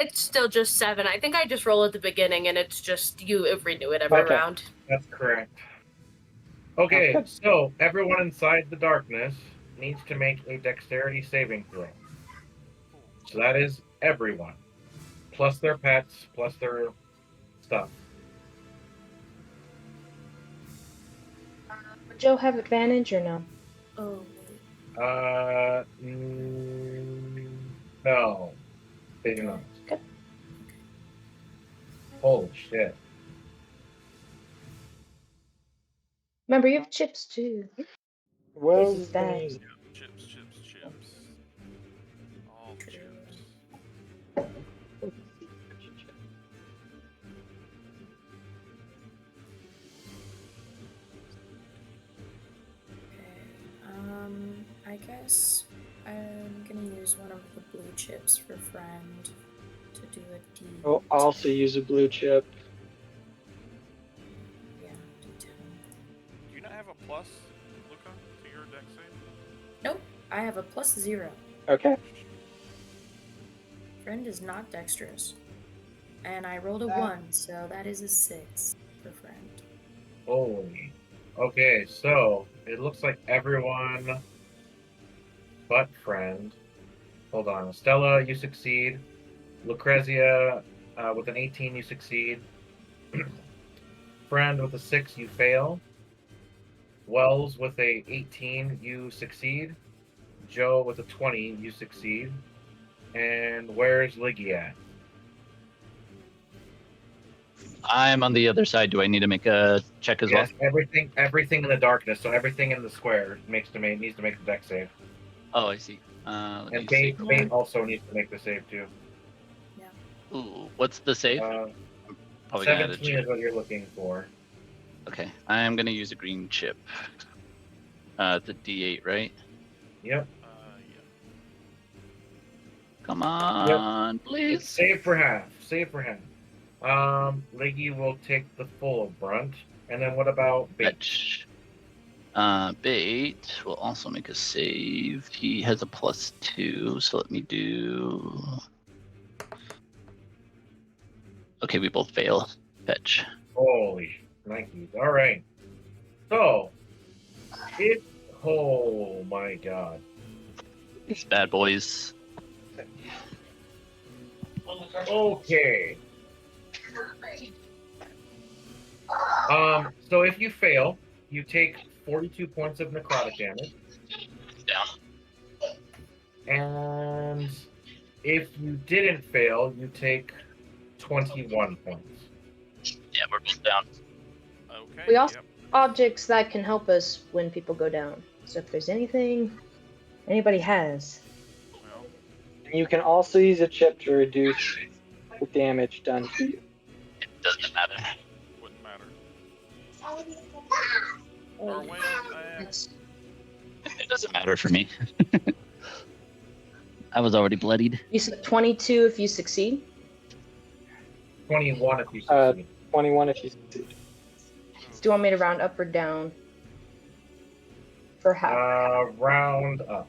[SPEAKER 1] It's still just 7. I think I just roll at the beginning, and it's just you renew it every
[SPEAKER 4] Okay.
[SPEAKER 1] round.
[SPEAKER 3] That's correct. Okay,
[SPEAKER 4] good.
[SPEAKER 3] so everyone inside the darkness needs to make a dexterity saving throw. So that is everyone, plus their pets, plus their stuff.
[SPEAKER 8] Would Joe have advantage or no?
[SPEAKER 1] Oh,
[SPEAKER 3] No, they do not.
[SPEAKER 8] Good.
[SPEAKER 3] Holy shit!
[SPEAKER 8] Remember, you have chips too.
[SPEAKER 4] Well,
[SPEAKER 8] This is bad.
[SPEAKER 2] Chips, chips, chips. All the chips.
[SPEAKER 7] Okay. I guess I'm gonna use one of the blue chips for friend to do a D.
[SPEAKER 4] I'll also use a blue chip.
[SPEAKER 7] Yeah, D10.
[SPEAKER 2] Do you not have a plus, Luca, to your deck save?
[SPEAKER 7] Nope, I have a +0.
[SPEAKER 4] Okay.
[SPEAKER 7] Friend is not dexterous. And I rolled a 1, so that is a 6 for friend.
[SPEAKER 3] Holy. Okay, so it looks like everyone but friend. Hold on, Stella, you succeed. Lucrezia, with an 18, you succeed. Friend with a 6, you fail. Wells with a 18, you succeed. Joe with a 20, you succeed. And where's Liggy at?
[SPEAKER 5] I'm on the other side. Do I need to make a check as
[SPEAKER 3] Yes, everything in the darkness. So everything in the square needs to make the deck save.
[SPEAKER 5] well? Oh, I see. Let me
[SPEAKER 3] And
[SPEAKER 5] see.
[SPEAKER 3] Bait also needs to make the save too.
[SPEAKER 5] Ooh, what's the save? Probably gonna add a
[SPEAKER 3] 17
[SPEAKER 5] chip.
[SPEAKER 3] is what you're looking for.
[SPEAKER 5] Okay, I am gonna use a green chip. The D8, right?
[SPEAKER 3] Yep.
[SPEAKER 2] Yeah.
[SPEAKER 5] Come on, please.
[SPEAKER 3] Save for half. Save for half. Liggy will take the full brunt. And then what about Bait?
[SPEAKER 5] Fetch. Bait will also make a save. He has a +2, so let me do. Okay, we both fail. Fetch.
[SPEAKER 3] Holy Nikes. All right. So, oh my god.
[SPEAKER 5] These bad boys.
[SPEAKER 3] Okay. So if you fail, you take 42 points of necrotic damage.
[SPEAKER 5] Down.
[SPEAKER 3] And if you didn't fail, you take 21 points.
[SPEAKER 5] Yeah, we're both down.
[SPEAKER 2] Okay.
[SPEAKER 8] We also
[SPEAKER 2] Yep.
[SPEAKER 8] objects that can help us when people go down. So if there's anything anybody has,
[SPEAKER 2] Well,
[SPEAKER 4] You can also use a chip to reduce the damage done to you.
[SPEAKER 5] It doesn't matter.
[SPEAKER 2] wouldn't matter. Or wait,
[SPEAKER 5] It doesn't matter for me. I was already bloodied.
[SPEAKER 8] you said 22 if you succeed.
[SPEAKER 3] 21 if you succeed.
[SPEAKER 4] 21 if you succeed.
[SPEAKER 8] Do you want me to round up or down? For how?
[SPEAKER 3] Round up.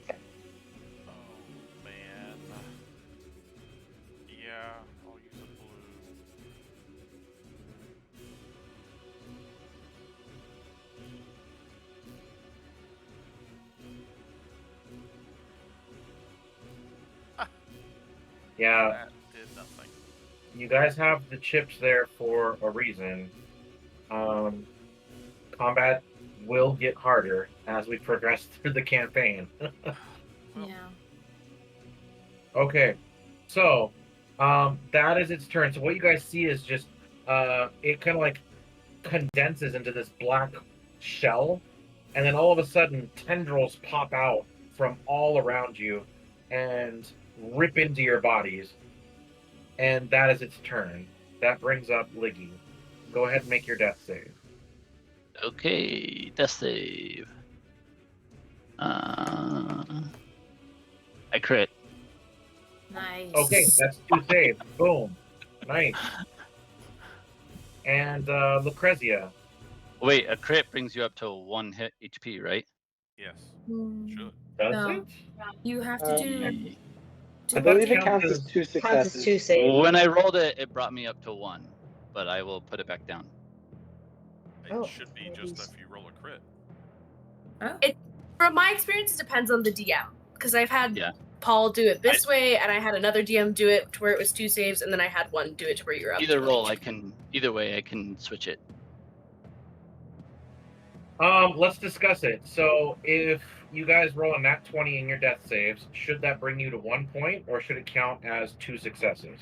[SPEAKER 2] oh man. Yeah, I'll use a blue.
[SPEAKER 3] Yeah,
[SPEAKER 2] That did nothing.
[SPEAKER 3] you guys have the chips there for a reason. Combat will get harder as we progress through the campaign.
[SPEAKER 7] Yeah.
[SPEAKER 3] Okay, so that is its turn. So what you guys see is just it kind of like condenses into this black shell, and then all of a sudden tendrils pop out from all around you and rip into your bodies. And that is its turn. That brings up Liggy. Go ahead and make your death save.
[SPEAKER 5] Okay, death save. I crit.
[SPEAKER 7] Nice.
[SPEAKER 3] Okay, that's 2 saves. Boom. Nice. And Lucrezia.
[SPEAKER 5] Wait, a crit brings you up to 1 hit HP, right?
[SPEAKER 2] Yes.
[SPEAKER 7] Mm,
[SPEAKER 2] Should.
[SPEAKER 3] Does
[SPEAKER 7] No.
[SPEAKER 3] it?
[SPEAKER 7] You have to do.
[SPEAKER 4] I believe it counts
[SPEAKER 3] counts
[SPEAKER 4] as
[SPEAKER 3] as-
[SPEAKER 4] 2
[SPEAKER 8] Counts as
[SPEAKER 4] successes.
[SPEAKER 8] 2 saves.
[SPEAKER 5] When I rolled it, it brought me up to 1, but I will put it back down.
[SPEAKER 2] It
[SPEAKER 8] Oh,
[SPEAKER 2] should be just if you roll a crit.
[SPEAKER 7] Oh.
[SPEAKER 1] From my experience, it depends on the DM. Because I've had
[SPEAKER 5] Yeah.
[SPEAKER 1] Paul do it this way, and I had another DM do it to where it was 2 saves, and then I had one do it to where you're up.
[SPEAKER 5] Either
[SPEAKER 1] to
[SPEAKER 5] roll,
[SPEAKER 1] like-
[SPEAKER 5] either way, I can switch it.
[SPEAKER 3] Let's discuss it. So, if you guys roll a nat 20 in your death saves, should that bring you to 1 point, or should it count as 2 successes?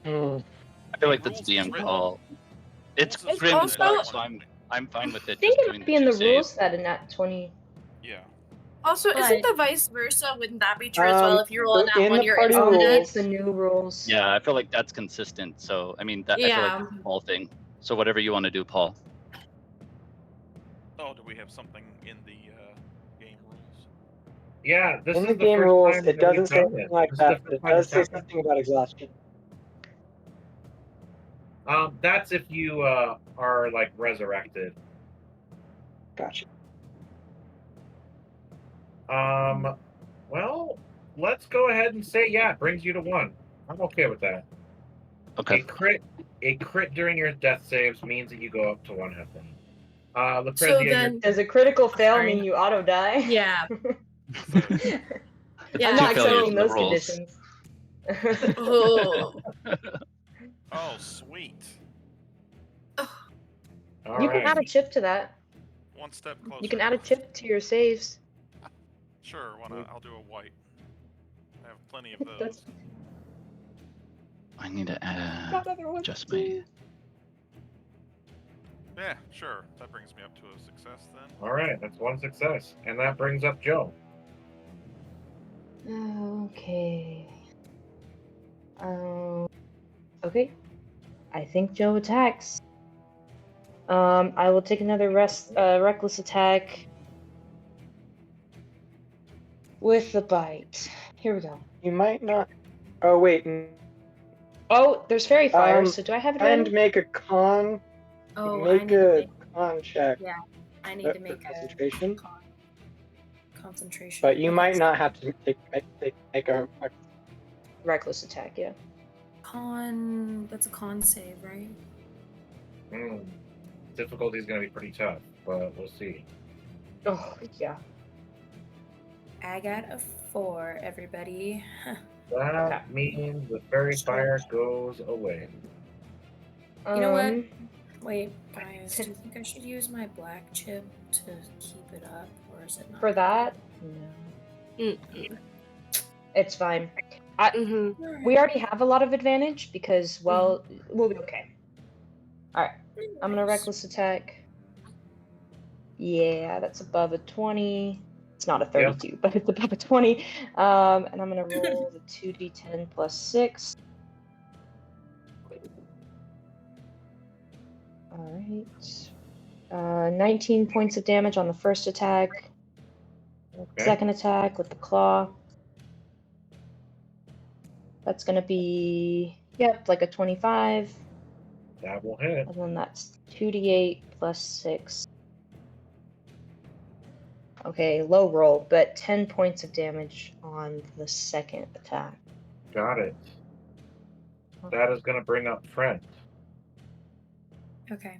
[SPEAKER 4] Hmm.
[SPEAKER 5] I feel like
[SPEAKER 2] The
[SPEAKER 5] that's
[SPEAKER 2] rules
[SPEAKER 5] DM
[SPEAKER 2] is written.
[SPEAKER 5] call. It's
[SPEAKER 2] Rules is
[SPEAKER 5] written,
[SPEAKER 1] also-
[SPEAKER 2] written at
[SPEAKER 5] so
[SPEAKER 2] 1 point.
[SPEAKER 5] I'm fine with
[SPEAKER 8] I
[SPEAKER 5] it.
[SPEAKER 8] think
[SPEAKER 5] just
[SPEAKER 8] it
[SPEAKER 5] doing
[SPEAKER 8] might be in
[SPEAKER 5] two
[SPEAKER 8] the rules
[SPEAKER 5] saves.
[SPEAKER 8] that a nat 20.
[SPEAKER 2] Yeah.
[SPEAKER 1] Also,
[SPEAKER 7] But-
[SPEAKER 1] isn't the vice versa? Wouldn't that be true as well? If you roll a nat
[SPEAKER 4] in
[SPEAKER 1] 1,
[SPEAKER 4] the
[SPEAKER 1] you're
[SPEAKER 4] party
[SPEAKER 8] Oh,
[SPEAKER 1] infinite?
[SPEAKER 8] it's the new rules.
[SPEAKER 5] Yeah, I feel like that's consistent. So I mean, I feel like that's a Paul thing. So whatever you want to do, Paul.
[SPEAKER 2] Oh, do we have something in the game rules?
[SPEAKER 3] Yeah, this
[SPEAKER 4] In
[SPEAKER 3] is
[SPEAKER 4] the
[SPEAKER 3] the
[SPEAKER 4] game
[SPEAKER 3] first
[SPEAKER 4] rules,
[SPEAKER 3] time
[SPEAKER 4] it
[SPEAKER 3] that we've
[SPEAKER 4] doesn't say
[SPEAKER 3] done
[SPEAKER 4] anything
[SPEAKER 3] this.
[SPEAKER 4] like
[SPEAKER 3] This is the
[SPEAKER 4] that, but
[SPEAKER 3] first
[SPEAKER 4] it
[SPEAKER 3] time
[SPEAKER 4] does
[SPEAKER 3] it's
[SPEAKER 4] say
[SPEAKER 3] happened.
[SPEAKER 4] something about exhaustion.
[SPEAKER 3] That's if you are like resurrected.
[SPEAKER 4] Gotcha.
[SPEAKER 3] Well, let's go ahead and say yeah, it brings you to 1. I'm okay with that.
[SPEAKER 5] Okay.
[SPEAKER 3] A crit during your death saves means that you go up to 1 hit point. Lucrezia,
[SPEAKER 1] So
[SPEAKER 3] you're-
[SPEAKER 1] then,
[SPEAKER 6] Does a critical fail
[SPEAKER 1] Sorry.
[SPEAKER 6] mean you auto die?
[SPEAKER 1] yeah.
[SPEAKER 5] It's
[SPEAKER 1] Yeah,
[SPEAKER 6] I'm
[SPEAKER 5] two
[SPEAKER 6] not
[SPEAKER 5] failures
[SPEAKER 6] accepting
[SPEAKER 5] in the
[SPEAKER 6] those
[SPEAKER 5] rules.
[SPEAKER 6] conditions.
[SPEAKER 1] Oh.
[SPEAKER 2] Oh, sweet.
[SPEAKER 3] all
[SPEAKER 8] You can
[SPEAKER 3] right.
[SPEAKER 8] add a chip to that.
[SPEAKER 2] One step closer.
[SPEAKER 8] You can add a chip to your saves.
[SPEAKER 2] Sure, I'll do a white. I have plenty of those.
[SPEAKER 6] That's-
[SPEAKER 5] I need to
[SPEAKER 6] Got another one.
[SPEAKER 5] adjust my.
[SPEAKER 2] Yeah, sure. That brings me up to a success then.
[SPEAKER 3] All right, that's 1 success, and that brings up Joe.
[SPEAKER 8] Okay. Okay. I think Joe attacks. I will take another reckless attack with the bite. Here we go.
[SPEAKER 4] You might not. Oh wait,
[SPEAKER 8] Oh, there's fairy fire.
[SPEAKER 4] Um,
[SPEAKER 8] So do I have it
[SPEAKER 4] and
[SPEAKER 8] ready?
[SPEAKER 4] make a con.
[SPEAKER 7] Oh, I
[SPEAKER 4] Make
[SPEAKER 7] need to
[SPEAKER 4] a
[SPEAKER 7] make,
[SPEAKER 4] con check.
[SPEAKER 7] I need to
[SPEAKER 4] for
[SPEAKER 7] make a
[SPEAKER 4] concentration.
[SPEAKER 7] concentration.
[SPEAKER 4] But you
[SPEAKER 7] Okay,
[SPEAKER 4] might
[SPEAKER 7] so
[SPEAKER 4] not have to make a.
[SPEAKER 8] Reckless attack. Yeah.
[SPEAKER 7] That's a con save, right?
[SPEAKER 3] Difficulty is going to be pretty tough, but we'll see.
[SPEAKER 8] Oh yeah.
[SPEAKER 7] I got a 4, everybody.
[SPEAKER 3] That means the fairy fire goes away.
[SPEAKER 7] You know what?
[SPEAKER 8] Um,
[SPEAKER 7] Wait, guys, do you think I should use my black chip to keep it up, or is it not?
[SPEAKER 8] For that, no.
[SPEAKER 1] Mm-mm.
[SPEAKER 8] It's fine.
[SPEAKER 1] Mhm.
[SPEAKER 8] We already have a lot of advantage because, well, we'll be okay. Alright, I'm gonna reckless attack. Yeah, that's above a 20. It's not a 32, but it's above a 20. And I'm gonna roll the 2d10 plus 6. Alright. 19 points of damage on the first attack.
[SPEAKER 3] Okay.
[SPEAKER 8] Second attack with the claw. That's gonna be, yep, like a 25.
[SPEAKER 3] That will hit.
[SPEAKER 8] And then that's 2d8 plus 6. Okay, low roll, but 10 points of damage on the second attack.
[SPEAKER 3] Got it. That is going to bring up Friend.
[SPEAKER 7] Okay.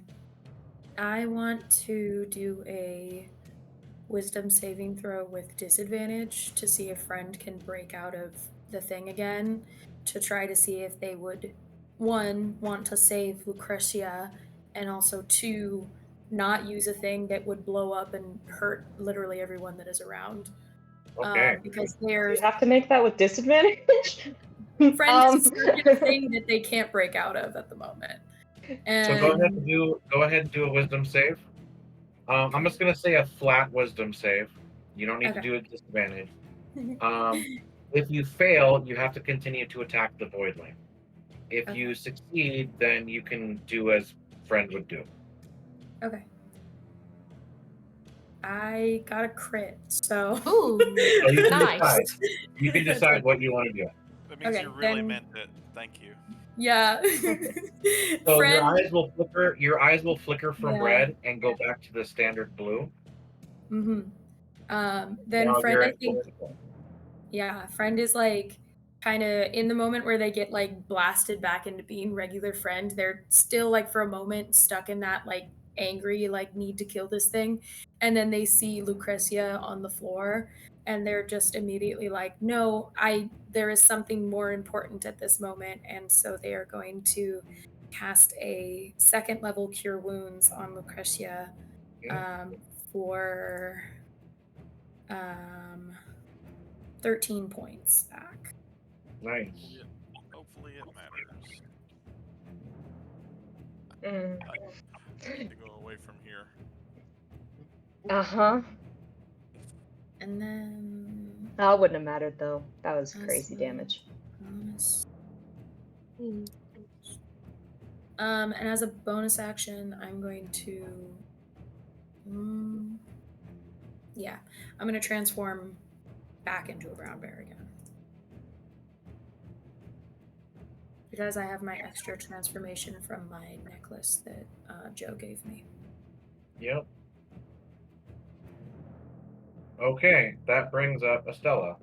[SPEAKER 7] I want to do a wisdom saving throw with disadvantage to see if friend can break out of the thing again, to try to see if they would, 1, want to save Lucretia, and also 2, not use a thing that would blow up and hurt literally everyone that is around.
[SPEAKER 3] Okay.
[SPEAKER 7] Because
[SPEAKER 8] You
[SPEAKER 7] there's
[SPEAKER 8] have to make that with disadvantage?
[SPEAKER 7] friend is stuck in a thing that they can't break out of at the moment. And
[SPEAKER 3] So go ahead and do a wisdom save. I'm just gonna say a flat wisdom save. You don't need to
[SPEAKER 7] Okay.
[SPEAKER 3] do a disadvantage. If you fail, you have to continue to attack the voidling. If
[SPEAKER 7] Okay.
[SPEAKER 3] you succeed, then you can do as Friend would do.
[SPEAKER 7] Okay. I got a crit, so.
[SPEAKER 1] Ooh,
[SPEAKER 3] So you can
[SPEAKER 1] nice.
[SPEAKER 3] decide. You can decide what you want to do.
[SPEAKER 2] That means
[SPEAKER 7] Okay,
[SPEAKER 2] you really
[SPEAKER 7] then-
[SPEAKER 2] meant it. Thank you.
[SPEAKER 7] Yeah.
[SPEAKER 3] So
[SPEAKER 7] Friend,
[SPEAKER 3] your eyes will flicker. Your eyes will flicker from
[SPEAKER 7] Yeah.
[SPEAKER 3] red and go back to the standard blue.
[SPEAKER 7] then
[SPEAKER 3] Now
[SPEAKER 7] friend,
[SPEAKER 3] you're
[SPEAKER 7] I
[SPEAKER 3] at
[SPEAKER 7] think,
[SPEAKER 3] full.
[SPEAKER 7] Yeah, friend is like kind of in the moment where they get like blasted back into being regular friend. They're still like for a moment stuck in that like angry like need to kill this thing, and then they see Lucretia on the floor, and they're just immediately like, no, there is something more important at this moment, and so they are going to cast a 2nd level cure wounds on Lucretia for 13 points back.
[SPEAKER 3] Nice.
[SPEAKER 2] Hopefully it matters.
[SPEAKER 6] Mm.
[SPEAKER 2] I need to go away from here.
[SPEAKER 8] Uh-huh.
[SPEAKER 7] And then
[SPEAKER 8] Oh, it wouldn't have mattered though. That was
[SPEAKER 7] That's
[SPEAKER 8] crazy
[SPEAKER 7] the-
[SPEAKER 8] damage.
[SPEAKER 7] bonus. And as a bonus action, I'm going to yeah, I'm going to transform back into a brown bear again. Because I have my extra transformation from my necklace that Joe gave me.
[SPEAKER 3] Yep. Okay, that brings up Estella.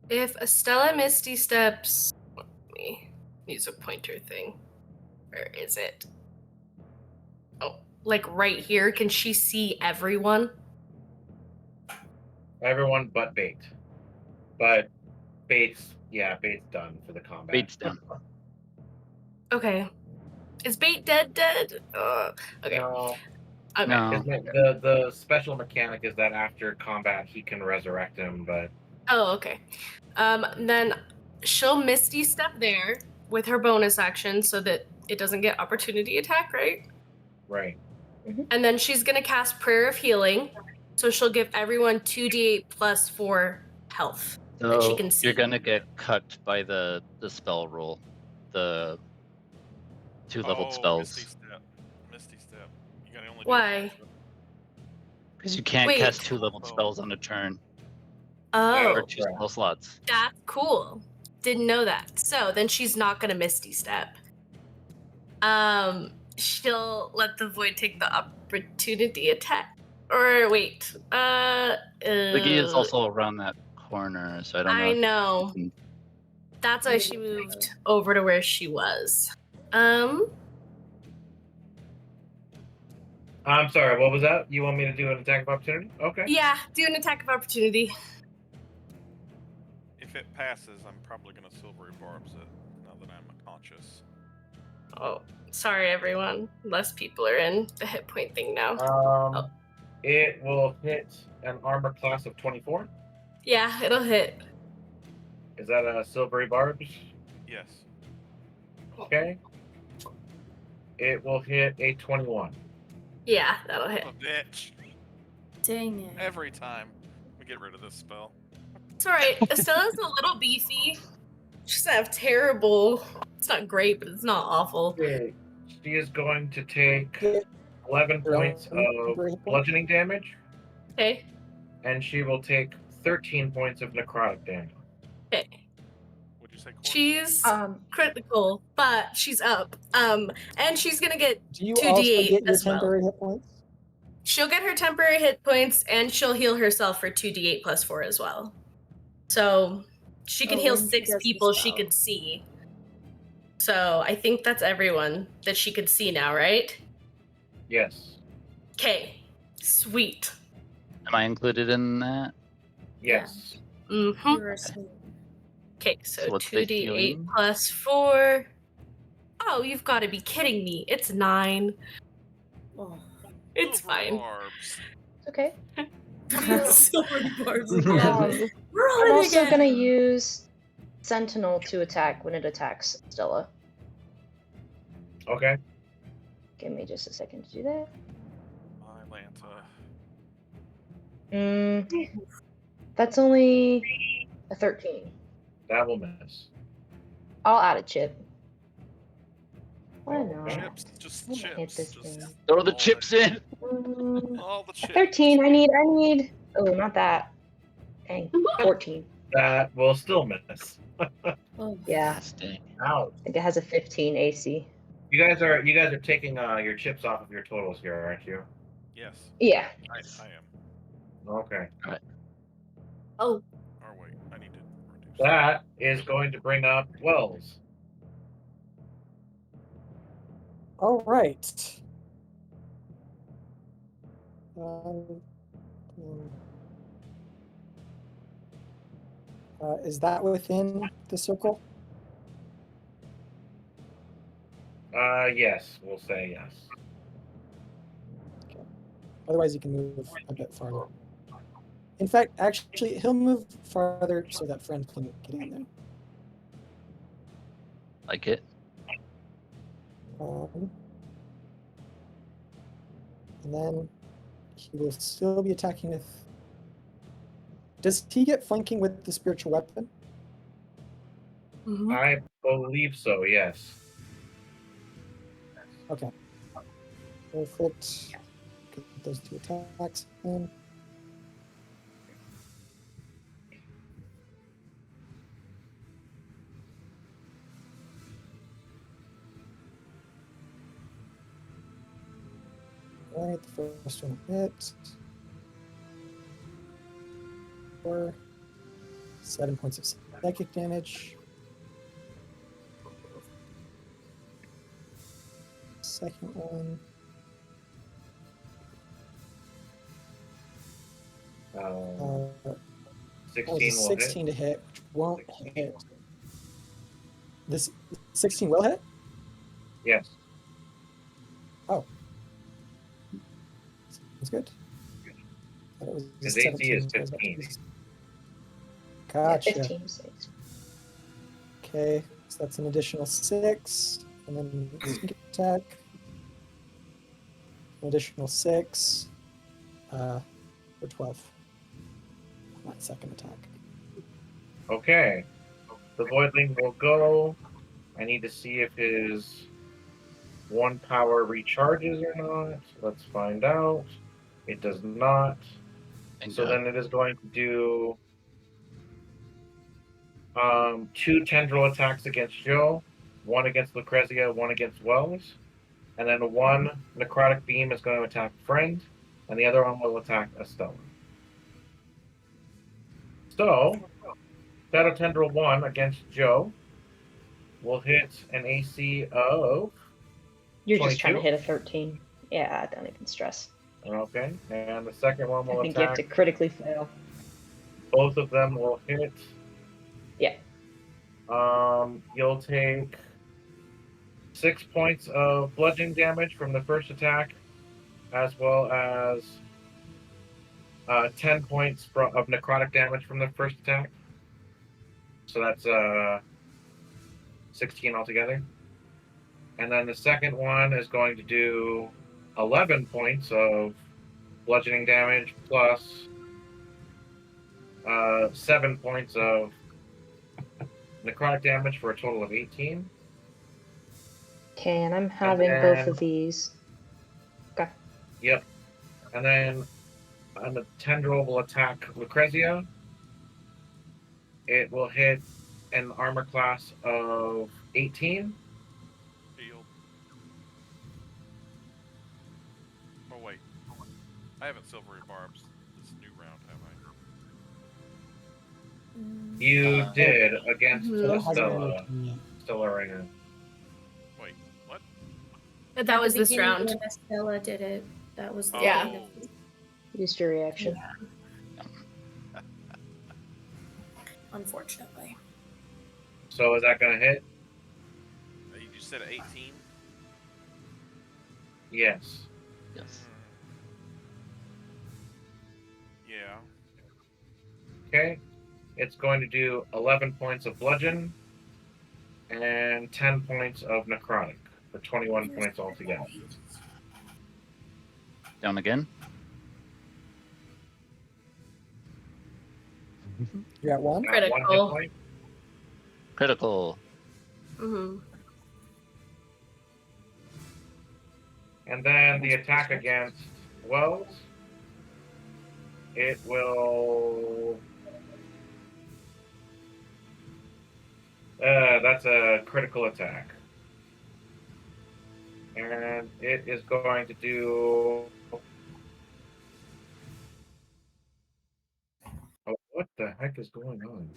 [SPEAKER 1] If Estella Misty steps, let me use a pointer thing. Where is it? Oh, like right here. Can she see everyone?
[SPEAKER 3] Everyone but Bait. But Bait's done for the combat.
[SPEAKER 5] Bait's done.
[SPEAKER 1] Okay. Is Bait dead? Okay.
[SPEAKER 3] No.
[SPEAKER 1] Okay.
[SPEAKER 5] No.
[SPEAKER 3] The special mechanic is that after combat he can resurrect him, but
[SPEAKER 1] Oh, okay. Then she'll Misty step there with her bonus action so that it doesn't get opportunity attack, right?
[SPEAKER 3] right.
[SPEAKER 1] And then she's gonna cast Prayer of Healing, so she'll give everyone 2d8 plus 4 health that she
[SPEAKER 5] So
[SPEAKER 1] can see.
[SPEAKER 5] you're gonna get cut by the spell roll, the 2-leveled spells,
[SPEAKER 2] Misty step. You gotta only do
[SPEAKER 1] Why?
[SPEAKER 2] one.
[SPEAKER 5] because you can't
[SPEAKER 1] Wait.
[SPEAKER 5] cast 2-leveled spells on a turn
[SPEAKER 1] Oh,
[SPEAKER 5] or 2 spell slots.
[SPEAKER 1] that's cool. Didn't know that. So then she's not gonna Misty step. She'll let the void take the opportunity attack. Or wait,
[SPEAKER 5] Liggy is also around that corner, so I don't know.
[SPEAKER 1] I know.
[SPEAKER 5] if you
[SPEAKER 1] That's why she moved over to where she was.
[SPEAKER 3] I'm sorry, what was that? You want me to do an attack of opportunity? Okay.
[SPEAKER 1] Yeah, do an attack of opportunity.
[SPEAKER 2] If it passes, I'm probably gonna silvery barbs it now that I'm conscious.
[SPEAKER 1] Oh, sorry everyone. Less people are in the hit point thing now.
[SPEAKER 3] It will hit an armor class of 24.
[SPEAKER 1] Yeah, it'll hit.
[SPEAKER 3] Is that a silvery barbs?
[SPEAKER 2] Yes.
[SPEAKER 3] Okay. It will hit a 21.
[SPEAKER 1] Yeah, that'll hit.
[SPEAKER 2] Oh, bitch.
[SPEAKER 7] Dang it.
[SPEAKER 2] Every time we get rid of this spell.
[SPEAKER 1] It's alright. Estella's a little beefy. She doesn't have terrible. It's not great, but it's not awful.
[SPEAKER 3] Okay. She is going to take 11 points of bludgeoning damage,
[SPEAKER 1] Okay.
[SPEAKER 3] and she will take 13 points of necrotic damage.
[SPEAKER 1] Okay.
[SPEAKER 2] Would you say Corey?
[SPEAKER 1] She's critical, but she's up. And she's gonna get
[SPEAKER 4] Do you
[SPEAKER 1] 2d8
[SPEAKER 4] also get your
[SPEAKER 1] as well.
[SPEAKER 4] temporary hit points?
[SPEAKER 1] She'll get her temporary hit points, and she'll heal herself for 2d8 plus 4 as well. So she can heal
[SPEAKER 4] when she
[SPEAKER 1] 6
[SPEAKER 4] does the
[SPEAKER 1] people she
[SPEAKER 4] spell.
[SPEAKER 1] could see. So I think that's everyone that she could see now, right?
[SPEAKER 3] Yes.
[SPEAKER 1] Okay. Sweet.
[SPEAKER 5] Am I included in that?
[SPEAKER 3] Yes.
[SPEAKER 1] Mm-hmm.
[SPEAKER 7] You're asleep.
[SPEAKER 1] Okay, so
[SPEAKER 5] So what's the
[SPEAKER 1] 2d8
[SPEAKER 5] healing?
[SPEAKER 1] plus 4. Oh, you've got to be kidding me. It's 9.
[SPEAKER 7] Oh.
[SPEAKER 1] It's
[SPEAKER 2] Silvery
[SPEAKER 1] fine.
[SPEAKER 2] barbs.
[SPEAKER 8] Okay.
[SPEAKER 1] Silver bars again.
[SPEAKER 8] I'm also gonna use Sentinel to attack when it attacks Stella.
[SPEAKER 3] Okay.
[SPEAKER 8] Give me just a second to do that.
[SPEAKER 2] Atlanta.
[SPEAKER 8] That's only a 13.
[SPEAKER 3] That will miss.
[SPEAKER 8] I'll add a chip. Why not?
[SPEAKER 2] Chips. Just
[SPEAKER 8] I'm gonna hit
[SPEAKER 2] chips.
[SPEAKER 8] this
[SPEAKER 2] Just
[SPEAKER 8] thing.
[SPEAKER 5] Throw the
[SPEAKER 2] all
[SPEAKER 5] chips in.
[SPEAKER 2] All the
[SPEAKER 8] A
[SPEAKER 2] chips.
[SPEAKER 8] 13. I need. Oh, not that. Dang. 14.
[SPEAKER 3] That will still miss.
[SPEAKER 7] Oh,
[SPEAKER 8] Yeah.
[SPEAKER 5] Dang.
[SPEAKER 3] Ouch.
[SPEAKER 8] I think it has a 15 AC.
[SPEAKER 3] You guys are taking your chips off of your totals here, aren't you?
[SPEAKER 2] Yes.
[SPEAKER 8] Yeah.
[SPEAKER 2] I am.
[SPEAKER 3] Okay.
[SPEAKER 1] Oh,
[SPEAKER 2] Or wait, I need to
[SPEAKER 3] That is going to bring up Wells.
[SPEAKER 9] All right. Um, is that within the circle?
[SPEAKER 3] Yes, we'll say yes.
[SPEAKER 9] Otherwise, you can move a bit farther. In fact, actually, he'll move farther so that friend can get in there.
[SPEAKER 5] Like it.
[SPEAKER 9] And then he will still be attacking with. Does he get flanking with the spiritual weapon?
[SPEAKER 1] Mhm.
[SPEAKER 3] I believe so, yes.
[SPEAKER 9] Okay. Perfect. Get those two attacks in. All right, the first one hit. 7 points of psychic damage. Second one.
[SPEAKER 3] 16 will hit.
[SPEAKER 9] 16 to hit, which won't hit. This 16 will hit?
[SPEAKER 3] Yes.
[SPEAKER 9] Oh. That's good. Thought it was
[SPEAKER 3] His AC
[SPEAKER 9] 17,
[SPEAKER 3] is
[SPEAKER 9] so I was about to
[SPEAKER 3] 15.
[SPEAKER 9] use-
[SPEAKER 6] Yeah,
[SPEAKER 9] Gotcha.
[SPEAKER 6] 15 saves.
[SPEAKER 9] Okay, so that's an additional 6, and then sneak attack. An additional 6 for 12 on that second attack.
[SPEAKER 3] Okay. The Voidling will go. I need to see if his 1 power recharges or not. Let's find out. It does not.
[SPEAKER 5] Thank
[SPEAKER 3] So
[SPEAKER 5] God.
[SPEAKER 3] then it is going to do 2 tendril attacks against Joe, 1 against Lucrezia, 1 against Wells, and then 1 necrotic beam is going to attack Friend, and the other one will attack Estella. So, Shadow Tendril 1 against Joe will hit an AC of
[SPEAKER 6] You're just trying to
[SPEAKER 3] 22.
[SPEAKER 6] hit a 13. Yeah, don't even stress.
[SPEAKER 3] Okay, and the second one
[SPEAKER 6] I
[SPEAKER 3] will
[SPEAKER 6] think you have
[SPEAKER 3] attack.
[SPEAKER 6] to critically fail.
[SPEAKER 3] Both of them will hit.
[SPEAKER 6] Yeah.
[SPEAKER 3] You'll take 6 points of bludgeoning damage from the first attack, as well as 10 points of necrotic damage from the first attack. So that's 16 altogether. And then the second one is going to do 11 points of bludgeoning damage plus 7 points of necrotic damage for a total of 18.
[SPEAKER 6] Okay, and I'm having both of these. Okay.
[SPEAKER 3] Yep. And then the tendril will attack Lucrezia. It will hit an armor class of 18.
[SPEAKER 2] Shield. Oh wait, I haven't silvery barbs this new round, have I?
[SPEAKER 3] You did against
[SPEAKER 9] So that hasn't
[SPEAKER 3] Stella.
[SPEAKER 9] ended yet.
[SPEAKER 3] Stella Ringer.
[SPEAKER 2] Wait, what?
[SPEAKER 1] That was
[SPEAKER 7] the
[SPEAKER 1] this
[SPEAKER 7] beginning
[SPEAKER 1] round.
[SPEAKER 7] when Estella did it. That was the
[SPEAKER 1] Yeah.
[SPEAKER 7] beginning of
[SPEAKER 6] Used your reaction.
[SPEAKER 7] unfortunately.
[SPEAKER 3] So is that going to hit?
[SPEAKER 2] You just said 18?
[SPEAKER 3] Yes.
[SPEAKER 5] Yes.
[SPEAKER 2] Yeah.
[SPEAKER 3] Okay. It's going to do 11 points of bludgeon and 10 points of necrotic for 21 points altogether.
[SPEAKER 5] Down again.
[SPEAKER 9] You're at 1?
[SPEAKER 3] One hit
[SPEAKER 1] Critical.
[SPEAKER 3] point.
[SPEAKER 5] Critical.
[SPEAKER 1] Mm-hmm.
[SPEAKER 3] And then the attack against Wells. It will. That's a critical attack. And it is going to do. Oh, what the heck is going on?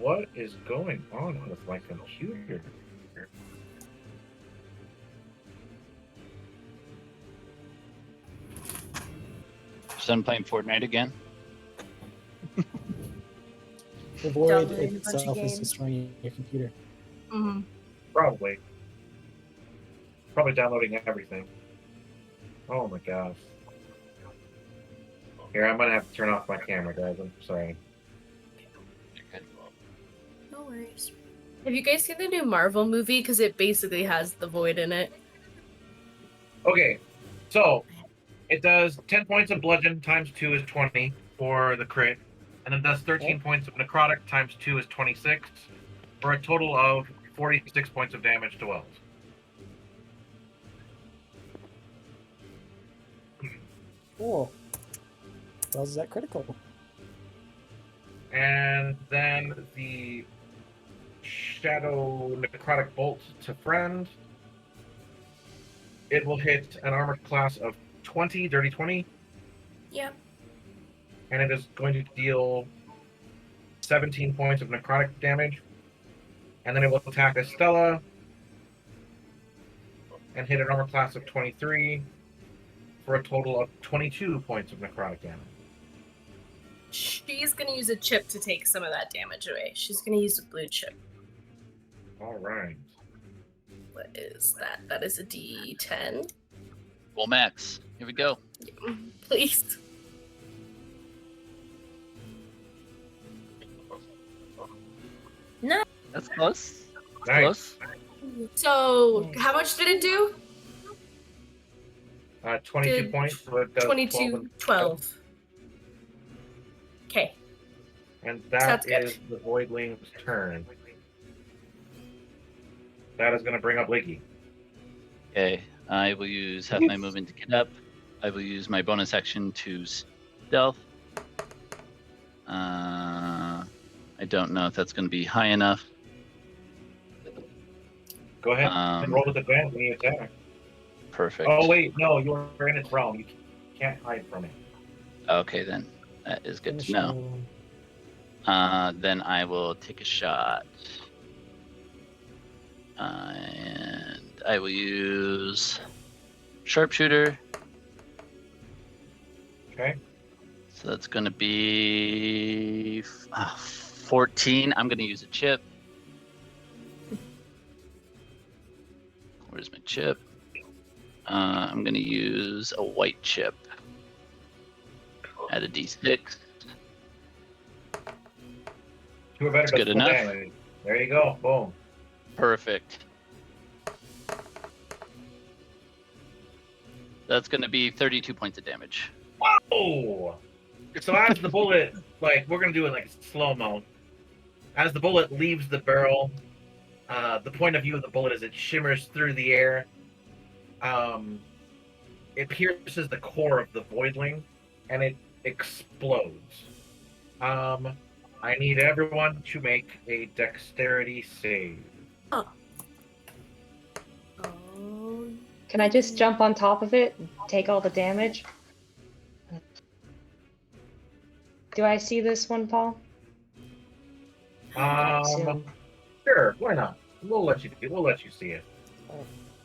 [SPEAKER 3] What is going on with my computer?
[SPEAKER 5] Son playing Fortnite again?
[SPEAKER 9] The void
[SPEAKER 1] Downloading a bunch of
[SPEAKER 9] itself is
[SPEAKER 1] games.
[SPEAKER 9] destroying your computer.
[SPEAKER 1] Mm-hmm.
[SPEAKER 3] Probably downloading everything. Oh my gosh. Here, I'm gonna have to turn off my camera, guys. I'm sorry.
[SPEAKER 7] No worries.
[SPEAKER 1] Have you guys seen the new Marvel movie? Because it basically has the void in it.
[SPEAKER 3] Okay, so it does 10 points of bludgeon times 2 is 20 for the crit, and then does 13 points of necrotic times 2 is 26, for a total of 46 points of damage to Wells.
[SPEAKER 9] Cool. Well, is that critical?
[SPEAKER 3] And then the Shadow Necrotic Bolt to Friend. It will hit an armor class of 20, dirty 20,
[SPEAKER 7] Yep.
[SPEAKER 3] and it is going to deal 17 points of necrotic damage. And then it will attack Estella and hit an armor class of 23 for a total of 22 points of necrotic damage.
[SPEAKER 1] She's gonna use a chip to take some of that damage away. She's gonna use a blue chip.
[SPEAKER 3] All right.
[SPEAKER 1] What is that? That is a D10.
[SPEAKER 5] Well, Max, here we go.
[SPEAKER 1] Please. No.
[SPEAKER 5] That's close.
[SPEAKER 3] Nice.
[SPEAKER 5] Close.
[SPEAKER 1] So, how much did it do?
[SPEAKER 3] 22
[SPEAKER 1] Good.
[SPEAKER 3] points. So it does
[SPEAKER 1] 22, 12. Okay.
[SPEAKER 3] And that
[SPEAKER 1] Sounds good.
[SPEAKER 3] is the Voidling's turn. That is going to bring up Liggy.
[SPEAKER 5] Okay, I will use half my movement to get up. I will use my bonus action to stealth. I don't know if that's going to be high enough.
[SPEAKER 3] Go ahead and roll with advantage when you attack.
[SPEAKER 5] Perfect.
[SPEAKER 3] Oh, wait. No, you're in its realm. You can't hide from it.
[SPEAKER 5] Okay, then. That is good to know. Then I will take a shot. And I will use sharpshooter.
[SPEAKER 3] Okay.
[SPEAKER 5] So that's going to be 14. I'm going to use a chip. Where's my chip? I'm going to use a white chip. Add a d6.
[SPEAKER 3] Two or better
[SPEAKER 5] That's good
[SPEAKER 3] does full
[SPEAKER 5] enough.
[SPEAKER 3] damage. There you go. Boom.
[SPEAKER 5] Perfect. That's going to be 32 points of damage.
[SPEAKER 3] Oh! So as the bullet, like, we're going to do it like slow-mo. As the bullet leaves the barrel, the point of view of the bullet as it shimmers through the air, it pierces the core of the Voidling, and it explodes. I need everyone to make a dexterity save.
[SPEAKER 1] Oh.
[SPEAKER 8] Can I just jump on top of it and take all the damage? Do I see this one, Paul? Assume.
[SPEAKER 3] Sure, why not? We'll let you see it.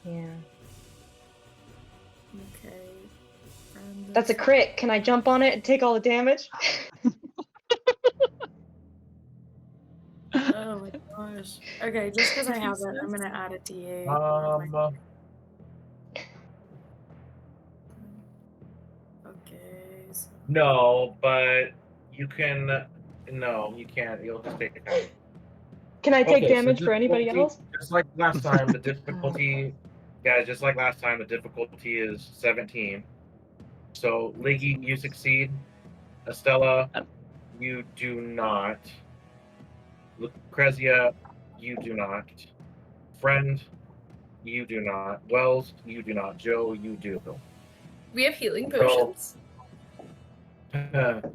[SPEAKER 8] Yeah.
[SPEAKER 7] Okay.
[SPEAKER 8] That's a crit. Can I jump on it and take all the damage?
[SPEAKER 7] Oh my gosh. Okay, just because I have that, I'm gonna add a D8. Okay. So...
[SPEAKER 3] No, but you can. No, you can't. You'll just take it out.
[SPEAKER 8] Can I take
[SPEAKER 3] Okay, so
[SPEAKER 8] damage for anybody
[SPEAKER 3] difficulty-
[SPEAKER 8] else?
[SPEAKER 3] Just like last time, the difficulty, guys. Just like last time, the difficulty is 17. So, Liggy, you succeed. Estella, you do not. Lucrezia, you do not. Friend, you do not. Wells, you do not. Joe, you do.
[SPEAKER 1] We have healing potions.
[SPEAKER 2] Damn, man.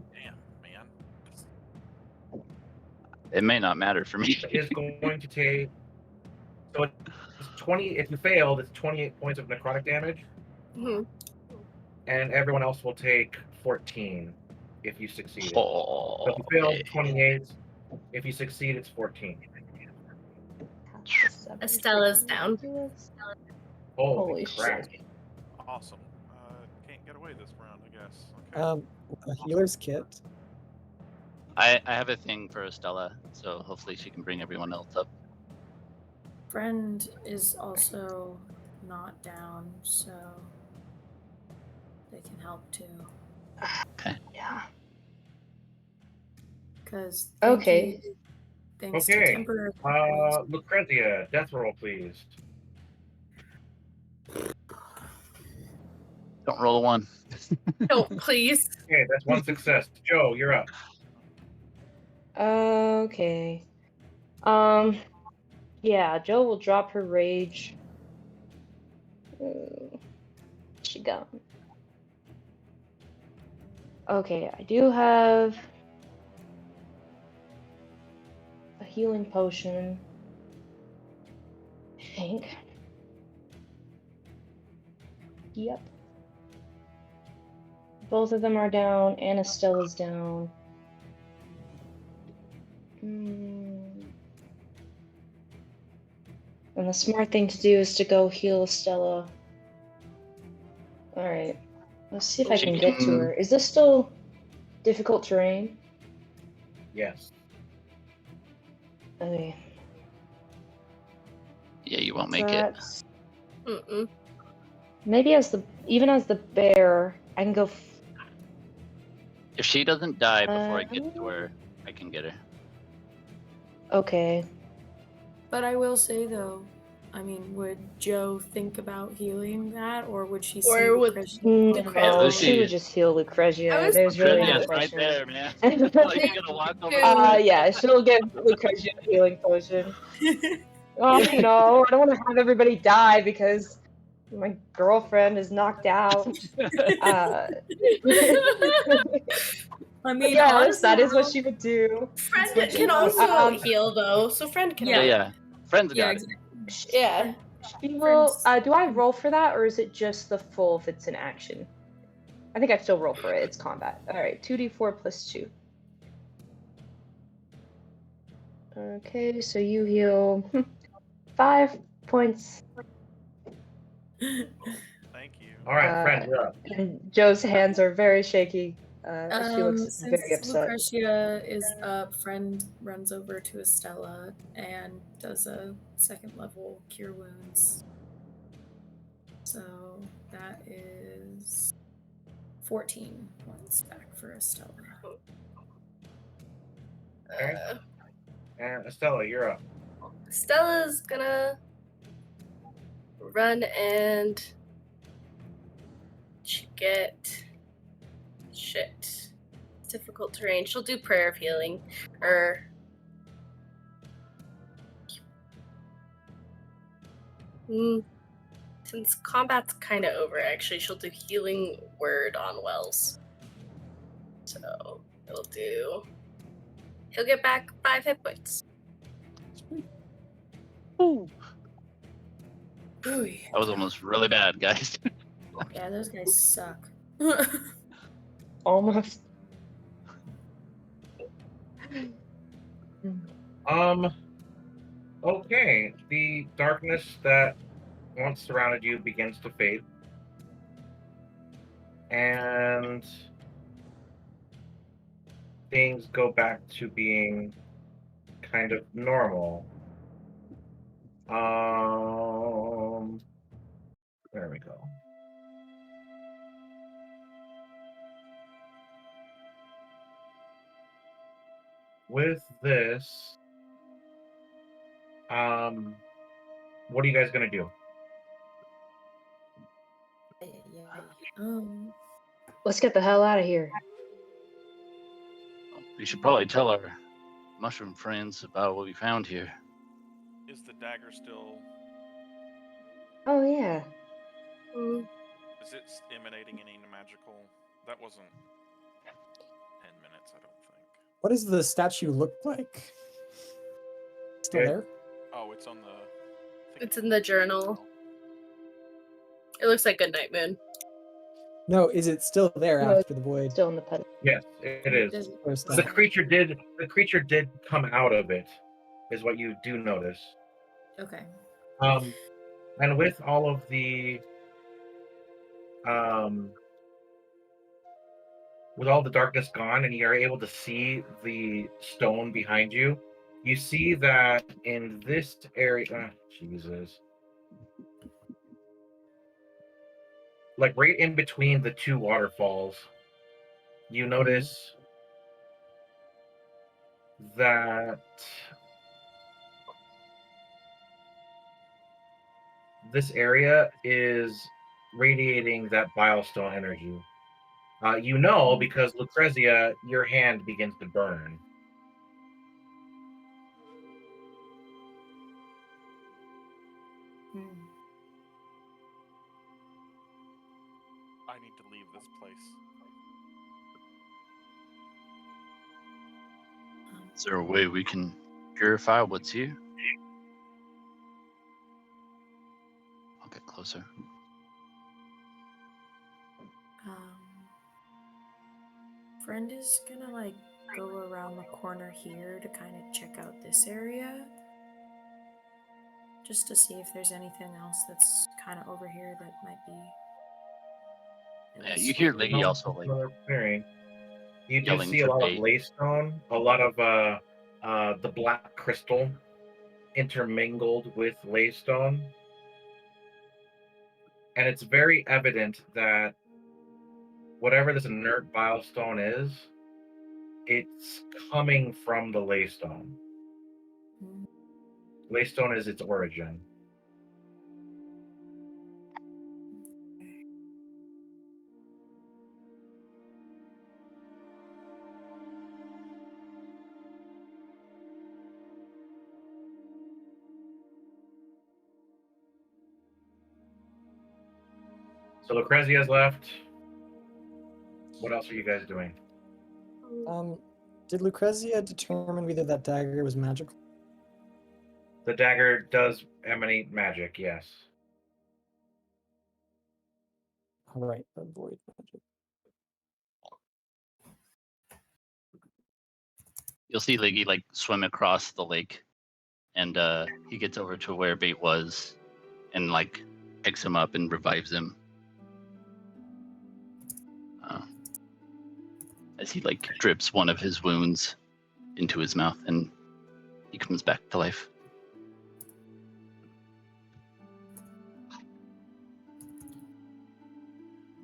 [SPEAKER 5] It may not matter for me.
[SPEAKER 3] Is going to take. So it's 20. If you failed, it's 28 points of necrotic damage,
[SPEAKER 1] Mhm.
[SPEAKER 3] and everyone else will take 14 if you succeeded.
[SPEAKER 5] Oh,
[SPEAKER 3] So if you failed,
[SPEAKER 5] okay.
[SPEAKER 3] 28. If you succeed, it's 14.
[SPEAKER 1] Estella's down.
[SPEAKER 3] Holy
[SPEAKER 6] Holy
[SPEAKER 3] crap.
[SPEAKER 6] shit.
[SPEAKER 2] Awesome. Can't get away this round, I guess. Okay.
[SPEAKER 9] A healer's kit.
[SPEAKER 5] I have a thing for Estella, so hopefully she can bring everyone else up.
[SPEAKER 7] Friend is also not down, so they can help too.
[SPEAKER 8] Yeah.
[SPEAKER 7] Because
[SPEAKER 8] Okay.
[SPEAKER 7] thanks to
[SPEAKER 3] Okay.
[SPEAKER 7] temporary
[SPEAKER 3] Lucrezia, death roll, please.
[SPEAKER 5] Don't roll a 1.
[SPEAKER 1] No, please.
[SPEAKER 3] Okay, that's one success. Joe, you're up.
[SPEAKER 8] Okay. Yeah, Joe will drop her rage. She gone. Okay, I do have a healing potion. I think. Yep. Both of them are down, and Estella's down. And the smart thing to do is to go heal Estella. Alright. Let's see if I can get to her. Is this still difficult terrain?
[SPEAKER 3] Yes.
[SPEAKER 8] Okay.
[SPEAKER 5] Yeah, you won't make it.
[SPEAKER 1] Mm-mm.
[SPEAKER 8] Maybe even as the bear, I can go.
[SPEAKER 5] If she doesn't die before I get to her, I can get her.
[SPEAKER 8] Okay.
[SPEAKER 7] But I will say though, I mean, would Joe think about healing that, or would she see
[SPEAKER 1] Or would
[SPEAKER 7] Lucretia?
[SPEAKER 8] No,
[SPEAKER 5] Lucy.
[SPEAKER 8] she would just heal Lucrezia.
[SPEAKER 1] I was
[SPEAKER 8] There's really no
[SPEAKER 5] Lucrezia's right
[SPEAKER 8] question.
[SPEAKER 5] there, man. Like, you're gonna walk over
[SPEAKER 8] Yeah, she'll give Lucrezia a healing potion. Oh no, I don't want to have everybody die because my girlfriend is knocked out.
[SPEAKER 7] I mean,
[SPEAKER 8] yes,
[SPEAKER 7] honestly,
[SPEAKER 8] that is what she would do.
[SPEAKER 1] Friend
[SPEAKER 7] That's
[SPEAKER 1] can
[SPEAKER 7] what she
[SPEAKER 1] also
[SPEAKER 7] does.
[SPEAKER 1] heal though, so friend can.
[SPEAKER 5] Yeah. Friends got it.
[SPEAKER 7] exactly.
[SPEAKER 1] Yeah.
[SPEAKER 8] She will. Do I roll for that, or is it just the full if it's an action? I think I still roll for it. It's combat. All right, 2d4 plus 2. Okay, so you heal 5 points.
[SPEAKER 2] Thank you.
[SPEAKER 3] All right, friend, you're up.
[SPEAKER 8] And Joe's hands are very shaky. She looks
[SPEAKER 7] Since
[SPEAKER 8] very upset.
[SPEAKER 7] Lucretia is up, friend runs over to Estella and does a 2nd level cure wounds. So that is 14 points back for Estella.
[SPEAKER 3] Okay. And Estella, you're up.
[SPEAKER 1] Stella's gonna run and get difficult terrain. She'll do prayer of healing, or since combat's kind of over, actually, she'll do healing word on Wells. So he'll get back 5 hit points.
[SPEAKER 5] Ooh. That was almost really bad, guys.
[SPEAKER 7] Yeah, those guys suck.
[SPEAKER 8] Almost.
[SPEAKER 3] Okay. The darkness that once surrounded you begins to fade. And things go back to being kind of normal. There we go. With this, what are you guys gonna do?
[SPEAKER 8] Let's get the hell out of here.
[SPEAKER 5] We should probably tell our mushroom friends about what we found here.
[SPEAKER 2] Is the dagger still?
[SPEAKER 8] Oh yeah.
[SPEAKER 2] Is it emanating any magical? That wasn't 10 minutes, I don't think.
[SPEAKER 9] What does the statue look like? Still there?
[SPEAKER 2] Oh, it's on the.
[SPEAKER 1] It's in the journal. It looks like Goodnight Moon.
[SPEAKER 9] No, is it still there
[SPEAKER 8] No,
[SPEAKER 9] after the void?
[SPEAKER 8] Still in the pedestal.
[SPEAKER 3] Yes, it is.
[SPEAKER 7] Does
[SPEAKER 9] Or
[SPEAKER 3] The
[SPEAKER 9] stop?
[SPEAKER 3] creature did come out of it, is what you do notice.
[SPEAKER 7] okay.
[SPEAKER 3] And with all of the with all the darkness gone, and you're able to see the stone behind you, you see that in this area, Jesus, like right in between the two waterfalls, you notice that this area is radiating that bilestone energy. You know, because Lucrezia, your hand begins to burn.
[SPEAKER 7] Hmm.
[SPEAKER 2] I need to leave this place.
[SPEAKER 5] Is there a way we can purify what's here? I'll get closer.
[SPEAKER 7] Friend is gonna like go around the corner here to kind of check out this area, just to see if there's anything else that's kind of over here that might be.
[SPEAKER 5] Yeah, you hear
[SPEAKER 7] slightly-
[SPEAKER 5] Liggy also like
[SPEAKER 3] Another clearing. You do
[SPEAKER 5] yelling
[SPEAKER 3] see a
[SPEAKER 5] for
[SPEAKER 3] lot of
[SPEAKER 5] bait.
[SPEAKER 3] laystone, a lot of the black crystal intermingled with laystone, and it's very evident that whatever this inert bilestone is, it's coming from the laystone.
[SPEAKER 7] Hmm.
[SPEAKER 3] Laystone is its origin. So Lucrezia's left. What else are you guys doing?
[SPEAKER 9] Did Lucrezia determine whether that dagger was magical?
[SPEAKER 3] The dagger does emanate magic, yes.
[SPEAKER 9] All right, avoid magic.
[SPEAKER 5] You'll see Liggy like swim across the lake, and he gets over to where Bait was, and like picks him up and revives him. As he like drips one of his wounds into his mouth, and he comes back to life.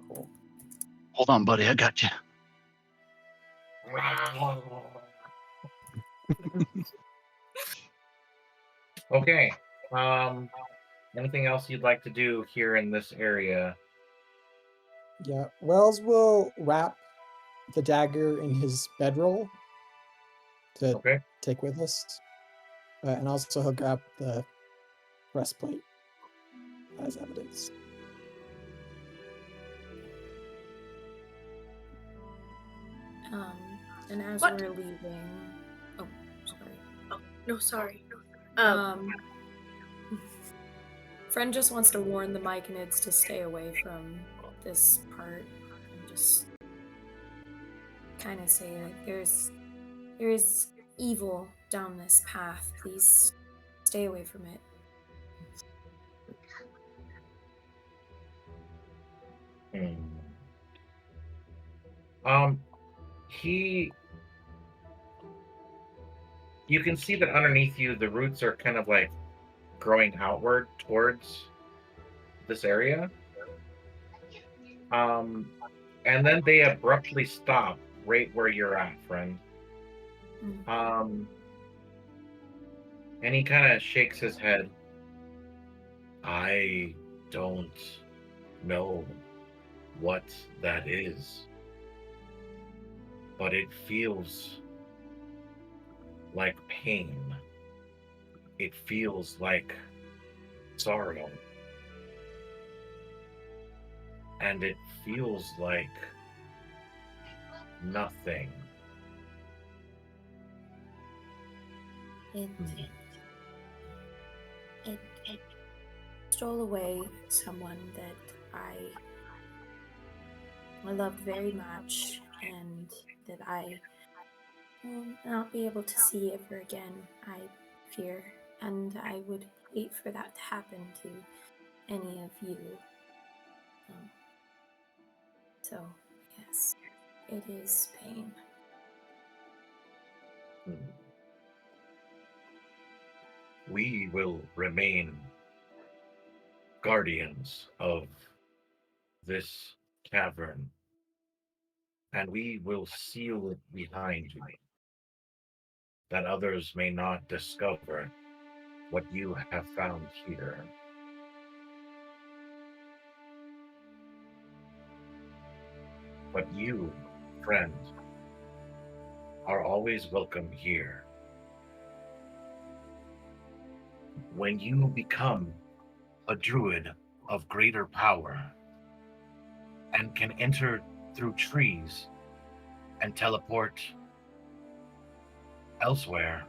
[SPEAKER 9] Cool.
[SPEAKER 5] Hold on, buddy, I got you.
[SPEAKER 3] Okay. Anything else you'd like to do here in this area?
[SPEAKER 9] Yeah, Wells will wrap the dagger in his bedroll to
[SPEAKER 3] Okay.
[SPEAKER 9] take with us, and also he'll grab the breastplate as evidence.
[SPEAKER 7] And as
[SPEAKER 1] What?
[SPEAKER 7] we're leaving, oh, sorry.
[SPEAKER 1] Oh, no, sorry.
[SPEAKER 7] Friend just wants to warn the Myconids to stay away from this part and just kind of say like there is evil down this path. Please stay away from it.
[SPEAKER 3] You can see that underneath you, the roots are kind of like growing outward towards this area. And then they abruptly stop right where you're at, friend. And he kind of shakes his head. I don't know what that is, but it feels like pain. It feels like sorrow. And it feels like nothing.
[SPEAKER 7] It stole away someone that I loved very much, and that I will not be able to see ever again, I fear. And I would hate for that to happen to any of you. So, yes, it is pain.
[SPEAKER 3] We will remain guardians of this cavern, and we will seal it behind you, that others may not discover what you have found here. But you, friend, are always welcome here. When you become a druid of greater power and can enter through trees and teleport elsewhere,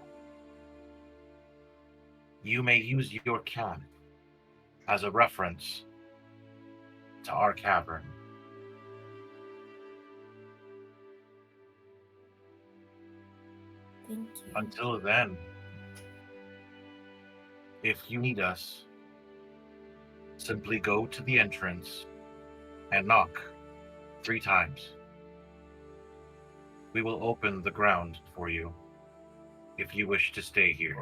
[SPEAKER 3] you may use your cat as a reference to our cavern.
[SPEAKER 7] Thank you.
[SPEAKER 3] Until then, if you need us, simply go to the entrance and knock 3 times. We will open the ground for you if you wish to stay here.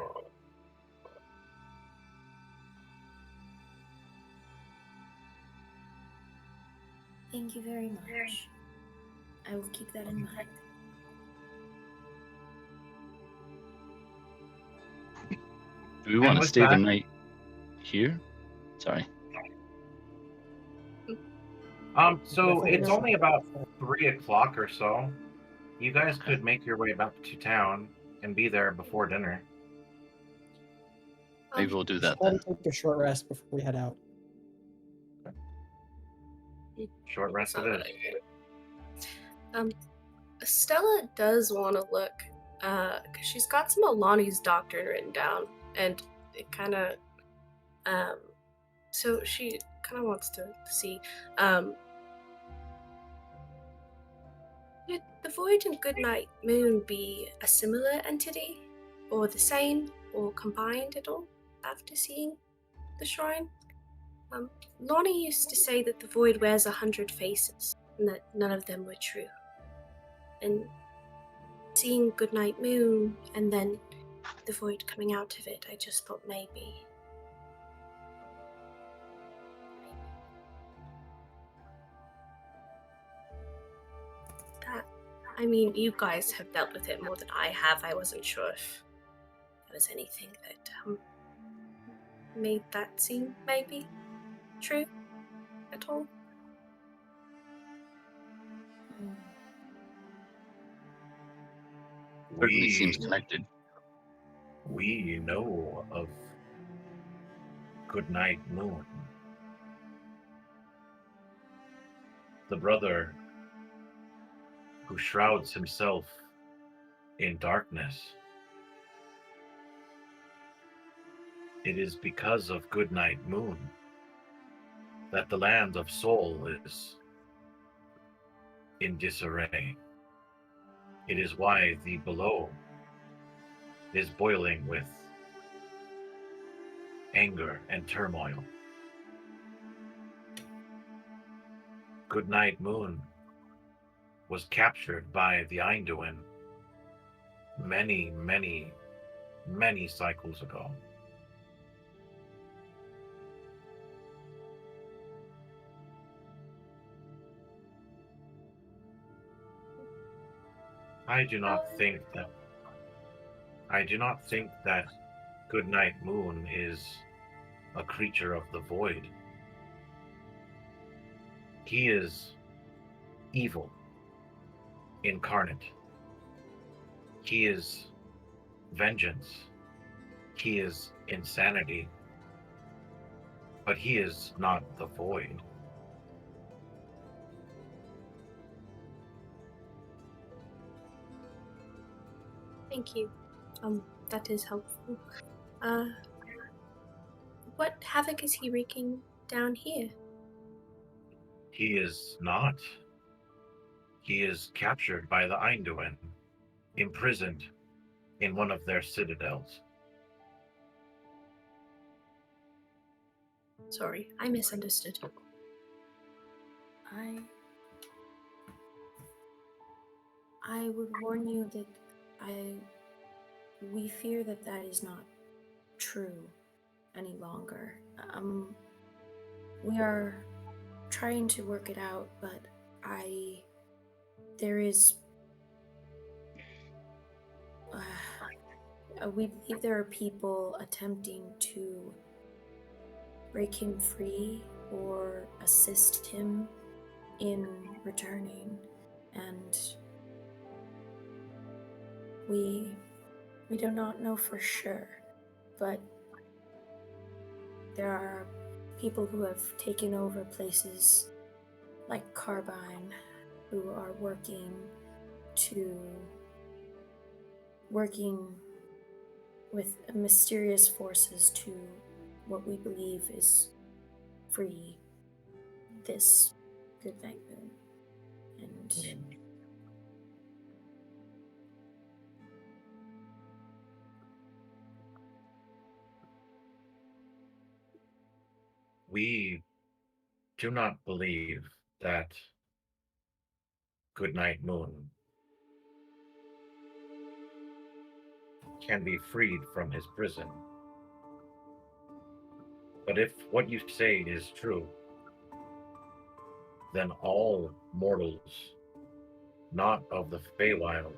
[SPEAKER 7] Thank you very much. I will keep that in mind.
[SPEAKER 5] Do we want to
[SPEAKER 3] with
[SPEAKER 5] stay the
[SPEAKER 3] that-
[SPEAKER 5] night here? Sorry.
[SPEAKER 3] So
[SPEAKER 9] Definitely
[SPEAKER 3] it's
[SPEAKER 9] should.
[SPEAKER 3] only about 3 o'clock or so. You guys could make your way back to town and be there before dinner.
[SPEAKER 5] Maybe we'll do
[SPEAKER 9] We should
[SPEAKER 5] that
[SPEAKER 9] probably
[SPEAKER 5] then.
[SPEAKER 9] take a short rest before we head out.
[SPEAKER 3] Short rest
[SPEAKER 1] That's
[SPEAKER 3] it
[SPEAKER 1] not
[SPEAKER 3] is.
[SPEAKER 1] a bad idea. Stella does want to look, because she's got some of Lonnie's doctrine written down, and it kind of, so she kind of wants to see, would the Void and Goodnight Moon be a similar entity, or the same, or combined at all after seeing the shrine? Lonnie used to say that the Void wears 100 faces, and that none of them were true. And seeing Goodnight Moon and then the Void coming out of it, I just thought maybe. That, I mean, you guys have dealt with it more than I have. I wasn't sure if there was anything that made that seem maybe true at all.
[SPEAKER 5] Certainly seems connected.
[SPEAKER 3] We know of Goodnight Moon, the brother who shrouds himself in darkness. It is because of Goodnight Moon that the land of Soul is in disarray. It is why the below is boiling with anger and turmoil. Goodnight Moon was captured by the Einduin many, many, many cycles ago. I do not think that Goodnight Moon is a creature of the void. He is evil incarnate. He is vengeance. He is insanity. But he is not the void.
[SPEAKER 1] Thank you. That is helpful. What havoc is he wreaking down here?
[SPEAKER 3] He is not He is captured by the Einduin, imprisoned in one of their citadels.
[SPEAKER 1] Sorry, I misunderstood.
[SPEAKER 7] I would warn you that we fear that that is not true any longer. We are trying to work it out, but we believe there are people attempting to break him free or assist him in returning, and we do not know for sure, but there are people who have taken over places like Carbine who are working with mysterious forces to what we believe is free this good night moon. And
[SPEAKER 3] We do not believe that Goodnight Moon can be freed from his prison. But if what you say is true, then all mortals not of the Feywild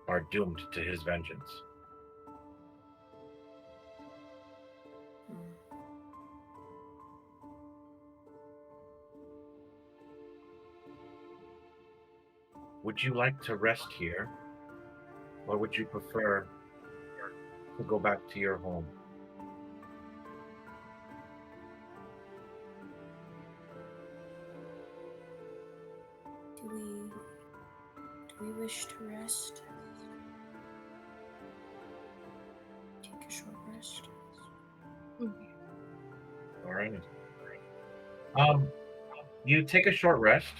[SPEAKER 3] are doomed to his vengeance. Would you like to rest here, or would you prefer to go back to your home?
[SPEAKER 7] do we wish to rest? Take a short rest.
[SPEAKER 3] All right. You take a short rest,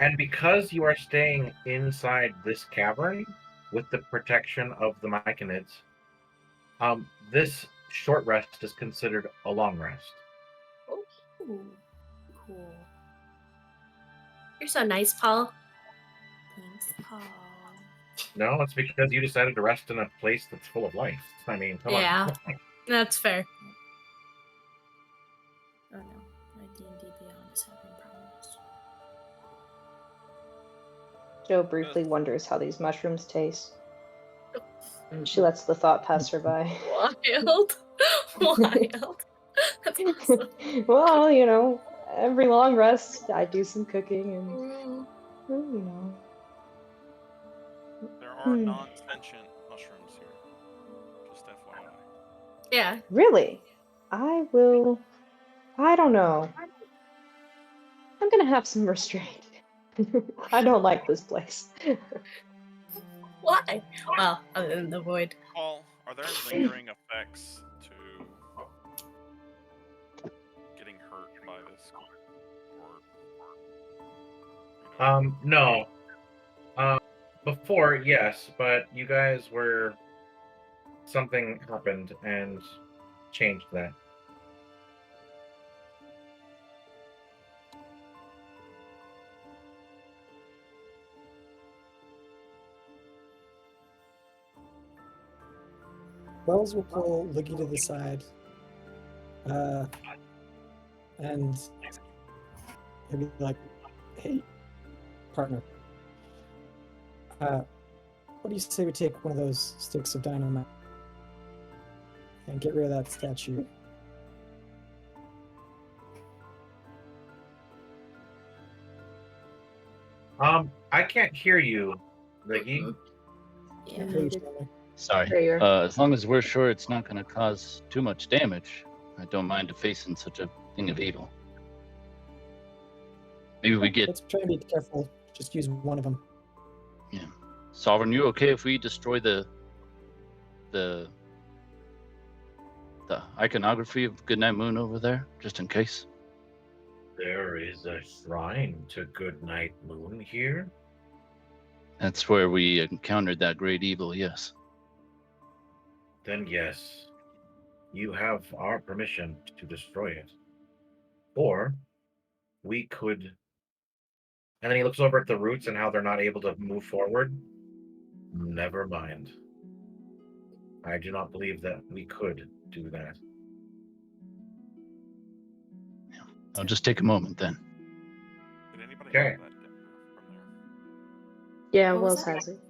[SPEAKER 3] and because you are staying inside this cavern with the protection of the Myconids, this short rest is considered a long rest.
[SPEAKER 7] Ooh, cool.
[SPEAKER 1] You're so nice, Paul.
[SPEAKER 7] Thanks, Paul.
[SPEAKER 3] No, it's because you decided to rest in a place that's full of life. I mean, come
[SPEAKER 1] Yeah.
[SPEAKER 3] on.
[SPEAKER 1] That's fair.
[SPEAKER 7] Oh no, my D&D Beyond is having problems.
[SPEAKER 6] Joe briefly wonders how these mushrooms taste. She lets the thought pass her by.
[SPEAKER 1] Wild. Wild. That's awesome.
[SPEAKER 6] Well, you know, every long rest, I do some cooking and, you know.
[SPEAKER 2] There are non-sentient mushrooms here. Just FYI.
[SPEAKER 1] Yeah.
[SPEAKER 6] Really? I don't know. I'm gonna have some restraint. I don't like this place.
[SPEAKER 1] Why? Well, other than the void.
[SPEAKER 2] Paul, are there lingering effects to getting hurt by this? Or
[SPEAKER 3] No. Before, yes, but you guys were... something happened and changed that.
[SPEAKER 9] Wells will pull Liggy to the side, and he'll be like, "Hey, partner, what do you say we take one of those sticks of dynamite and get rid of that statue?"
[SPEAKER 3] I can't hear you, Liggy.
[SPEAKER 7] Yeah.
[SPEAKER 5] Sorry.
[SPEAKER 6] There you are.
[SPEAKER 5] As long as we're sure it's not going to cause too much damage, I don't mind facing such a thing of evil. Maybe we get...
[SPEAKER 9] Let's try and be careful. Just use one of them.
[SPEAKER 5] Yeah. Sovereign, you okay if we destroy the iconography of Goodnight Moon over there, just in case?
[SPEAKER 3] There is a shrine to Goodnight Moon here.
[SPEAKER 5] That's where we encountered that great evil, yes.
[SPEAKER 3] Then yes, you have our permission to destroy it. Or we could. And then he looks over at the roots and how they're not able to move forward. Never mind. I do not believe that we could do that.
[SPEAKER 5] I'll just take a moment then.
[SPEAKER 2] Did anybody
[SPEAKER 3] Okay.
[SPEAKER 2] have that dagger from there?
[SPEAKER 6] Yeah,
[SPEAKER 7] What was
[SPEAKER 6] Wells
[SPEAKER 7] that?
[SPEAKER 6] has it.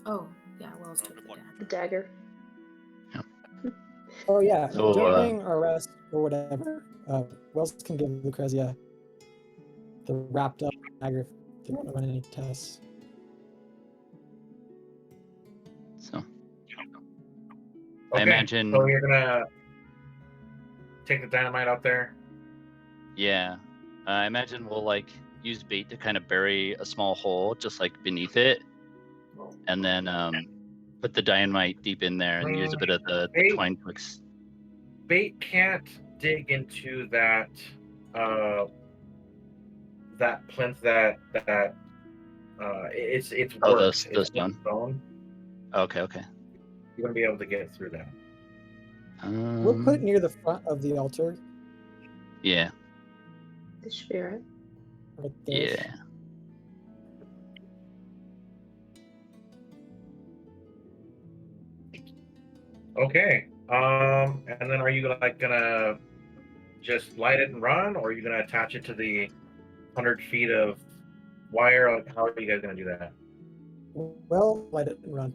[SPEAKER 7] Oh, yeah, Wells
[SPEAKER 2] Oh,
[SPEAKER 7] took
[SPEAKER 2] good
[SPEAKER 7] the
[SPEAKER 2] luck.
[SPEAKER 7] dagger.
[SPEAKER 6] The dagger.
[SPEAKER 9] Oh yeah,
[SPEAKER 5] So,
[SPEAKER 9] during our rest or whatever, Wells can give Lucrezia the wrapped up dagger if they want to run any tests.
[SPEAKER 5] So,
[SPEAKER 3] Okay,
[SPEAKER 5] I imagine,
[SPEAKER 3] So you're gonna take the dynamite out there.
[SPEAKER 5] yeah, I imagine we'll like use bait to kind of bury a small hole just like beneath it, and then put the dynamite deep in there and use a bit of the
[SPEAKER 3] Bait-
[SPEAKER 5] twine twigs.
[SPEAKER 3] Bait can't dig into that that plinth that it's
[SPEAKER 5] Oh,
[SPEAKER 3] worked.
[SPEAKER 5] the
[SPEAKER 3] It's
[SPEAKER 5] stone.
[SPEAKER 3] stone.
[SPEAKER 5] Okay.
[SPEAKER 3] You're gonna be able to get through that.
[SPEAKER 9] We'll put it near the front of the altar,
[SPEAKER 5] Yeah,
[SPEAKER 6] The spirit.
[SPEAKER 9] right there.
[SPEAKER 5] yeah.
[SPEAKER 3] Okay. And then are you like gonna just light it and run, or are you gonna attach it to the 100 feet of wire? Like, how are you guys gonna do that?
[SPEAKER 9] Well, let it run.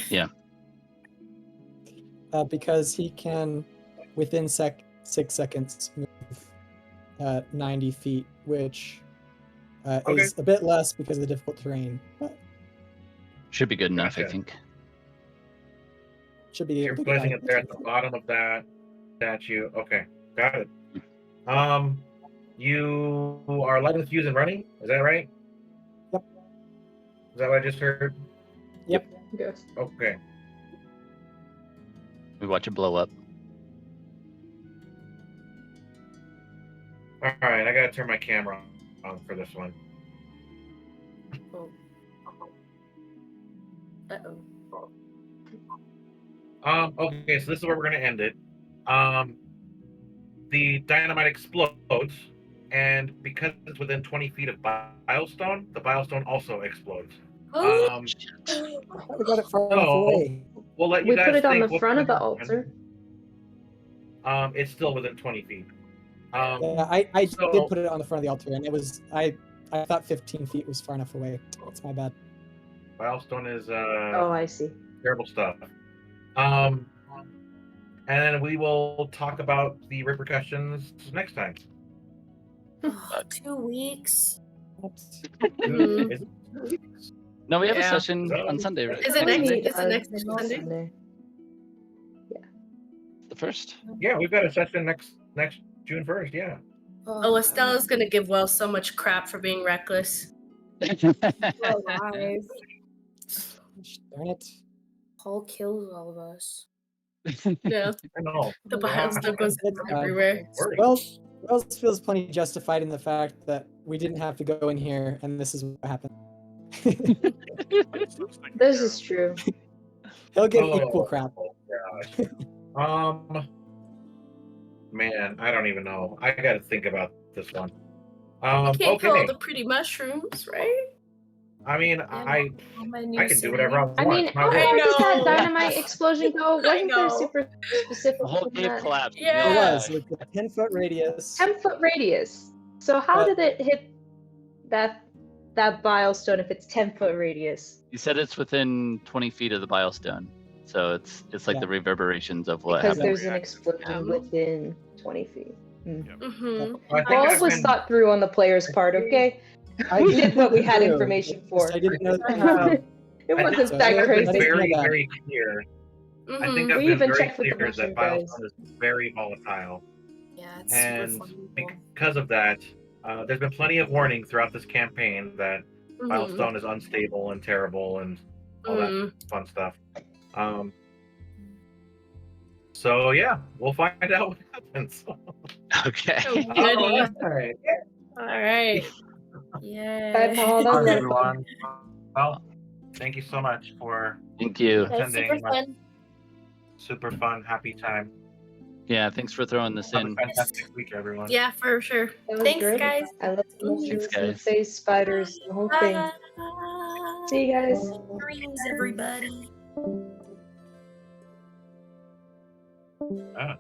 [SPEAKER 5] Yeah.
[SPEAKER 9] Because he can, within 6 seconds, move 90 feet, which is a bit less because of the difficult terrain, but
[SPEAKER 5] Should be good enough, I
[SPEAKER 3] Gotcha.
[SPEAKER 5] think.
[SPEAKER 9] should be
[SPEAKER 3] You're
[SPEAKER 9] able to
[SPEAKER 3] placing
[SPEAKER 9] get
[SPEAKER 3] it there at the bottom of that statue. Okay, got it. You are lighting the fuse and running. Is that right?
[SPEAKER 9] Yep.
[SPEAKER 3] Is that what I just heard?
[SPEAKER 9] Yep.
[SPEAKER 6] Yes.
[SPEAKER 3] Okay.
[SPEAKER 5] We watch it blow up.
[SPEAKER 3] All right. I gotta turn my camera on for this one.
[SPEAKER 7] Oh. Uh-oh.
[SPEAKER 3] Okay, so this is where we're gonna end it. The dynamite explodes, and because it's within 20 feet of Bilestone, the Bilestone also explodes.
[SPEAKER 7] Oh,
[SPEAKER 9] We got it far enough
[SPEAKER 3] So
[SPEAKER 9] away.
[SPEAKER 3] we'll let you
[SPEAKER 6] We
[SPEAKER 3] guys
[SPEAKER 6] put it on
[SPEAKER 3] think
[SPEAKER 6] the
[SPEAKER 3] what's
[SPEAKER 6] front of the
[SPEAKER 3] gonna happen.
[SPEAKER 6] altar.
[SPEAKER 3] It's still within 20 feet.
[SPEAKER 9] Yeah, I
[SPEAKER 3] so-
[SPEAKER 9] did put it on the front of the altar, and it was I thought 15 feet was far enough away. That's my bad.
[SPEAKER 3] Bilestone is
[SPEAKER 6] Oh, I see.
[SPEAKER 3] terrible stuff. And then we will talk about the repercussions next time.
[SPEAKER 7] 2 weeks.
[SPEAKER 9] Oops.
[SPEAKER 7] Mhm.
[SPEAKER 3] Is it?
[SPEAKER 5] No, we have a
[SPEAKER 1] Yeah.
[SPEAKER 5] session on Sunday, right?
[SPEAKER 1] Is it
[SPEAKER 6] What do you
[SPEAKER 1] next?
[SPEAKER 6] mean,
[SPEAKER 1] Is it next
[SPEAKER 6] it's
[SPEAKER 1] Sunday?
[SPEAKER 6] Sunday?
[SPEAKER 5] The first?
[SPEAKER 3] Yeah, we've got a session next June 1st. Yeah.
[SPEAKER 1] Oh, Estella's gonna give Wells so much crap for being reckless.
[SPEAKER 7] Alive.
[SPEAKER 9] Darn it.
[SPEAKER 7] Paul kills all of us.
[SPEAKER 1] Yeah,
[SPEAKER 3] I know.
[SPEAKER 1] the
[SPEAKER 3] Yeah.
[SPEAKER 1] Bilestone goes
[SPEAKER 9] It's,
[SPEAKER 1] everywhere.
[SPEAKER 9] Wells feels plenty justified in the fact that we didn't have to go in here, and this is what happened.
[SPEAKER 6] This is true.
[SPEAKER 9] He'll get equal crap.
[SPEAKER 3] Gosh. Man, I don't even know. I got to think about this one.
[SPEAKER 1] You can't kill all
[SPEAKER 3] Okay.
[SPEAKER 1] the pretty mushrooms, right?
[SPEAKER 3] I mean, I can do whatever I want.
[SPEAKER 6] I mean,
[SPEAKER 3] It's my
[SPEAKER 6] how
[SPEAKER 3] world.
[SPEAKER 6] far did that
[SPEAKER 1] know.
[SPEAKER 6] dynamite explosion go? Wasn't there
[SPEAKER 1] know.
[SPEAKER 6] super specific
[SPEAKER 5] The whole
[SPEAKER 6] with
[SPEAKER 5] cave
[SPEAKER 6] that?
[SPEAKER 5] collapsed.
[SPEAKER 1] Yeah.
[SPEAKER 9] It was. It was a 10-foot radius.
[SPEAKER 6] 10-foot radius. So how did it hit that Bilestone if it's 10-foot radius?
[SPEAKER 5] You said it's within 20 feet of the Bilestone. So it's like
[SPEAKER 9] Yeah.
[SPEAKER 5] the reverberations of what
[SPEAKER 6] Because
[SPEAKER 5] happened.
[SPEAKER 6] there's an
[SPEAKER 2] Reactive.
[SPEAKER 6] explosion within 20 feet.
[SPEAKER 1] Mm-hmm.
[SPEAKER 3] I think
[SPEAKER 6] Well,
[SPEAKER 3] I've
[SPEAKER 6] it was
[SPEAKER 3] been-
[SPEAKER 6] thought through on the player's part, okay? We did what we had
[SPEAKER 9] True.
[SPEAKER 6] information
[SPEAKER 9] It's
[SPEAKER 6] for.
[SPEAKER 9] just I didn't know that.
[SPEAKER 6] It
[SPEAKER 3] I think
[SPEAKER 6] wasn't
[SPEAKER 9] I
[SPEAKER 6] that
[SPEAKER 3] I've been
[SPEAKER 6] crazy.
[SPEAKER 3] very,
[SPEAKER 9] that.
[SPEAKER 3] very clear. I think
[SPEAKER 1] Mm-hmm.
[SPEAKER 3] I've
[SPEAKER 6] We
[SPEAKER 3] been
[SPEAKER 6] even
[SPEAKER 3] very
[SPEAKER 6] checked with the
[SPEAKER 3] clear that
[SPEAKER 6] mushroom guys.
[SPEAKER 3] Bilestone is very volatile.
[SPEAKER 7] Yeah, it's
[SPEAKER 3] And
[SPEAKER 7] super flammable.
[SPEAKER 3] because of that, there's been plenty of warning throughout this campaign that
[SPEAKER 1] Mm-hmm.
[SPEAKER 3] Milestone is unstable and terrible and all that fun stuff. So yeah, we'll find out what happens.
[SPEAKER 5] Okay.
[SPEAKER 1] Oh,
[SPEAKER 3] Oh,
[SPEAKER 1] goody.
[SPEAKER 3] that's right.
[SPEAKER 1] All right.
[SPEAKER 6] Bye,
[SPEAKER 1] Yeah.
[SPEAKER 6] Paul. That
[SPEAKER 3] All
[SPEAKER 6] was
[SPEAKER 3] right,
[SPEAKER 6] a lot of fun.
[SPEAKER 3] everyone. Well, thank you so much for
[SPEAKER 5] Thank you.
[SPEAKER 1] That was super
[SPEAKER 3] attending. My
[SPEAKER 1] fun.
[SPEAKER 3] super fun, happy time.
[SPEAKER 5] Yeah, thanks for throwing this
[SPEAKER 3] Have a
[SPEAKER 5] in.
[SPEAKER 3] fantastic week, everyone.
[SPEAKER 1] Yeah, for sure.
[SPEAKER 6] That was
[SPEAKER 1] Thanks,
[SPEAKER 6] great.
[SPEAKER 1] guys.
[SPEAKER 6] I love the
[SPEAKER 1] See you.
[SPEAKER 5] Thanks,
[SPEAKER 6] monsters and the
[SPEAKER 5] guys.
[SPEAKER 6] face spiders, the whole thing.
[SPEAKER 1] Bye.
[SPEAKER 6] See you guys.
[SPEAKER 1] Dreams, everybody.
[SPEAKER 3] Oh.